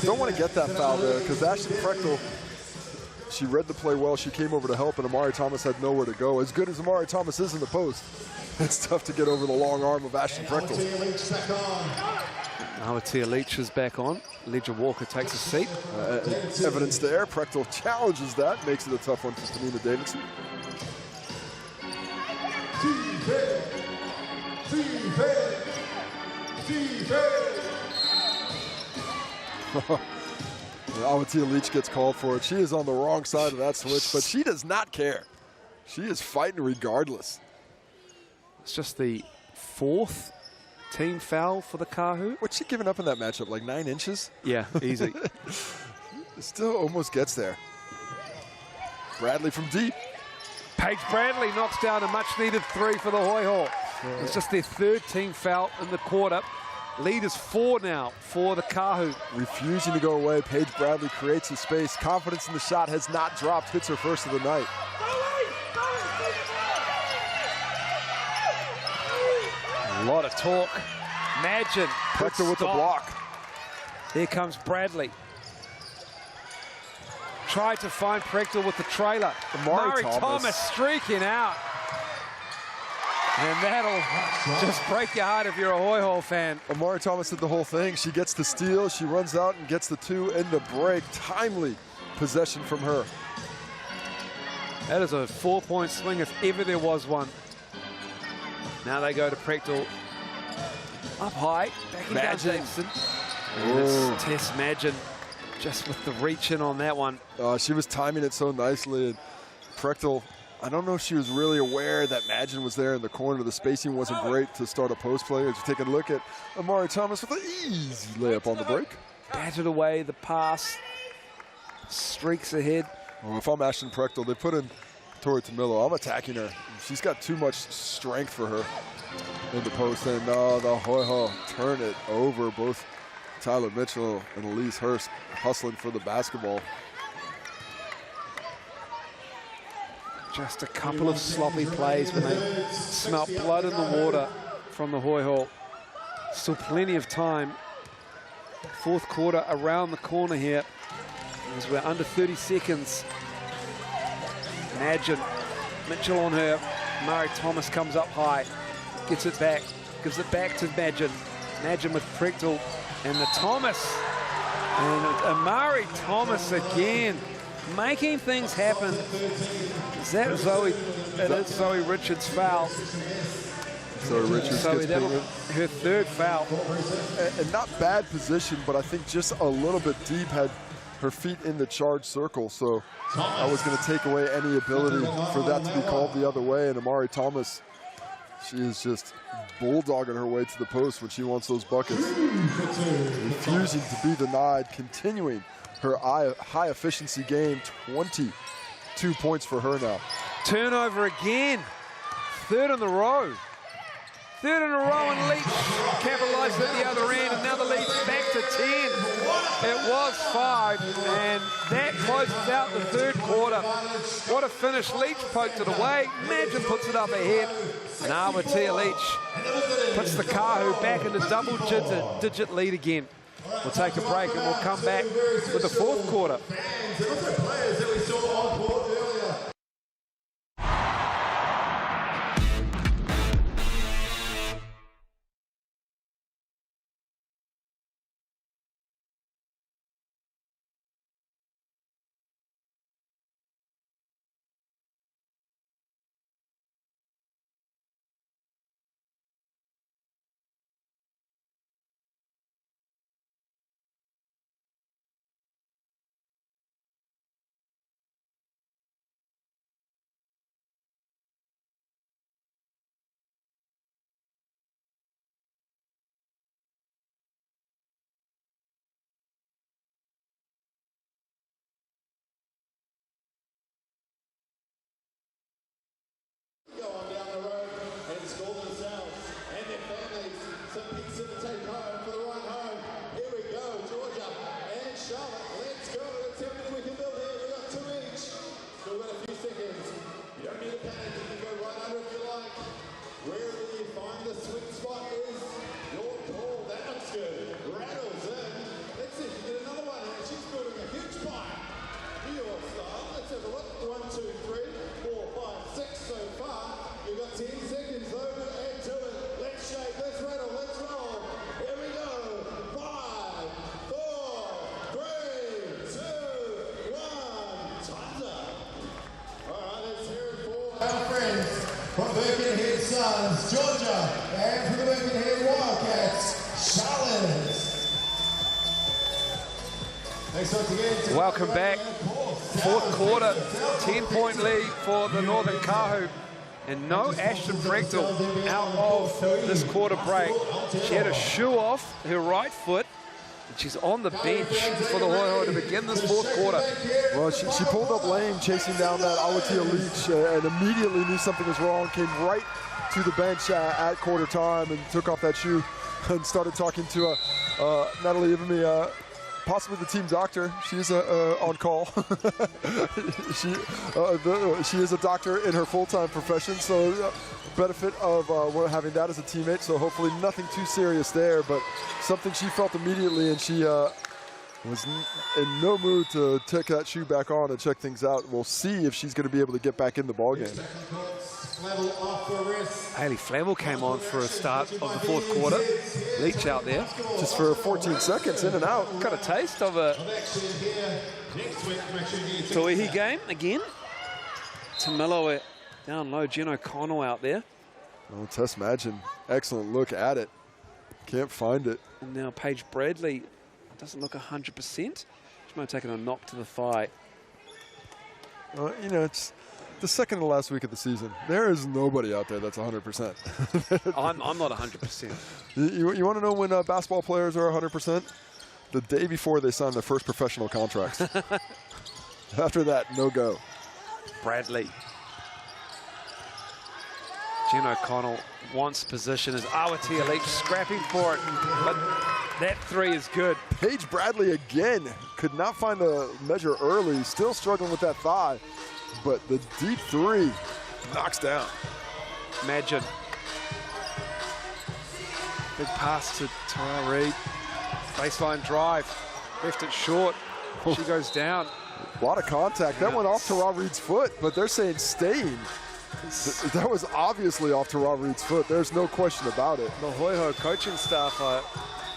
Don't want to get that foul there, because Ashley Prechtel, she read the play well. She came over to help, and Amari Thomas had nowhere to go. As good as Amari Thomas is in the post, it's tough to get over the long arm of Ashley Prechtel. Aotea Leach is back on. Ledger Walker takes a seat. Evidence there. Prechtel challenges that, makes it a tough one for Tamina Davidson. Aotea Leach gets called for it. She is on the wrong side of that switch, but she does not care. She is fighting regardless. It's just the 4th team foul for the Kāhu. What's she giving up in that matchup, like 9 inches? Yeah, easy. Still almost gets there. Bradley from deep. Paige Bradley knocks down a much-needed 3 for the Hoiho. It's just their 3rd team foul in the quarter. Lead is 4 now for the Kāhu. Refusing to go away, Paige Bradley creates a space. Confidence in the shot has not dropped. Hits her first of the night. A lot of talk. Imagine. Prechtel with the block. Here comes Bradley. Tried to find Prechtel with the trailer. Amari Thomas streaking out. And that'll just break your heart if you're a Hoiho fan. Amari Thomas did the whole thing. She gets the steal. She runs out and gets the 2 in the break. Timely possession from her. That is a 4-point swing if ever there was one. Now they go to Prechtel. Up high, backing down Davidson. And it's Tess Madgen just with the reach in on that one. She was timing it so nicely. And Prechtel, I don't know if she was really aware that Madgen was there in the corner. The spacing wasn't great to start a post play. As you take a look at Amari Thomas with an easy layup on the break. Batted away the pass. Streaks ahead. Well, if I'm Ashton Prechtel, they put in Tori Tamilo. I'm attacking her. She's got too much strength for her in the post. And the Hoiho turn it over. Both Tyler Mitchell and Elise Hurst hustling for the basketball. Just a couple of sloppy plays when they smelt blood in the water from the Hoiho. Still plenty of time. 4th quarter around the corner here. As we're under 30 seconds. Madgen, Mitchell on her. Murray Thomas comes up high. Gets it back. Gives it back to Madgen. Madgen with Prechtel and the Thomas. And Amari Thomas again. Making things happen. Is that Zoe? It is Zoe Richards' foul. Zoe Richards gets her 3rd foul. And not bad position, but I think just a little bit deep. Had her feet in the charge circle, so I was going to take away any ability for that to be called the other way. And Amari Thomas, she is just bulldogging her way to the post when she wants those buckets. Refusing to be denied, continuing her high efficiency game. 22 points for her now. Turnover again. 3rd in a row. 3rd in a row, and Leach capitalized at the other end, and now the lead's back to 10. It was 5, and that closes out the third quarter. What a finish. Leach poked it away. Imagine puts it up ahead. And Aotearoa Leach puts the Kāhu back in the double-digit lead again. We'll take a break and we'll come back with the fourth quarter. Go on down the road and score themselves and their families some pizza to take home for the ride home. Here we go, Georgia and Charlotte. Let's go. Let's see how many we can build here. We've got 2 each. Still got a few seconds. You don't need to panic. You can go right under if you like. Wherever you find the sweet spot is your call. That looks good. Rattles in. Let's see if you get another one. And she's building a huge pie. Your style. Let's have a look. 1, 2, 3, 4, 5, 6 so far. You've got 10 seconds though to add to it. Let's shake, let's rattle, let's roll. Here we go. 5, 4, 3, 2, 1. Time's up. Alright, let's hear it for our friends from Birkenhead Suns, Georgia, and from the Birkenhead Wildcats, Charlotte. Thanks once again. Welcome back. Fourth quarter, 10-point lead for the Northern Kāhu. And no Ashton Brechtel out of this quarter break. She had a shoe off her right foot. And she's on the bench for the Hoiho to begin this fourth quarter. Well, she pulled up lane chasing down that Aotearoa Leach and immediately knew something was wrong, came right to the bench at quarter time and took off that shoe and started talking to Natalie Ivamy, possibly the team doctor. She is on call. She is a doctor in her full-time profession, so benefit of having that as a teammate. So hopefully nothing too serious there, but something she felt immediately, and she was in no mood to take that shoe back on and check things out. We'll see if she's going to be able to get back in the ballgame. Hayley Flavel came on for a start of the fourth quarter. Leach out there. Just for 14 seconds, in and out. Got a taste of a Tauihi game again. Tamilo down low, Jen O'Connell out there. Oh, Tess Madgen, excellent look at it. Can't find it. And now Paige Bradley doesn't look 100%. She might have taken a knock to the thigh. You know, it's the second to last week of the season. There is nobody out there that's 100%. I'm not 100%. You want to know when basketball players are 100%? The day before they sign their first professional contracts. After that, no go. Bradley. Jen O'Connell wants position as Aotearoa Leach scrapping for it, but that three is good. Paige Bradley again could not find a measure early, still struggling with that thigh, but the deep three knocks down. Imagine. Big pass to Tara Reid. Baseline drive, left it short. She goes down. A lot of contact. That went off Tara Reid's foot, but they're saying staying. That was obviously off Tara Reid's foot. There's no question about it. The Hoiho coaching staff,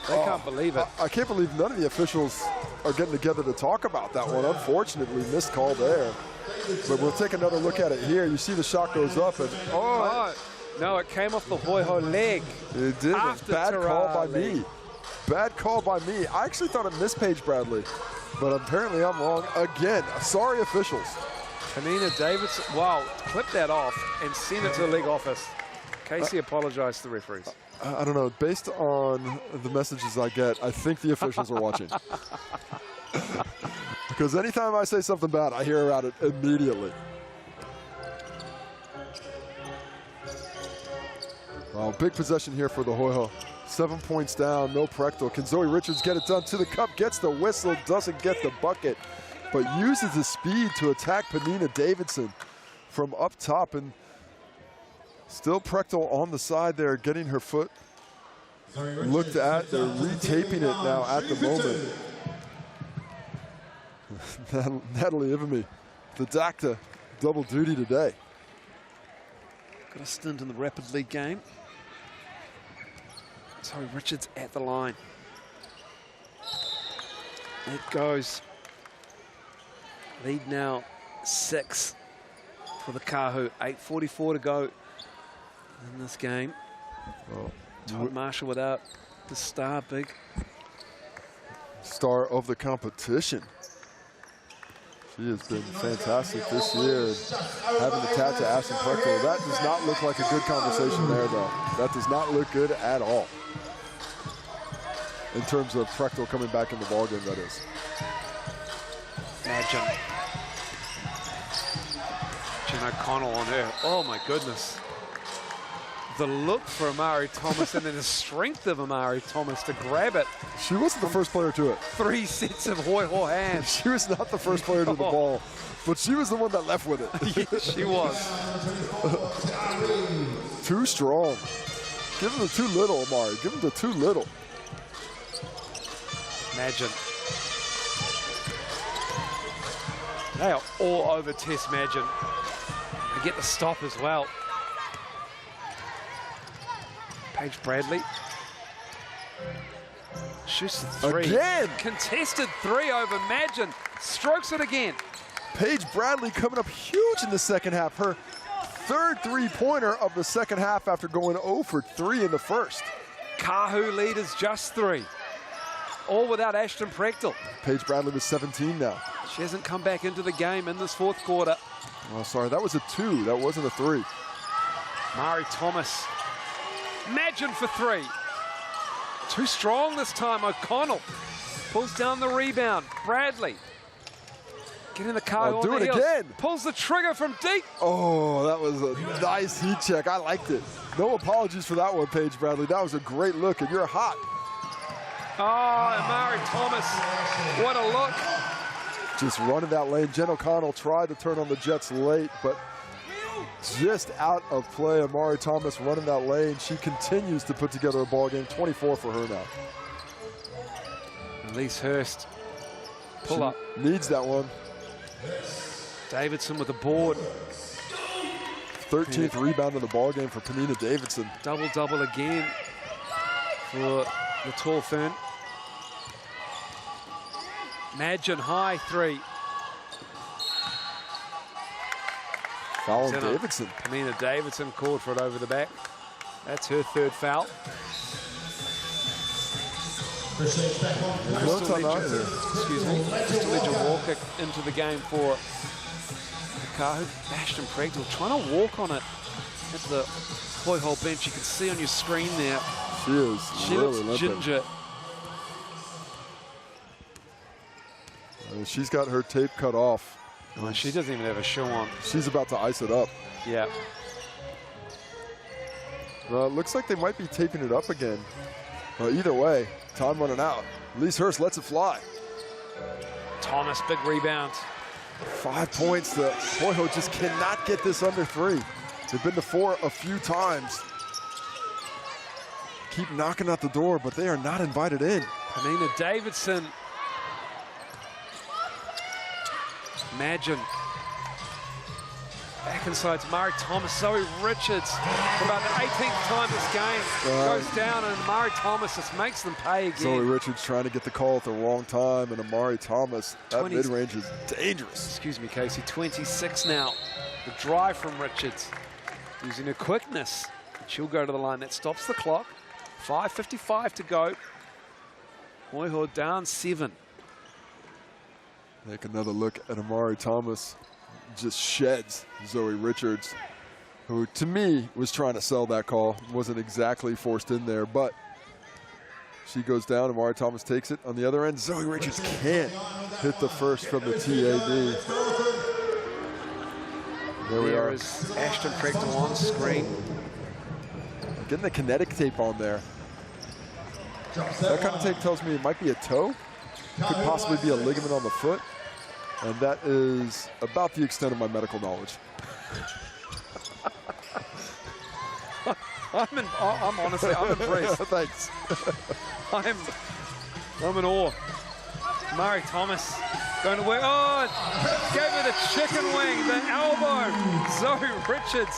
they can't believe it. I can't believe none of the officials are getting together to talk about that one. Unfortunately, missed call there. But we'll take another look at it here. You see the shot goes up, and no, it came off the Hoiho leg. It did. Bad call by me. Bad call by me. I actually thought it missed Paige Bradley, but apparently I'm wrong again. Sorry, officials. Kanina Davidson, wow, clip that off and send it to the league office. Casey apologized to the referees. I don't know. Based on the messages I get, I think the officials are watching. Because anytime I say something bad, I hear about it immediately. Well, big possession here for the Hoiho. 7 points down, no Prechtel. Can Zoe Richards get it done to the cup? Gets the whistle, doesn't get the bucket, but uses the speed to attack Penina Davidson from up top. And still Prechtel on the side there, getting her foot looked at. They're retaping it now at the moment. Natalie Ivamy, the DACTA double duty today. Got a stint in the Rapid League game. Sorry, Richards at the line. It goes. Lead now 6 for the Kāhu. 8:44 to go in this game. Well, Todd Marshall without the star, big star of the competition. She has been fantastic this year. Having to tap to Ashton Prechtel, that does not look like a good conversation there, though. That does not look good at all. In terms of Prechtel coming back in the ballgame, that is. Imagine. Jen O'Connell on her. Oh my goodness. The look for Amari Thomas and then the strength of Amari Thomas to grab it. She wasn't the first player to it. 3 sets of Hoiho hands. She was not the first player to the ball, but she was the one that left with it. Yes, she was. Too strong. Give him the too little, Amari. Give him the too little. Imagine. They are all over Tess Magin. They get the stop as well. Paige Bradley shoots the 3. Again! Contested 3 over Magin. Strokes it again. Paige Bradley coming up huge in the second half. Her third three-pointer of the second half after going 0 for 3 in the first. Kāhu lead is just 3. All without Ashton Prechtel. Paige Bradley with 17 now. She hasn't come back into the game in this fourth quarter. Oh, sorry, that was a 2. That wasn't a 3. Mari Thomas. Magin for 3. Too strong this time. O'Connell pulls down the rebound. Bradley getting the Kāhu on the heels. Again. Pulls the trigger from deep. Oh, that was a nice heat check. I liked it. No apologies for that one, Paige Bradley. That was a great look, and you're hot. Oh, Amari Thomas. What a look. Just running that lane. Jen O'Connell tried to turn on the Jets late, but just out of play. Amari Thomas running that lane. She continues to put together a ball game. 24 for her now. Elise Hurst. Pull up. Needs that one. Davidson with the board. 13th rebound in the ball game for Penina Davidson. Double-double again for the tall Fern. Magin high 3. Foul on Davidson. Penina Davidson called for it over the back. That's her third foul. Crystal Legend Walker into the game for the Kāhu. Ashton Prechtel trying to walk on it at the Hoiho bench. You can see on your screen there. She really looks ginger. She's got her tape cut off. Oh, she doesn't even have a shoe on. She's about to ice it up. Yeah. Well, it looks like they might be taping it up again. Either way, time running out. Elise Hurst lets it fly. Thomas, big rebound. 5 points. The Hoiho just cannot get this under 3. They've been to 4 a few times. Keep knocking at the door, but they are not invited in. Penina Davidson. Magin. Back inside to Mari Thomas. Zoe Richards, for about the 18th time this game, goes down, and Mari Thomas just makes them pay again. Zoe Richards trying to get the call at the wrong time, and Amari Thomas, that mid-range is dangerous. Excuse me, Casey. 26 now. The drive from Richards. Using her quickness. She'll go to the line. That stops the clock. 5:55 to go. Hoiho down 7. Take another look at Amari Thomas. Just sheds Zoe Richards, who to me was trying to sell that call. Wasn't exactly forced in there, but she goes down. Amari Thomas takes it. On the other end, Zoe Richards can't hit the first from the TAB. There is Ashton Prechtel on screen. Getting the kinetic tape on there. That kind of tape tells me it might be a toe. Could possibly be a ligament on the foot. And that is about the extent of my medical knowledge. I'm honestly, I'm impressed. Thanks. I'm in awe. Murray Thomas going to work. Oh, gave her the chicken wing, the elbow. Zoe Richards.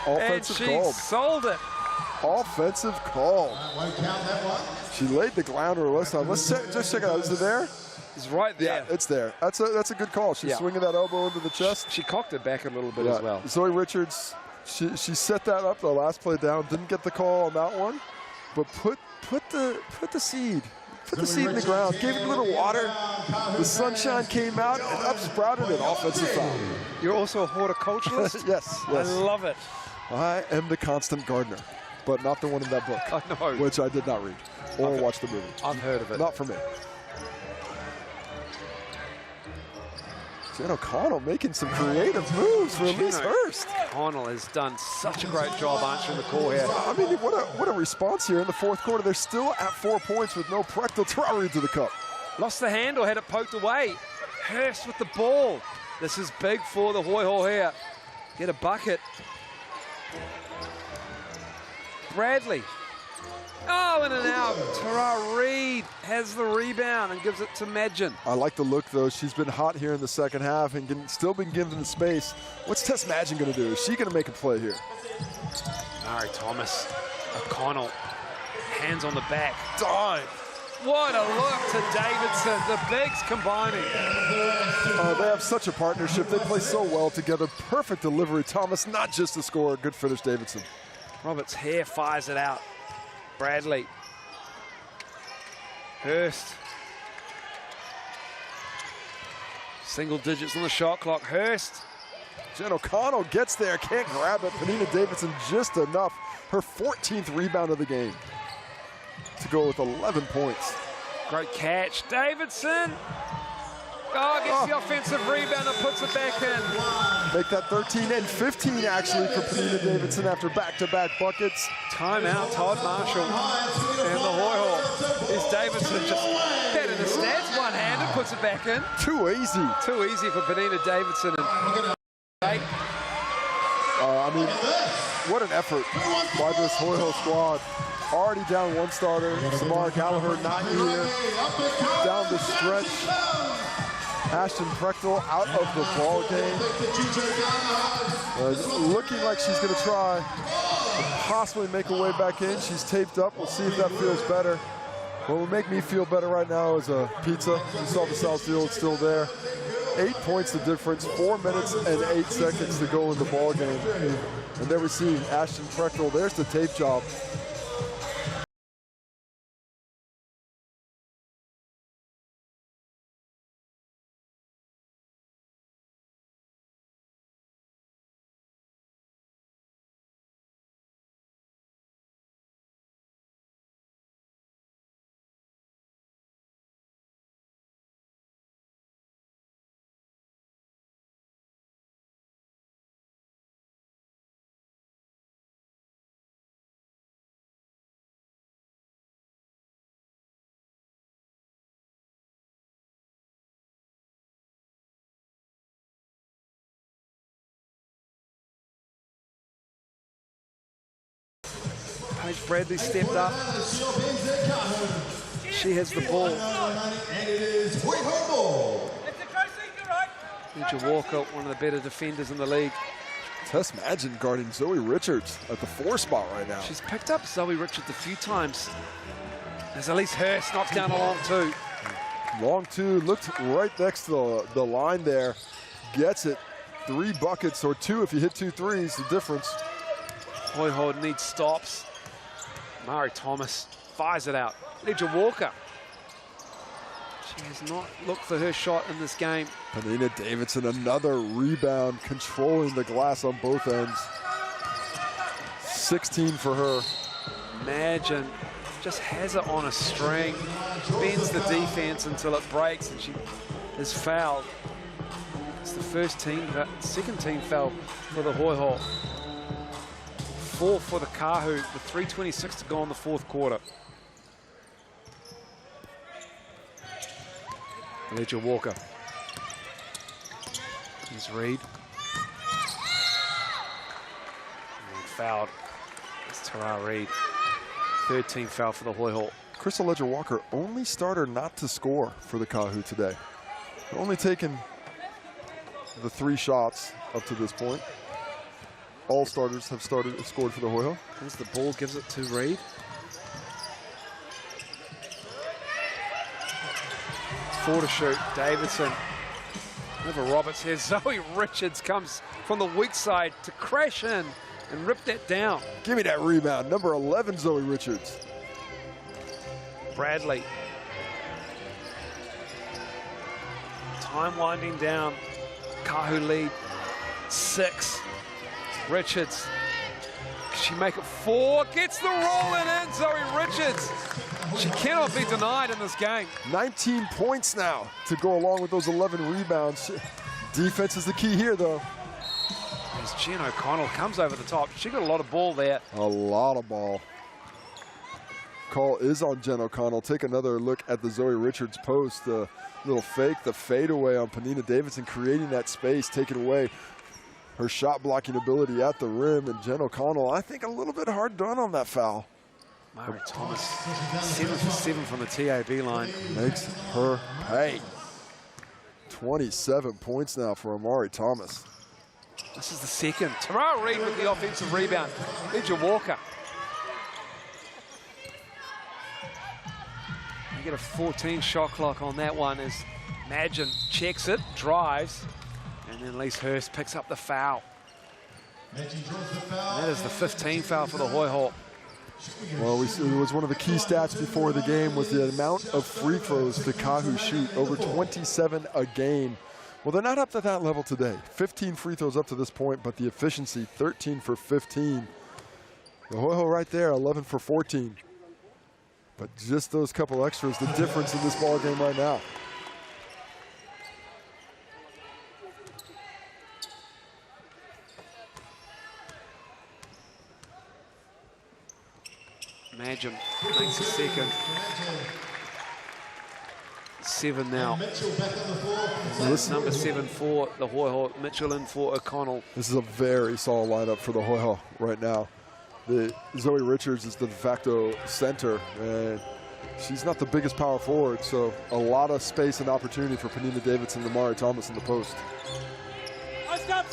Offensive and she call. sold it. Offensive call. She laid the ground to her left side. Let's just check it out. Is it there? It's right there. Yeah, it's there. That's a good call. She's swinging that elbow into the chest. She cocked it back a little bit as well. Zoe Richards, she set that up the last play down. Didn't get the call on that one, but put the seed. Put the seed in the ground. Gave it a little water. The sunshine came out and up sprouted an offensive foul. You're also a horticulturalist? Yes. I love it. I am the constant gardener, but not the one in that book. I know. Which I did not read or watch the movie. I've heard of it. Not for me. Jen O'Connell making some creative moves for Elise Hurst. O'Connell has done such a great job answering the call here. I mean, what a response here in the fourth quarter. They're still at 4 points with no Prectal Traore to the cup. Lost the handle, had it poked away. Hurst with the ball. This is big for the Hoiho here. Get a bucket. Bradley. Oh, in and out. Tara Reid has the rebound and gives it to Madgen. I like the look, though. She's been hot here in the second half and still been given the space. What's Tess Madgen going to do? Is she going to make a play here? Murray Thomas. O'Connell. Hands on the back. Dive. What a look to Davidson. The bigs combining. They have such a partnership. They play so well together. Perfect delivery. Thomas, not just a scorer. Good finish, Davidson. Roberts Hare fires it out. Bradley. Hurst. Single digits on the shot clock. Hurst. Jen O'Connell gets there, can't grab it. Penina Davidson just enough. Her 14th rebound of the game to go with 11 points. Great catch. Davidson. Oh, gets the offensive rebound and puts it back in. Make that 13 and 15 actually for Penina Davidson after back-to-back buckets. Timeout, Todd Marshall and the Hoiho. Is Davidson just better the stats, one-handed, puts it back in. Too easy. Too easy for Penina Davidson. I mean, what an effort by this Hoiho squad. Already down one starter. Samara Gallagher not here. Down the stretch. Ashton Prectal out of the ball game. Looking like she's going to try and possibly make her way back in. She's taped up. We'll see if that feels better. What will make me feel better right now is a pizza. You saw the South Field, it's still there. 8 points the difference, 4 minutes and 8 seconds to go in the ball game. And there we see Ashton Prectal. There's the tape job. Paige Bradley stepped up. She has the ball. Ninja Walker, one of the better defenders in the league. Tess Madgen guarding Zoe Richards at the 4 spot right now. She's picked up Zoe Richards a few times. As Elise Hurst knocks down a long two. Long two, looked right next to the line there. Gets it. 3 buckets, or 2 if you hit 2 threes, the difference. Hoiho needs stops. Murray Thomas fires it out. Ninja Walker. She has not looked for her shot in this game. Penina Davidson, another rebound, controlling the glass on both ends. 16 for her. Madgen just has it on a string, bends the defense until it breaks, and she is fouled. It's the second team foul for the Hoiho. 4 for the Kāhu with 3:26 to go in the fourth quarter. Ledger Walker. Here's Reed. And fouled. It's Tara Reed. 3rd team foul for the Hoiho. Crystal Ledger Walker, only starter not to score for the Kāhu today. Only taken the 3 shots up to this point. All starters have scored for the Hoiho. As the ball gives it to Reed. 4 to shoot. Davidson. Over Roberts here. Zoe Richards comes from the weak side to crash in and rip that down. Give me that rebound. Number 11, Zoe Richards. Bradley. Time winding down. Kāhu lead 6. Richards. Can she make it 4? Gets the roll in. Zoe Richards. She cannot be denied in this game. 19 points now to go along with those 11 rebounds. Defense is the key here, though. As Jen O'Connell comes over the top. She got a lot of ball there. A lot of ball. Call is on Jen O'Connell. Take another look at the Zoe Richards post. The little fake, the fadeaway on Panina Davidson, creating that space, taking away her shot blocking ability at the rim. And Jen O'Connell, I think, a little bit hard done on that foul. Mara Thomas, 7 for 7 from the TAB line. Makes her pay. 27 points now for Amari Thomas. This is the second. Tara Reed with the offensive rebound. Ledger Walker. You get a 14 shot clock on that one as Madgen checks it, drives, and then Lise Hurst picks up the foul. And that is the 15th foul for the Hoiho. Well, it was one of the key stats before the game was the amount of free throws the Kāhu shoot, over 27 a game. Well, they're not up to that level today. 15 free throws up to this point, but the efficiency, 13 for 15. The Hoiho right there, 11 for 14. But just those couple extras, the difference in this ball game right now. Madgen makes a second. 7 now. This number 7 for the Hoiho. Mitchell in for O'Connell. This is a very solid lineup for the Hoiho right now. Zoe Richards is the de facto center, and she's not the biggest power forward, so a lot of space and opportunity for Panina Davidson and Amari Thomas in the post.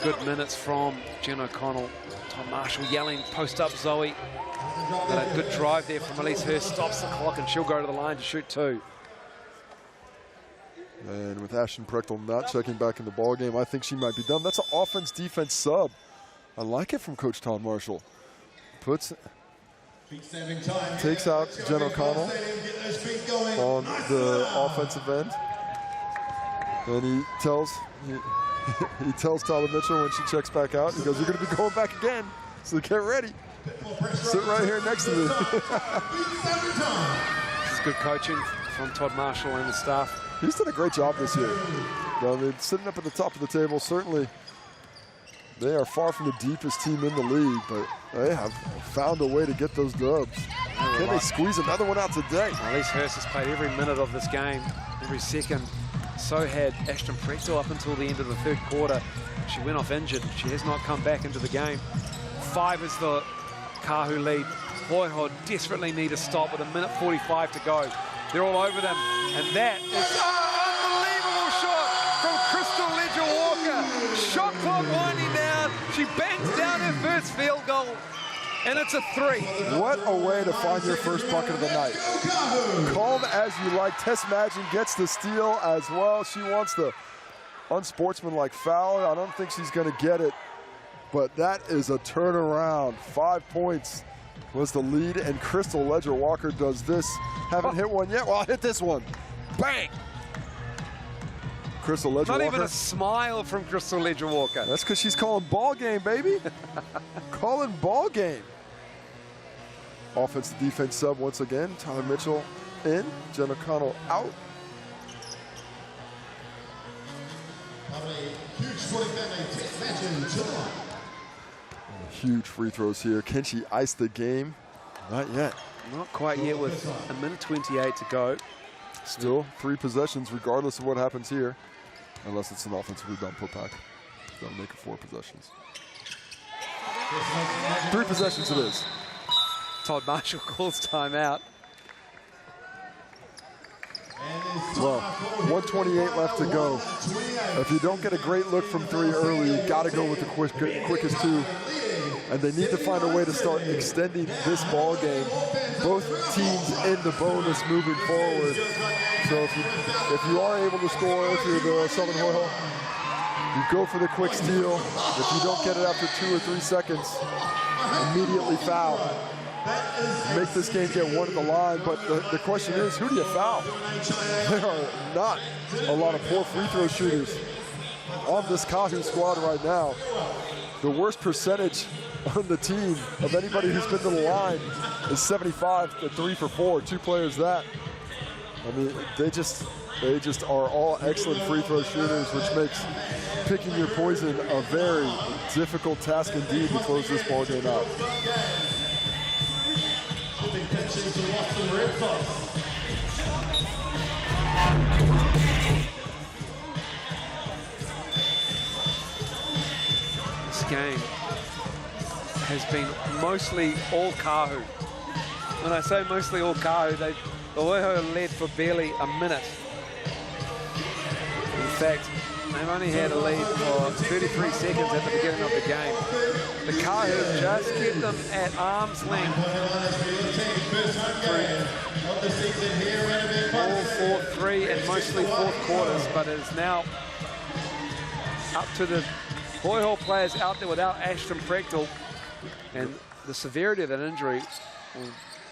Good minutes from Jen O'Connell. Tom Marshall yelling, post up Zoe. Got a good drive there from Elise Hurst, stops the clock, and she'll go to the line to shoot 2. And with Ashton Prechtel not checking back in the ball game, I think she might be done. That's an offense-defense sub. I like it from Coach Tom Marshall. Takes out Jen O'Connell on the offensive end. And he tells Tyler Mitchell when she checks back out, he goes, "You're going to be going back again, so get ready. Sit right here next to me." This is good coaching from Todd Marshall and the staff. He's done a great job this year. I mean, sitting up at the top of the table, certainly they are far from the deepest team in the league, but they have found a way to get those dubs. Can they squeeze another one out today? Elise Hurst has played every minute of this game, every second. So had Ashton Prechtel up until the end of the 3rd quarter. She went off injured. She has not come back into the game. 5 is the Kāhu lead. Hoiho desperately need a stop with 1:45 to go. They're all over them, and that is an unbelievable shot from Crystal Ledger Walker. Shot clock winding down. She bangs down her first field goal, and it's a 3. What a way to find your first bucket of the night. Calm as you like. Tess Madgen gets the steal as well. She wants the unsportsmanlike foul. I don't think she's going to get it, but that is a turnaround. 5 points was the lead, and Crystal Ledger Walker does this. Haven't hit one yet. Well, I'll hit this one. Bang! Crystal Ledger Walker. Not even a smile from Crystal Ledger Walker. That's because she's calling ball game, baby. Calling ball game. Offense to defense sub once again. Tyler Mitchell in. Jen O'Connell out. Huge free throws here. Can she ice the game? Not yet. Not quite yet with 1:28 to go. Still 3 possessions regardless of what happens here. Unless it's an offensive rebound putback. That'll make it 4 possessions. 3 possessions it is. Todd Marshall calls timeout. Well, 1:28 left to go. If you don't get a great look from 3 early, you got to go with the quickest 2. And they need to find a way to start extending this ball game. Both teams in the bonus moving forward. So if you are able to score, if you're the Southern Hoiho, you go for the quick steal. If you don't get it after 2 or 3 seconds, immediately foul. Make this game get 1 at the line, but the question is, who do you foul? There are not a lot of poor free throw shooters on this Kāhu squad right now. The worst percentage on the team of anybody who's been to the line is 75 to 3 for 4. 2 players that. I mean, they just are all excellent free throw shooters, which makes picking your poison a very difficult task indeed to close this ball game out. This game has been mostly all Kāhu. When I say mostly all Kāhu, the Hoiho led for barely a minute. In fact, they've only had a lead for 33 seconds at the beginning of the game. The Kāhu just kept them at arm's length all 4-3 and mostly 4th quarters, but it is now up to the Hoiho players out there without Ashton Prechtel, and the severity of that injury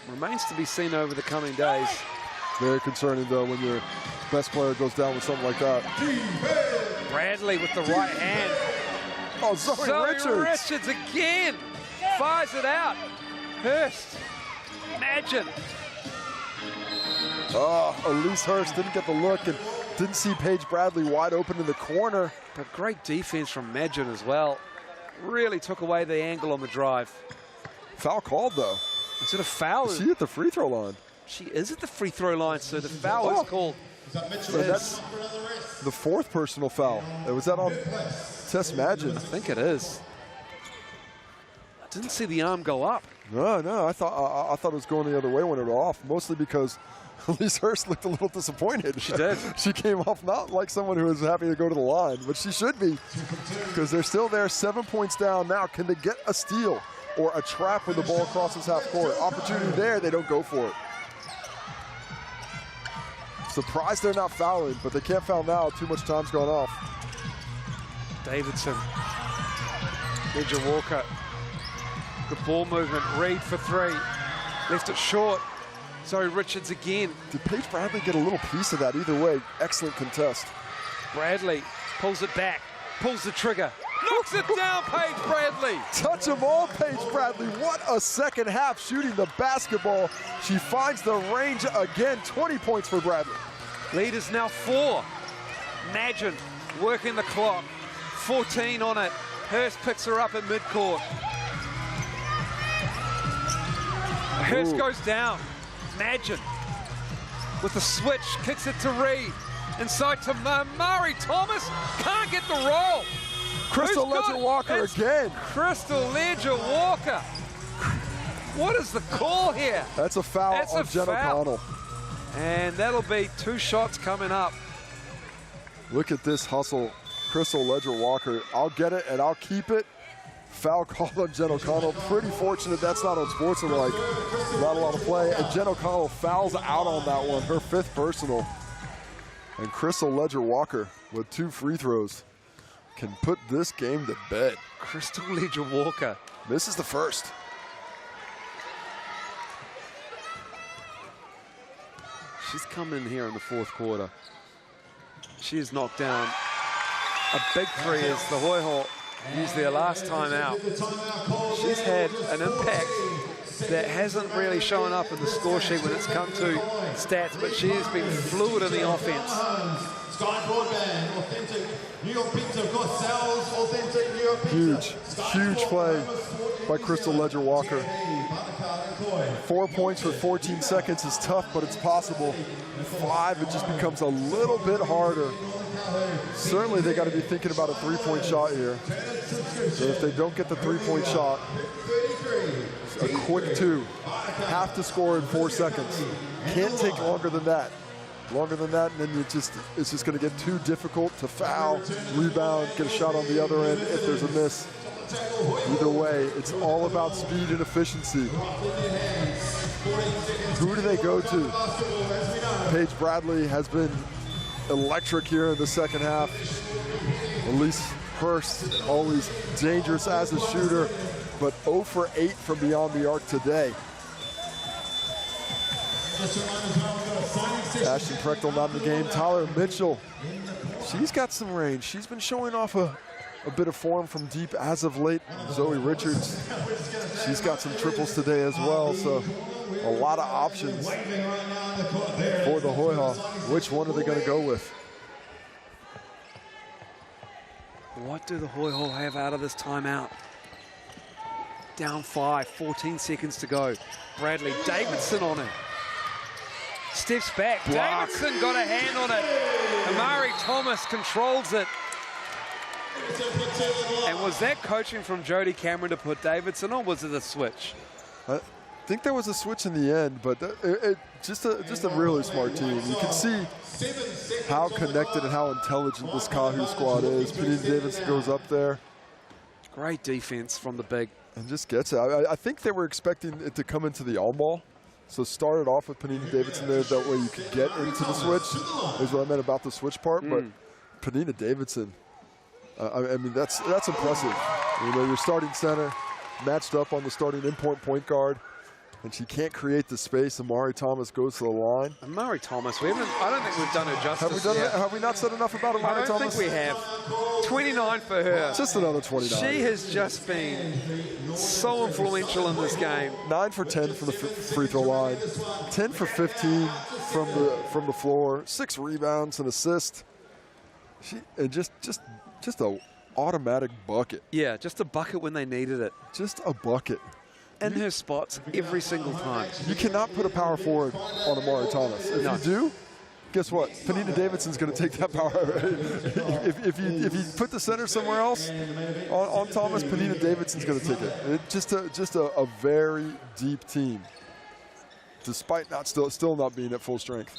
remains to be seen over the coming days. Very concerning, though, when your best player goes down with something like that. Bradley with the right hand. Oh, Zoe Richards again fires it out. Hurst, imagine. Oh, Elise Hurst didn't get the look and didn't see Paige Bradley wide open in the corner. But great defense from Magin as well. Really took away the angle on the drive. Foul called, though. Is it a foul? Is she at the free throw line? She is at the free throw line, so the foul is called. So that's the 4th personal foul. Was that on Tess Magin? I think it is. I didn't see the arm go up. No, I thought it was going the other way when it was off, mostly because Elise Hurst looked a little disappointed. She did. She came off not like someone who was happy to go to the line, but she should be, because they're still there, 7 points down now. Can they get a steal or a trap when the ball crosses half court? Opportunity there, they don't go for it. Surprised they're not fouling, but they can't foul now. Too much time's gone off. Davidson, Ledger Walker, the ball movement, Reed for 3, left it short. Zoe Richards again. Did Paige Bradley get a little piece of that? Either way, excellent contest. Bradley pulls it back, pulls the trigger, knocks it down, Paige Bradley. Touch them all, Paige Bradley. What a second half shooting the basketball. She finds the range again. 20 points for Bradley. Lead is now 4. Magin working the clock. 14 on it. Hurst picks her up at midcourt. Hurst goes down. Magin with the switch, kicks it to Reed. Inside to Murray Thomas. Can't get the roll. Crystal Ledger Walker again. Crystal Ledger Walker. What is the call here? That's a foul on Jen O'Connell. And that'll be 2 shots coming up. Look at this hustle. Crystal Ledger Walker. I'll get it and I'll keep it. Foul call on Jen O'Connell. Pretty fortunate that's not on Sportsmanlike. Not a lot of play. And Jen O'Connell fouls out on that one. Her 5th personal. And Crystal Ledger Walker with 2 free throws can put this game to bed. Crystal Ledger Walker. This is the first. She's come in here in the 4th quarter. She has knocked down a big 3 as the Hoiho used their last time out. She's had an impact that hasn't really shown up in the score sheet when it's come to stats, but she has been fluid in the offense. Sky Broadband, authentic New York pizza, of course, sells authentic New York pizza. Huge play by Crystal Ledger Walker. 4 points with 14 seconds is tough, but it's possible. 5, it just becomes a little bit harder. Certainly they got to be thinking about a 3-point shot here. So if they don't get the 3-point shot, a quick 2. Have to score in 4 seconds. Can't take longer than that. Longer than that, and then it's just going to get too difficult to foul, rebound, get a shot on the other end if there's a miss. Either way, it's all about speed and efficiency. Who do they go to? Paige Bradley has been electric here in the second half. Elise Hurst, always dangerous as a shooter, but 0 for 8 from beyond the arc today. Ashton Prechtel not in the game. Tyler Mitchell, she's got some range. She's been showing off a bit of form from deep as of late. Zoe Richards, she's got some triples today as well, so a lot of options for the Hoiho. Which one are they going to go with? What do the Hoiho have out of this timeout? Down 5, 14 seconds to go. Bradley Davidson on it. Steps back. Block. Davidson got a hand on it. Amari Thomas controls it. And was that coaching from Jody Cameron to put Davidson on, or was it a switch? I think there was a switch in the end, but just a really smart team. You can see how connected and how intelligent this Kāhu squad is. Panina Davidson goes up there. Great defense from the big. And just gets it. I think they were expecting it to come into the on ball. So started off with Panina Davidson there, that way you could get into the switch, is what I meant about the switch part. But Panina Davidson, I mean, that's impressive. You know, your starting center matched up on the starting point guard, and she can't create the space. Amari Thomas goes to the line. Amari Thomas, I don't think we've done her justice. Have we not said enough about Amari Thomas? I don't think we have. 29 for her. Just another 29. She has just been so influential in this game. 9 for 10 from the free throw line, 10 for 15 from the floor, 6 rebounds, an assist. And just a automatic bucket. Yeah, just a bucket when they needed it. Just a bucket. In her spots every single time. You cannot put a power forward on Amari Thomas. If you do, guess what? Panina Davidson's going to take that power. if you put the center somewhere else on Thomas, Panina Davidson's going to take it. Just a very deep team, despite still not being at full strength.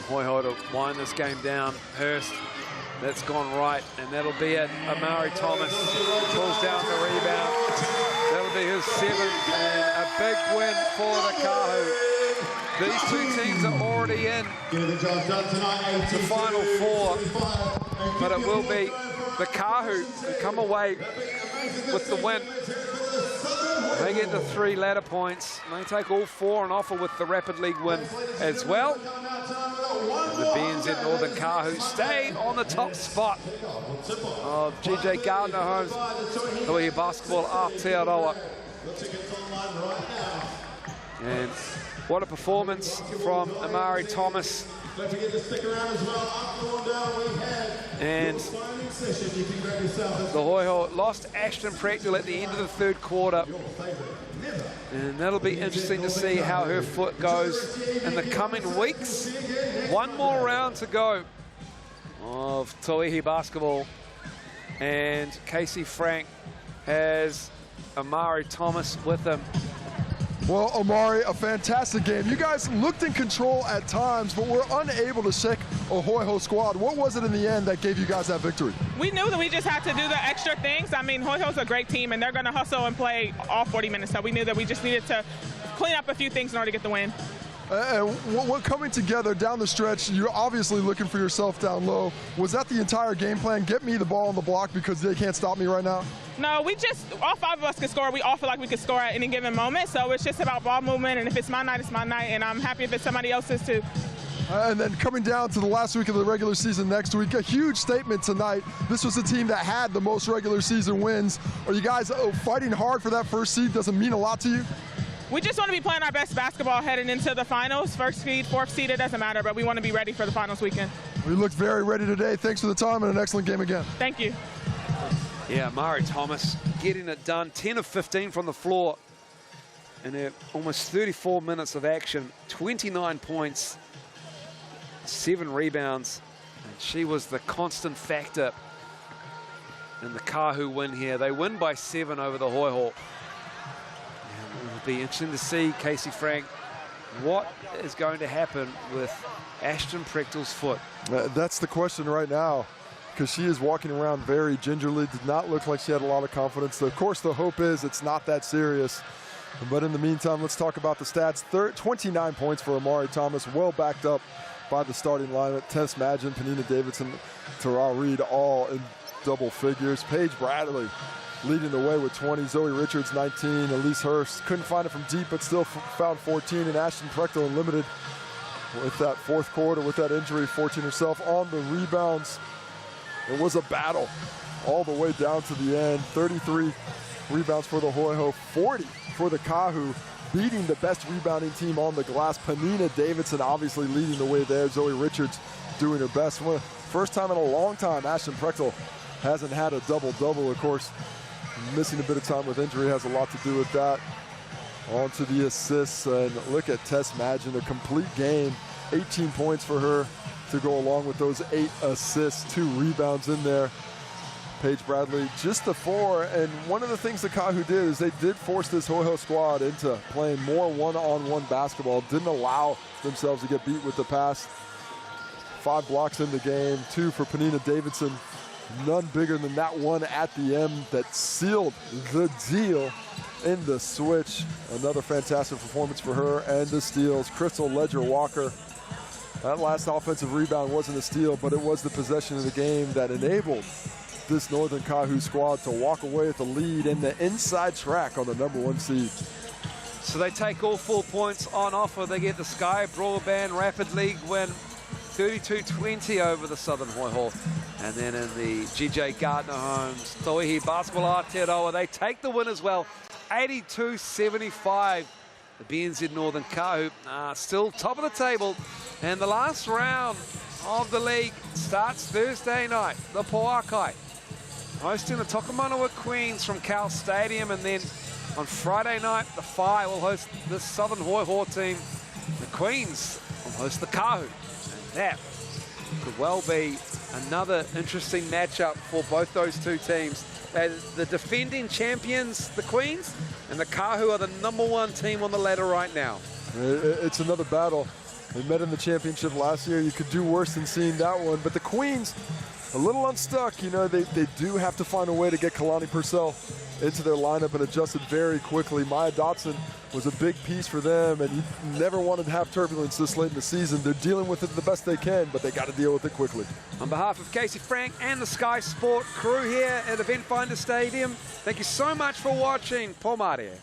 Hoiho to wind this game down. Hurst, that's gone right, and that'll be it. Amari Thomas pulls down the rebound. That'll be his 7th, and a big win for the Kāhu. These two teams are already in the Final Four, but it will be the Kāhu who come away with the win. They get the 3 ladder points. They take all 4 on offer with the Rapid League win as well. The BNZ Northern Kāhu stay on the top spot of GJ Gardner Holmes, Tauihi Basketball Aotearoa. And what a performance from Amari Thomas. And the Hoiho lost Ashton Prechtel at the end of the 3rd quarter. And that'll be interesting to see how her foot goes in the coming weeks. 1 more round to go of Tauihi Basketball. And Casey Frank has Amari Thomas with him. Well, Amari, a fantastic game. You guys looked in control at times, but were unable to shake a Hoiho squad. What was it in the end that gave you guys that victory? We knew that we just had to do the extra things. I mean, Hoiho's a great team, and they're going to hustle and play all 40 minutes. So we knew that we just needed to clean up a few things in order to get the win. And what coming together down the stretch, you're obviously looking for yourself down low. Was that the entire game plan? Get me the ball on the block because they can't stop me right now? No, all 5 of us could score. We all feel like we could score at any given moment. So it's just about ball movement. And if it's my night, it's my night. And I'm happy if it's somebody else's too. And then coming down to the last week of the regular season next week, a huge statement tonight. This was a team that had the most regular season wins. Are you guys fighting hard for that first seed? Does it mean a lot to you? we just want to be playing our best basketball heading into the finals. First seed, fourth seed, it doesn't matter, but we want to be ready for the finals weekend. We looked very ready today. Thanks for the time and an excellent game again. Thank you. Yeah, Mari Thomas getting it done. 10 of 15 from the floor in her almost 34 minutes of action. 29 points, 7 rebounds. And she was the constant factor in the Kāhu win here. They win by 7 over the Hoiho. And it'll be interesting to see, Casey Frank, what is going to happen with Ashton Prechtel's foot. That's the question right now, because she is walking around very gingerly. Did not look like she had a lot of confidence. Of course, the hope is it's not that serious. But in the meantime, let's talk about the stats. 29 points for Amari Thomas, well backed up by the starting lineup. Tess Madgen, Panina Davidson, Tara Reid, all in double figures. Paige Bradley leading the way with 20. Zoe Richards, 19. Elise Hurst couldn't find it from deep, but still found 14. And Ashton Prechtel unlimited with that fourth quarter, with that injury, 14 herself. On the rebounds, it was a battle all the way down to the end. 33 rebounds for the Hoiho, 40 for the Kāhu, beating the best rebounding team on the glass. Panina Davidson obviously leading the way there. Zoe Richards doing her best. First time in a long time Ashton Prechtel hasn't had a double-double. Of course, missing a bit of time with injury has a lot to do with that. On to the assists, and look at Tess Madgen, a complete game. 18 points for her to go along with those 8 assists, 2 rebounds in there. Paige Bradley just the 4, and one of the things the Kāhu did is they did force this Hoiho squad into playing more one-on-one basketball. Didn't allow themselves to get beat with the pass. 5 blocks in the game, 2 for Panina Davidson. None bigger than that one at the end that sealed the deal in the switch. Another fantastic performance for her, and the steals. Crystal Ledger-Walker. That last offensive rebound wasn't a steal, but it was the possession of the game that enabled this Northern Kāhu squad to walk away with the lead in the inside track on the #1 seed. So they take all 4 points on offer. They get the Sky Broadband Rapid League win, 32-20 over the Southern Hoiho. And then in the GJ Gardner Homes Tauihi Basketball Aotearoa, they take the win as well, 82-75. The BNZ Northern Kāhu are still top of the table. And the last round of the league starts Thursday night. The Poakai hosting the Tokomanawa Queens from Cal Stadium, and then on Friday night the Phi will host the Southern Hoiho team. The Queens will host the Kāhu, and that could well be another interesting matchup for both those two teams. The defending champions, the Queens, and the Kāhu are the #1 team on the ladder right now. It's another battle. They met in the championship last year. You could do worse than seeing that one. But the Queens, a little unstuck. You know, they do have to find a way to get Kalani Purcell into their lineup and adjusted very quickly. Maya Dotson was a big piece for them, and you never wanted to have turbulence this late in the season. They're dealing with it the best they can, but they got to deal with it quickly. On behalf of Casey Frank and the Sky Sport crew here at Eventfinda Stadium, thank you so much for watching. Pomare.